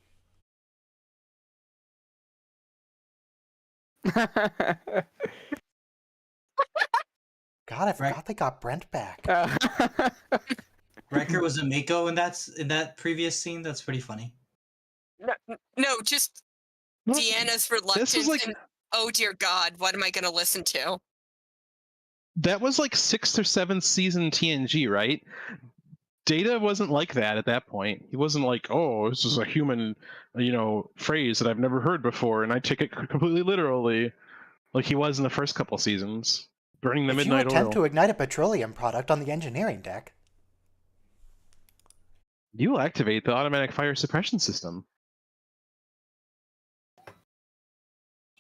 God, I forgot they got Brent back. Riker was a Mako in that previous scene. That's pretty funny. No, just Deanna's reluctance like- and oh dear God, what am I going to listen to? That was like 6th or 7th season TNG, right? Data wasn't like that at that point. He wasn't like, oh, this is a human, phrase that I've never heard before, and I take it completely literally, like he was in the first couple seasons, burning the If you midnight attempt oil. to ignite a petroleum product on the engineering deck, You will activate the automatic fire suppression system.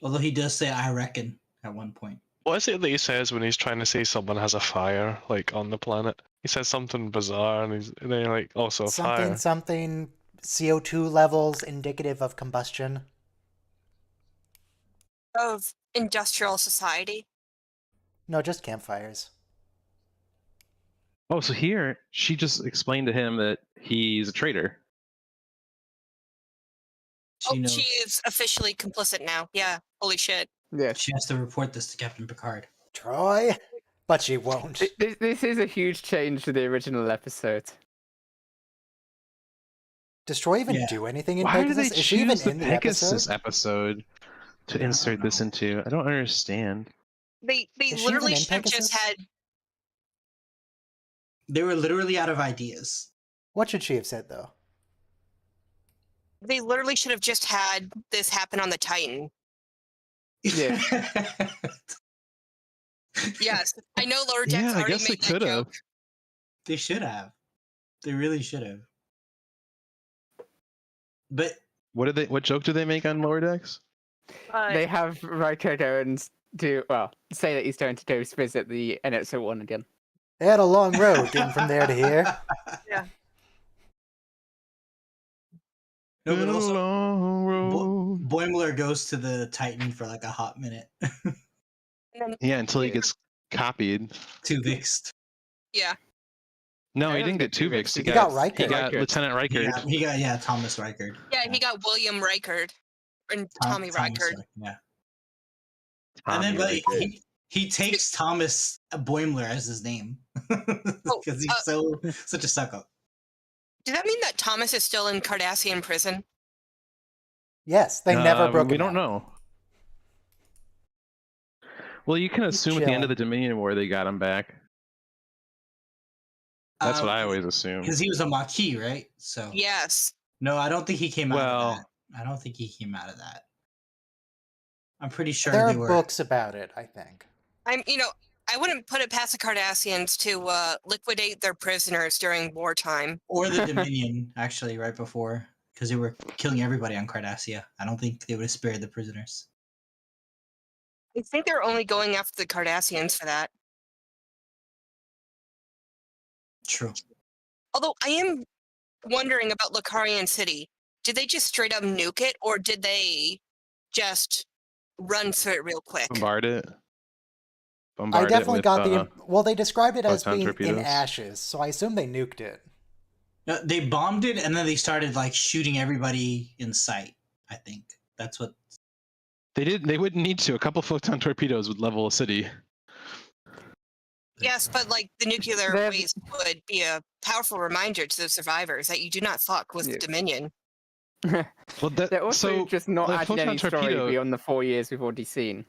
Although he does say "I reckon" at one point. What is it that he says when he's trying to say someone has a fire, like on the planet? He says something bizarre, and then like also a fire. something CO2 levels indicative of combustion. Of industrial society. No, just campfires. Oh, so here she just explained to him that he's a traitor. She is officially complicit now. Yeah, holy shit. Yes. She has to report this to Captain Picard. Troy? But she won't. This is a huge change to the original episode. Does Troy even Yeah. do anything in Why did Pegasus? they Is she even choose the in the Pegasus episode? episode to insert this into? I don't understand. They Is she literally even in should have just Pegasus? had They were literally out of ideas. What should she have said, though? they literally should have just had this happen on the Titan. Yeah. Yes. I know Lower Decks Yeah, I already guess they made that could have. joke. They should have. They really should have. But What joke did they make on Lower Decks? They have Riker go and say that he's going to go visit the NX-01 again. They had a long road getting from there to here. no, but also Long road. Boimler goes to the Titan for like a hot minute. And then, Yeah, until he gets copied. Too vixed. yeah. No, I he don't didn't get get two two Vicks, Vicks. he got Riker. He got Riker. Lieutenant Riker. He got Thomas Riker. Yeah, he got William Rikard. And Tommy Thomas Rikard. Yeah. And then but he takes Thomas Boimler as his name. Because he's such a suck up. Does that mean that Thomas is still in Cardassian prison? Yes, they never broke We him don't out. know. Well, you can assume at the end of the Dominion War they got him back. That's what I always assume. Because he was a Maquis, right? So Yes. no, I don't think he came out of Well- that. I don't think he came out of that. I'm pretty sure There they are were. books about it, I think. I wouldn't put it past the Cardassians to liquidate their prisoners during wartime. Or the Dominion, actually, right before. Because they were killing everybody on Cardassia. I don't think they would have spared the prisoners. I think they're only going after the Cardassians for that. True. Although I am wondering about Lucarian City. Did they just straight up nuke it, or did they just run through it real quick? Bombard it. I Bombard definitely it got with, well, they described it as photon being in torpedoes. ashes, so I assume they nuked it. No, they bombed it and then they started like shooting everybody in sight. I think that's what. They did. They wouldn't need to. A couple photon torpedoes would level a city. Yes, but like the nuclear They're- waste would be a powerful reminder to the survivors that you do not fuck with Yeah. the Dominion. Well, They're also just not the adding photon any story torpedo- beyond the 4 years we've already seen.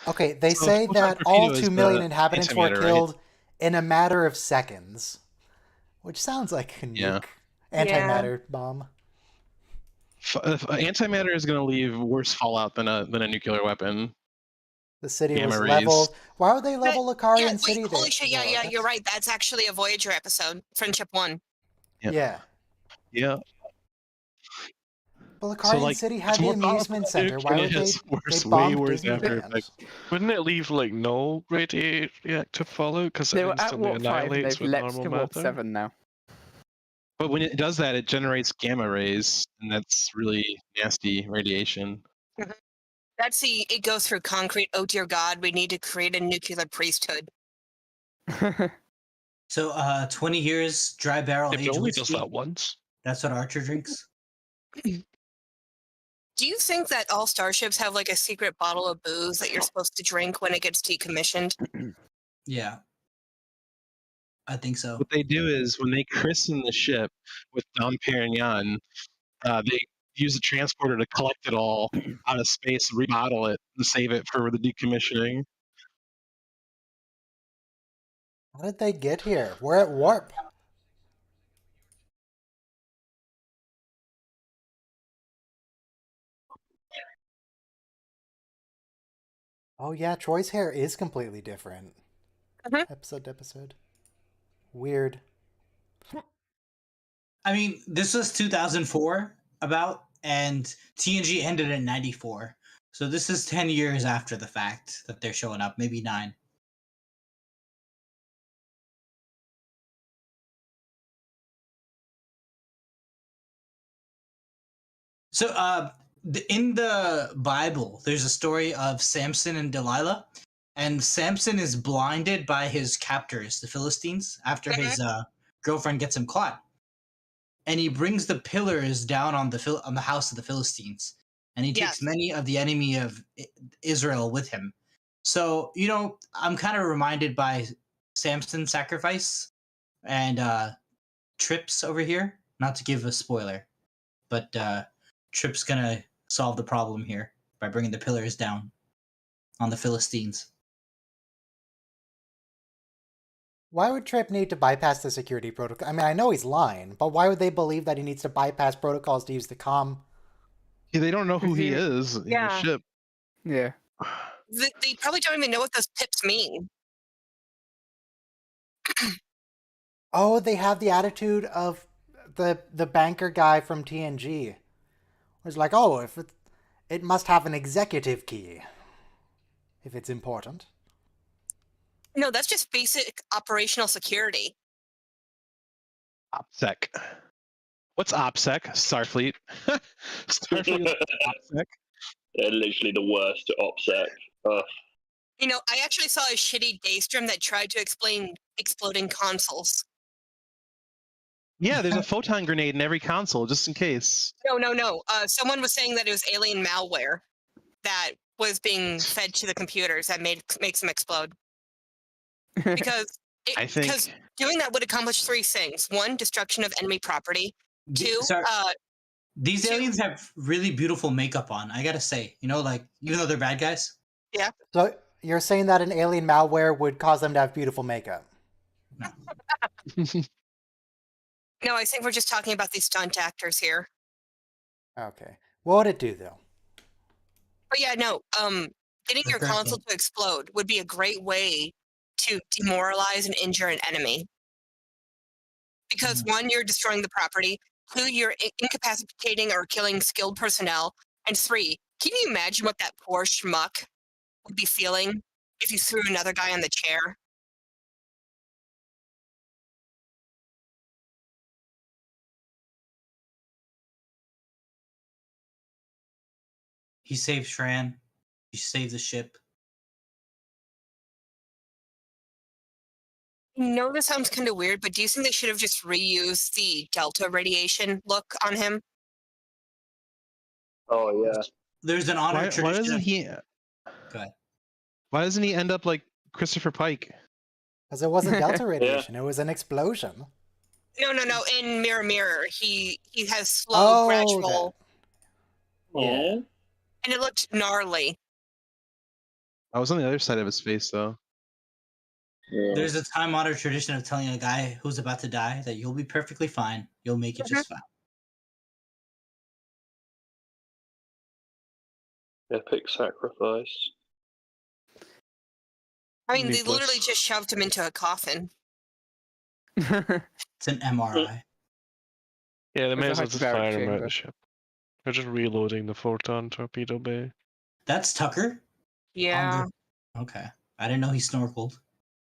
Okay, they So say photon that all torpedo is 2 million the inhabitants were antimatter, right? killed in a matter of seconds, which sounds like a nuke. Yeah. Antimatter bomb. Antimatter is going to leave worse fallout than a nuclear weapon. The city Gamma was rays. leveled. Why would they level Lucarian Yeah, City? wait, holy there? shit! Well, Yeah, that's- you're right. That's actually a Voyager episode, Friendship 1. Yeah. Yeah. Yeah. But Lucarian City had it's the more amusement powerful center. nuke, Why and would it they? has worse, They way bombed worse Disney after fans. Wouldn't it leave like no radioactive fallout because They it were at instantly warp 5 and annihilates they've with leapt normal to warp matter? 7 now. But when it does that, it generates gamma rays, and that's really nasty radiation. That's it goes through concrete. Oh dear God, we need to create a nuclear priesthood. So, 20 years dry barrel If it age only does whiskey. that once. That's what Archer drinks. Do you think that all starships have like a secret bottle of booze that you're supposed to drink when it gets decommissioned? Yeah, I think so. What they do is when they christen the ship with Dom Perignon, they use a transporter to collect it all out of space, remodel it, and save it for the decommissioning. How did they get here? We're at warp. Oh yeah, Troy's hair is completely different. Episode to episode. Weird. I mean, this was 2004 about, and TNG ended in 94. So this is 10 years after the fact that they're showing up, maybe 9. So, in the Bible, there's a story of Samson and Delilah, and Samson is blinded by his captors, the Philistines, after his girlfriend gets him caught, and he brings the pillars down on the house of the Philistines, and he takes many of the enemy of Israel with him. So, I'm kind of reminded by Samson's sacrifice and Trips over here. Not to give a spoiler, but Trip's gonna solve the problem here by bringing the pillars down on the Philistines. Why would Trip need to bypass the security protocol? I mean, I know he's lying, but why would they believe that he needs to bypass protocols to use the comm? Yeah, they don't know who he is in the ship. Yeah. They probably don't even know what those pips mean. Oh, they have the attitude of the banker guy from TNG. It's like, oh, if it must have an executive key if it's important. No, that's just basic operational security. OPSEC. What's OPSEC? Starfleet. Starfleet is OPSEC. They're literally the worst at OPSEC. I actually saw a shitty daystream that tried to explain exploding consoles. Yeah, there's a photon grenade in every console, just in case. No. Someone was saying that it was alien malware that was being fed to the computers that makes them explode. Because doing that would accomplish 3 things: 1, destruction of enemy property. 2, these aliens have really beautiful makeup on. I gotta say, even though they're bad guys. Yeah. So you're saying that an alien malware would cause them to have beautiful makeup? No. No, I think we're just talking about these stunt actors here. Okay. What would it do, though? But yeah, no. Getting your console to explode would be a great way to demoralize and injure an enemy. Because 1, you're destroying the property. 2, you're incapacitating or killing skilled personnel. And 3, can you imagine what that poor schmuck would be feeling if you threw another guy on the chair? He saved Shran. He saved the ship. No, this sounds kind of weird, but do you think they should have just reused the Delta radiation look on him? Oh, yeah. There's an honor tradition. Why doesn't he... Go ahead. Why doesn't he end up like Christopher Pike? Because it wasn't Delta radiation, it was an explosion. No. In Mirror Mirror, he has slow, gradual... Yeah. And it looked gnarly. I was on the other side of his face, though. Yeah. There's a time-honored tradition of telling a guy who's about to die that you'll be perfectly fine. You'll make it just fine. Epic sacrifice. I mean, they literally just shoved him into a coffin. It's an MRI. Yeah, they may as well There's just a fire him out chamber. of the ship. They're just reloading the photon torpedo bay. That's Tucker? Yeah. Okay. I didn't know he snorkeled.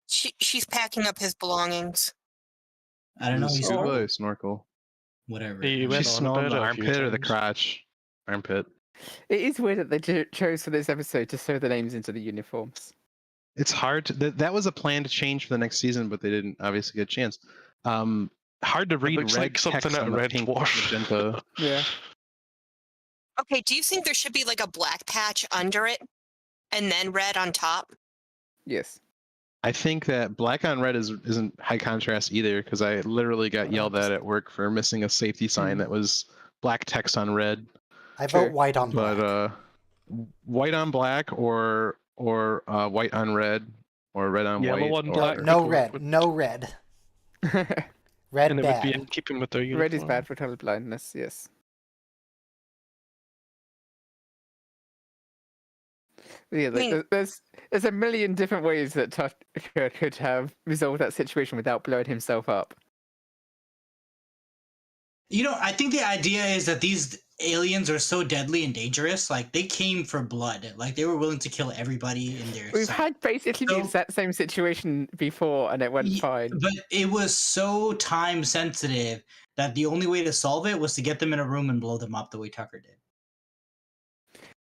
She's packing up his belongings. I don't know he snorkeled. Snorkel. Whatever. He went She's on smelling about the it a few armpit or the times. crotch? Armpit. It is weird that they chose for this episode to sew the names into the uniforms. It's hard to... That was a plan to change for the next season, but they didn't obviously get a chance. Hard to read looks red like something text out on of the Red pink Dwarf. magenta. Yeah. Okay, do you think there should be like a black patch under it and then red on top? Yes. I think that black on red isn't high contrast either, because I literally got yelled at work for missing a safety sign that was black text on red. I True. vote white on black. But white on black or white on red or red on Yellow white. on or- black. No would- red. would- No red. Red And it would be bad. in keeping with their uniform. Red is bad for color blindness. Yes. Yeah, mean- there's a million different ways that Tucker could have resolved that situation without blowing himself up. You know, I think the idea is that these aliens are so deadly and dangerous. Like, they came for blood. Like, they were willing to kill everybody in their We've sight. had basically the So- exact same situation before, and it went Ye- fine. But it was so time sensitive that the only way to solve it was to get them in a room and blow them up the way Tucker did.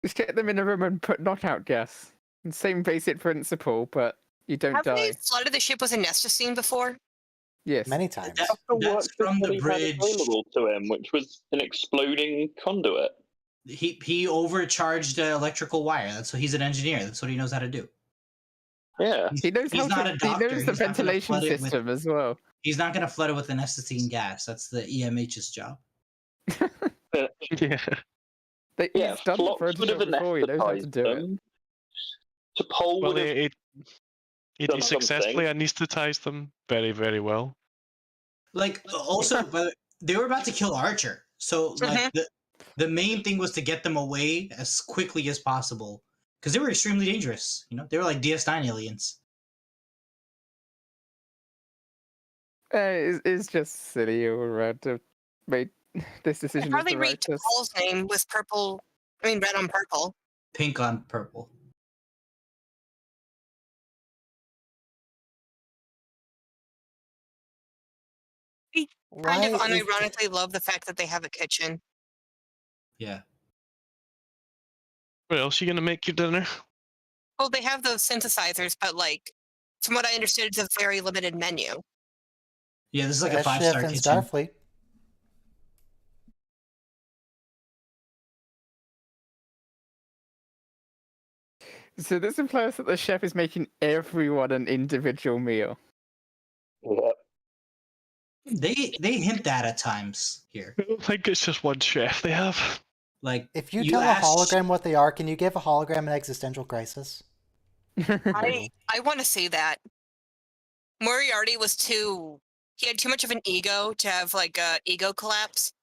Just get them in a room and put knockout gas. Same basic principle, but you don't Have die. they flooded the ship with anestacine before? Yes. Many times. That- That's the that's work from that the he had bridge. available to him, which was an exploding conduit. He overcharged the electrical wire. That's what he's an engineer. That's what he knows how to do. Yeah. He knows He's how not to. a He doctor, knows the he's not gonna ventilation flood it with- system as well. He's not going to flood it with anesthetine gas. That's the EMH's job. Yeah. Yeah, He's done it for a Flops would have before. He knows how to anesthetized do it. them. To Paul Well, would have he done successfully something. anesthetized them very, very well. Like, also, but they were about to kill Archer. So, like, the main thing was to get them away as quickly as possible. Because they were extremely dangerous. You know, they were like DS9 aliens. It's just silly all around to make this I decision as hardly the read writers. Paul's name with purple. I mean, red on purple. Pink on purple. Kind of Why is- unironically love the fact that they have a kitchen. Yeah. What else you gonna make your dinner? Well, they have those synthesizers, but like, from what I understood, it's a very limited menu. Yeah, this is like a Best 5-star chef in kitchen. Starfleet. So this implies that the chef is making everyone an individual meal. Yeah. They hint that at times here. I don't think it's just one chef they have. Like, If you, You tell asked- a hologram what they are, can you give a hologram an existential crisis? I want to say that Moriarty was too. He had too much of an ego to have like a ego collapse.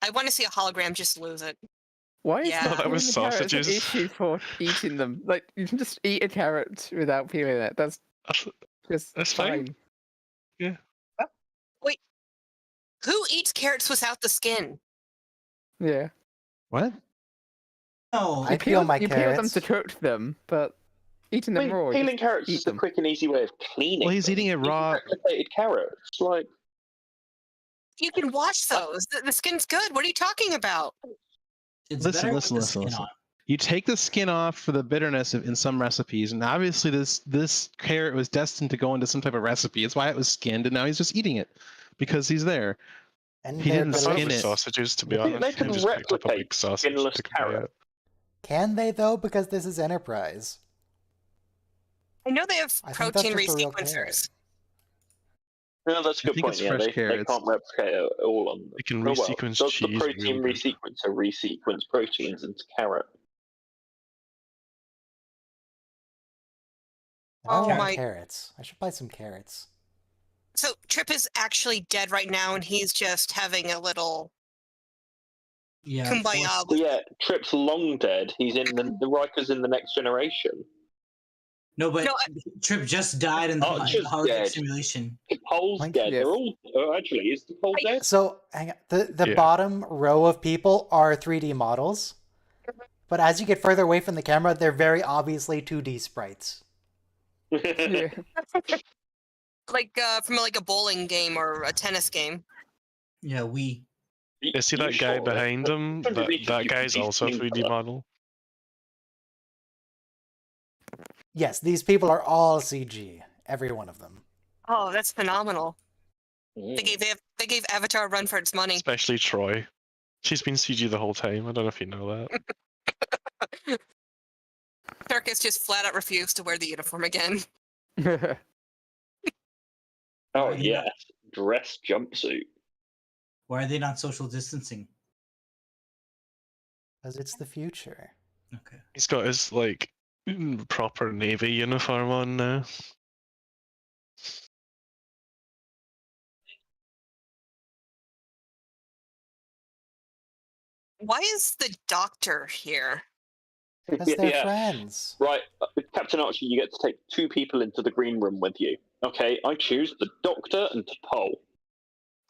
I want to see a hologram just lose it. Why is Yeah. not No, that was peeling a carrot an sausages. issue for eating them? Like you can just eat a carrot without peeling it. That's just That's fine. Who eats carrots without the skin? Yeah. What? no, I peel my you peel them carrots. to cook them, but eating I them mean, raw. peeling just carrots eat is the them. quick and easy way of cleaning. Well, he's them. eating it You can raw. replicated carrots, like You can wash those. The skin's good. What are you talking about? it's Listen, better listen, with the listen, skin listen. on. You take the skin off for the bitterness in some recipes, and obviously this carrot was destined to go into some type of recipe. It's why it was skinned, and now he's just eating it because he's there. And He they're didn't I thought it skin was it. sausages, to be They- honest. they You can just picked up a replicate big sausage skinless to carry carrot. it. Can they though? Because this is Enterprise. I know they have I think that's protein just a real resequencers. no, that's a I good think point. it's Yeah, fresh they carrots. can't replicate it all on them. They can Oh, well, resequence does cheese. the protein real good. resequencer resequence proteins into carrot? I Oh want my- carrots. I should buy some carrots. So Trip is actually dead right now, and he's just having a little Yeah. kumbaya. Well, with- yeah, Trip's long dead. He's in the Riker's in the Next Generation. No, but No, Trip just died in the Oh, just holodeck dead. simulation. Pole's Like- dead. Yes. They're all. Oh, actually, is the Pole dead? So hang on. The Yeah. bottom row of people are 3D models, but as you get further away from the camera, they're very obviously 2D sprites. Yeah. like from like a bowling game or a tennis game. Yeah, Yeah, see that guy behind him? That guy's also a 3D model. Yes, these people are all CG. Every one of them. Oh, that's phenomenal. Mm. They gave Avatar a run for its money. Especially Troy. She's been CG the whole time. I don't know if you know that. Circus just flat out refused to wear the uniform again. Oh Why are they not- yes, dress jumpsuit. Why are they not social distancing? Because it's the future. Okay. He's got his like proper navy uniform on now. Why is the doctor here? Because they're Yeah. friends. Right, Captain Archie, you get to take 2 people into the green room with you. Okay, I choose the Doctor and T'Pol.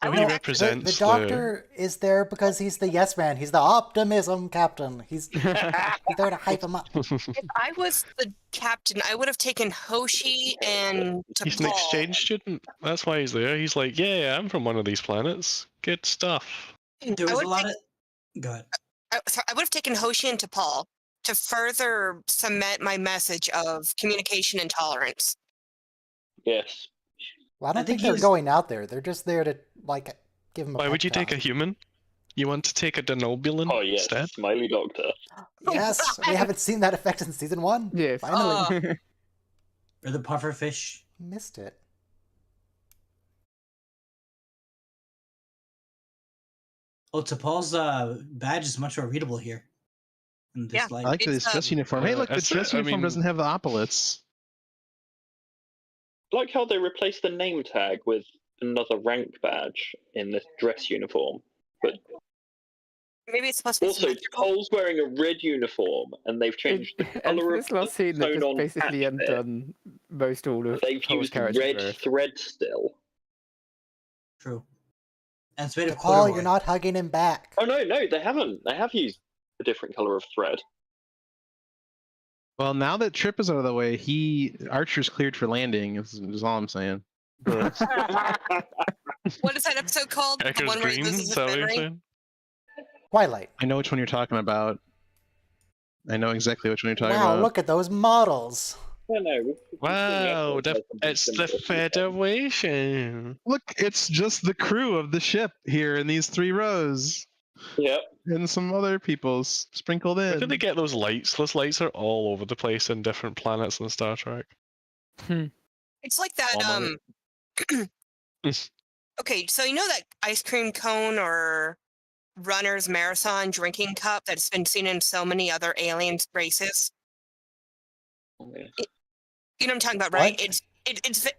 I So would he have- represents The doctor is there because he's the yes man. He's the optimism captain. He's there to hype him up. If I was the captain, I would have taken Hoshi and He's an T'Pol. exchange student. That's why he's there. He's like, yeah, I'm from one of these planets. Good stuff. There I was a would lot of. Go ahead. I would have taken Hoshi and T'Pol to further cement my message of communication and tolerance. Yes. Well, I don't I think think they're he's- going out there. They're just there to like give him a Why pep would you take a talk. human? You want to take a Denobulan Oh yes, instead? Smiley Doctor. Yes, we haven't seen that effect in season 1. Yes. Finally. Or the pufferfish. Missed it. Oh, T'Pol's badge is much more readable here. In this Yeah. light. I like It's, this dress uniform. Hey, look, the that's- dress I uniform mean- doesn't have the epaulets. I like how they replaced the name tag with another rank badge in this dress uniform. But Maybe it's supposed to be also, symmetrical. T'Pol's wearing a red uniform, and they've changed the And color for of this last scene, the they've just sewn-on basically patch bit. undone most all of They've Paul's used character red growth. thread still. True. And it's made of Paul, corduroy. you're not hugging him back. Oh no, they haven't. They have used a different color of thread. Well, now that Trip is out of the way, Archer's cleared for landing. Is all I'm saying. What is that episode called? The Hacker's one where he Green? loses Is his that what you're memory? saying? Twilight. I know which one you're talking about. I know exactly which one you're talking Wow, about. look at those models. No. Wow, Something it's the similar. Federation. Look, it's just the crew of the ship here in these 3 rows, Yep. and some other people sprinkled Where in. did they get those lights? Those lights are all over the place in different planets in Star Trek. It's like that. Almost. Okay, so you know that ice cream cone or runner's marathon drinking cup that's been seen in so many other alien races? You know what I'm talking about, right? What?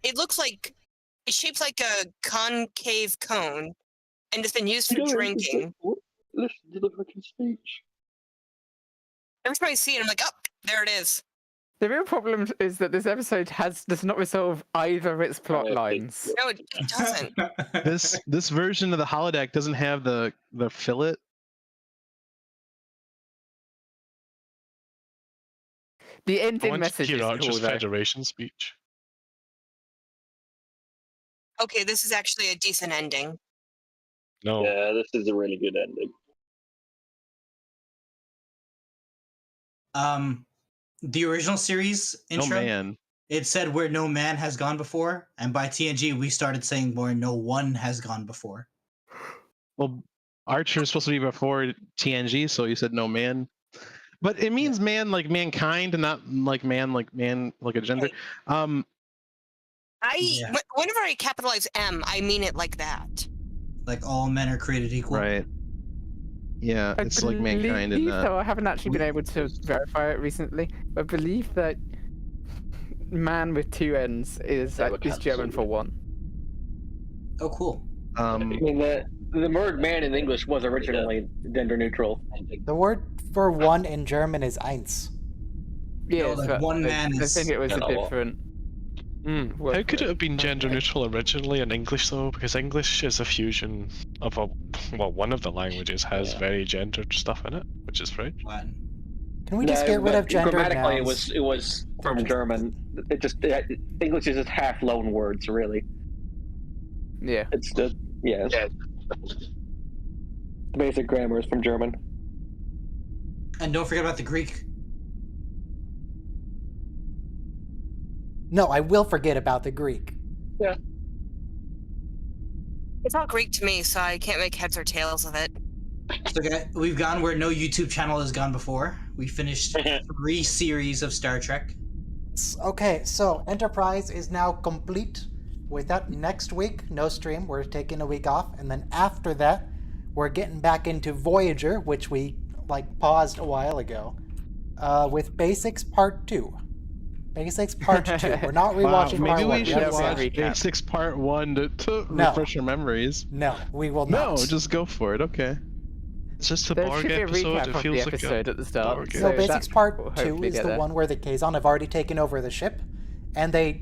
It looks like it's shaped like a concave cone, and it's been used for drinking. Listen to the fucking speech. Every time I see it, I'm like, oh, there it is. The real problem is that this episode does not resolve either of its plot yeah, lines. No, it doesn't. This version of the holodeck doesn't have the fillet. The I ending want to message hear is Archer's cool, though. Federation speech. Okay, this is actually a decent ending. No. Yeah, this is a really good ending. The original series Oh intro, man. it said where no man has gone before, and by TNG we started saying where no one has gone before. Well, Archer is supposed to be before TNG, so you said no man. But it means man like mankind, and not like man like a gender. Okay. Yeah. Whenever I capitalize M, I mean it like that. Like all men are created equal. Right. Yeah, it's like mankind in that. Though I haven't actually been able to verify it recently, but I believe that man with 2 N's is German for one. Oh, cool. I mean, the word man in English was originally gender neutral. The word for one in German is eins. Yeah, like but one I man is- think it was a Yeah, what? different. How could it have been gender neutral originally in English though? Because English is a fusion of one of the languages has very gendered stuff in it, which is French. Latin. Can we just No, get rid but of gender grammatically, nouns? it was from German. English is just half loan words, really. Yeah. It's the the basic grammar is from German. And don't forget about the Greek. No, I will forget about the Greek. It's all Greek to me, so I can't make heads or tails of it. So guys, we've gone where no YouTube channel has gone before. We finished 3 series of Star Trek. Okay, so Enterprise is now complete. With that, next week, no stream. We're taking a week off. And then after that, we're getting back into Voyager, which we paused a while ago, with Basics Part 2. Basics Part 2. We're not rewatching Maybe Part 1. we should have watch recap. Basics Part 1 to No. refresh our memories. No, we will not. No, just go for it. Okay. It's just a There Borg should be a episode. recap It of the feels like episode at the start. Borg So that Basics will Part 2 hopefully is get the there. one where the Kazon have already taken over the ship, and they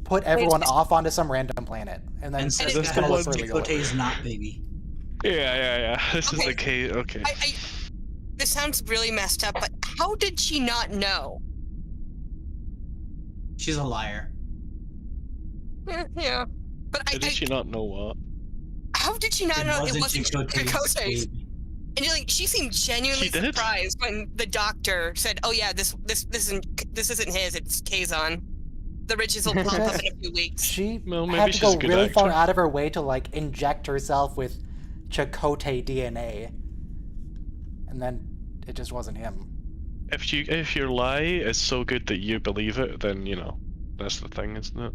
put everyone off onto some random planet. And then And it's says gonna that look was really Chakotay old. is not baby. Yeah. This is Okay. the case. Okay. This sounds really messed up, but how did she not know? She's a liar. Yeah. But How did she not know what? how did she not know it wasn't Chakotay's Chakotay's? baby. And she seemed genuinely She did? surprised when the doctor said, "Oh yeah, this isn't his. It's Kazon. The riches will pop up in a few weeks." She Well, maybe had to she's go a good really far actor. out of her way to inject herself with Chakotay DNA, and then it just wasn't him. If your lie is so good that you believe it, then that's the thing, isn't it?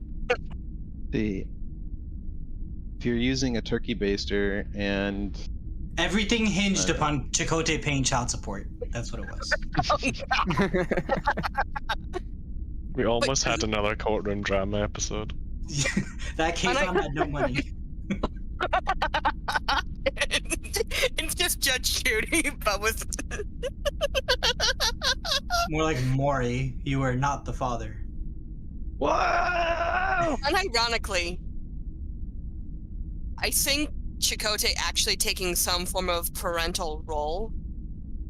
See, if you're using a turkey baster and Everything hinged upon Chakotay paying child support. That's what it was. We almost had another courtroom drama episode. That Kazon had no money. It's just Judge Judy, but with More like Maury, you are not the father. Wow! unironically, I think Chakotay actually taking some form of parental role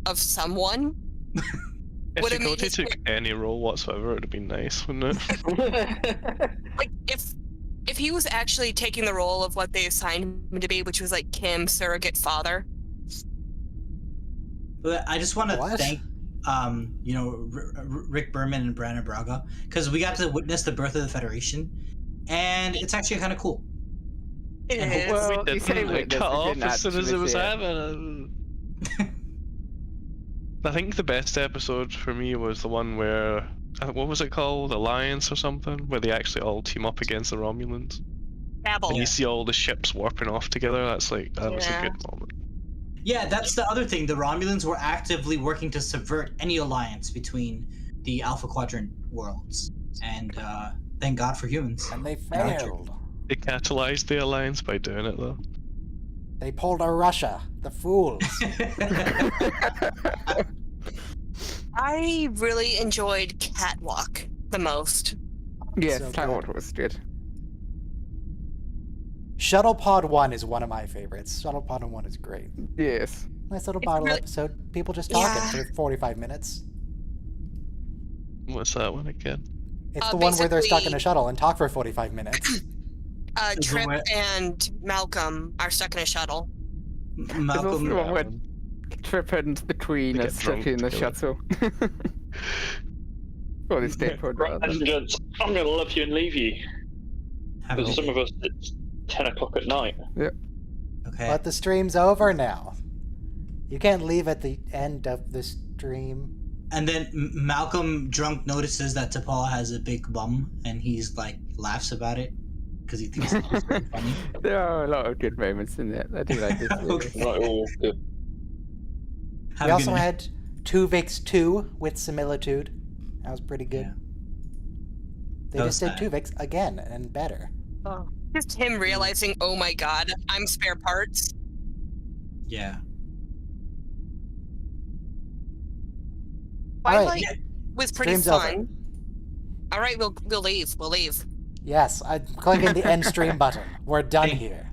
of someone. If Would it make Chakotay his took any role whatsoever, it would have been nice, wouldn't it? Like if he was actually taking the role of what they assigned him to be, which was Kim, surrogate father. But I just want to What? thank, Rick Berman and Brandon Braga, because we got to witness the birth of the Federation, and it's actually kind of cool. It And is. Well, we you say didn't witness, cut we off didn't as soon as it actually was see it. happening. I think the best episode for me was the one where, what was it called? Alliance or something? Where they actually all team up against the Romulans. Babel. And you see all the ships warping off together. That was a Yeah. good moment. Yeah, that's the other thing. The Romulans were actively working to subvert any alliance between the Alpha Quadrant worlds, and thank God for humans. And they Archer. failed. They catalyzed the alliance by doing it though. They pulled a Russia. The fools. I really enjoyed Catwalk the most. Yes, So that good. one was good. Shuttle Pod 1 is one of my favorites. Shuttle Pod 1 is great. Yes. Nice little It's bottle really- episode. People just talking Yeah. for 45 minutes. What's that one again? It's the one where they're stuck in basically- a shuttle and talk for 45 minutes. Is the Trip way- and Malcolm are stuck in a shuttle. Malcolm, the one where Trip and the Queen They are get stuck drunk in the together. shuttle. Well, they stay for Right, ladies and gents, I'm going to love you and leave you. have a Because good some day. of us, it's 10 o'clock at night. Okay. But the stream's over now. You can't leave at the end of the stream. And then Malcolm drunk notices that T'Pol has a big bum, and he's laughs about it because he thinks it's really funny. There are a lot of good moments in it. I do like this. Okay. Not all good. Have We a also good night. had Tuvix 2 with Similitude. That was pretty good. Yeah. They That just was did Tuvix again and better. Just him realizing, oh my god, I'm spare parts. Yeah. All right. Twilight was pretty Stream's over. fun. All right, we'll leave. We'll leave. Yes, I'm clicking the end stream button. We're done here.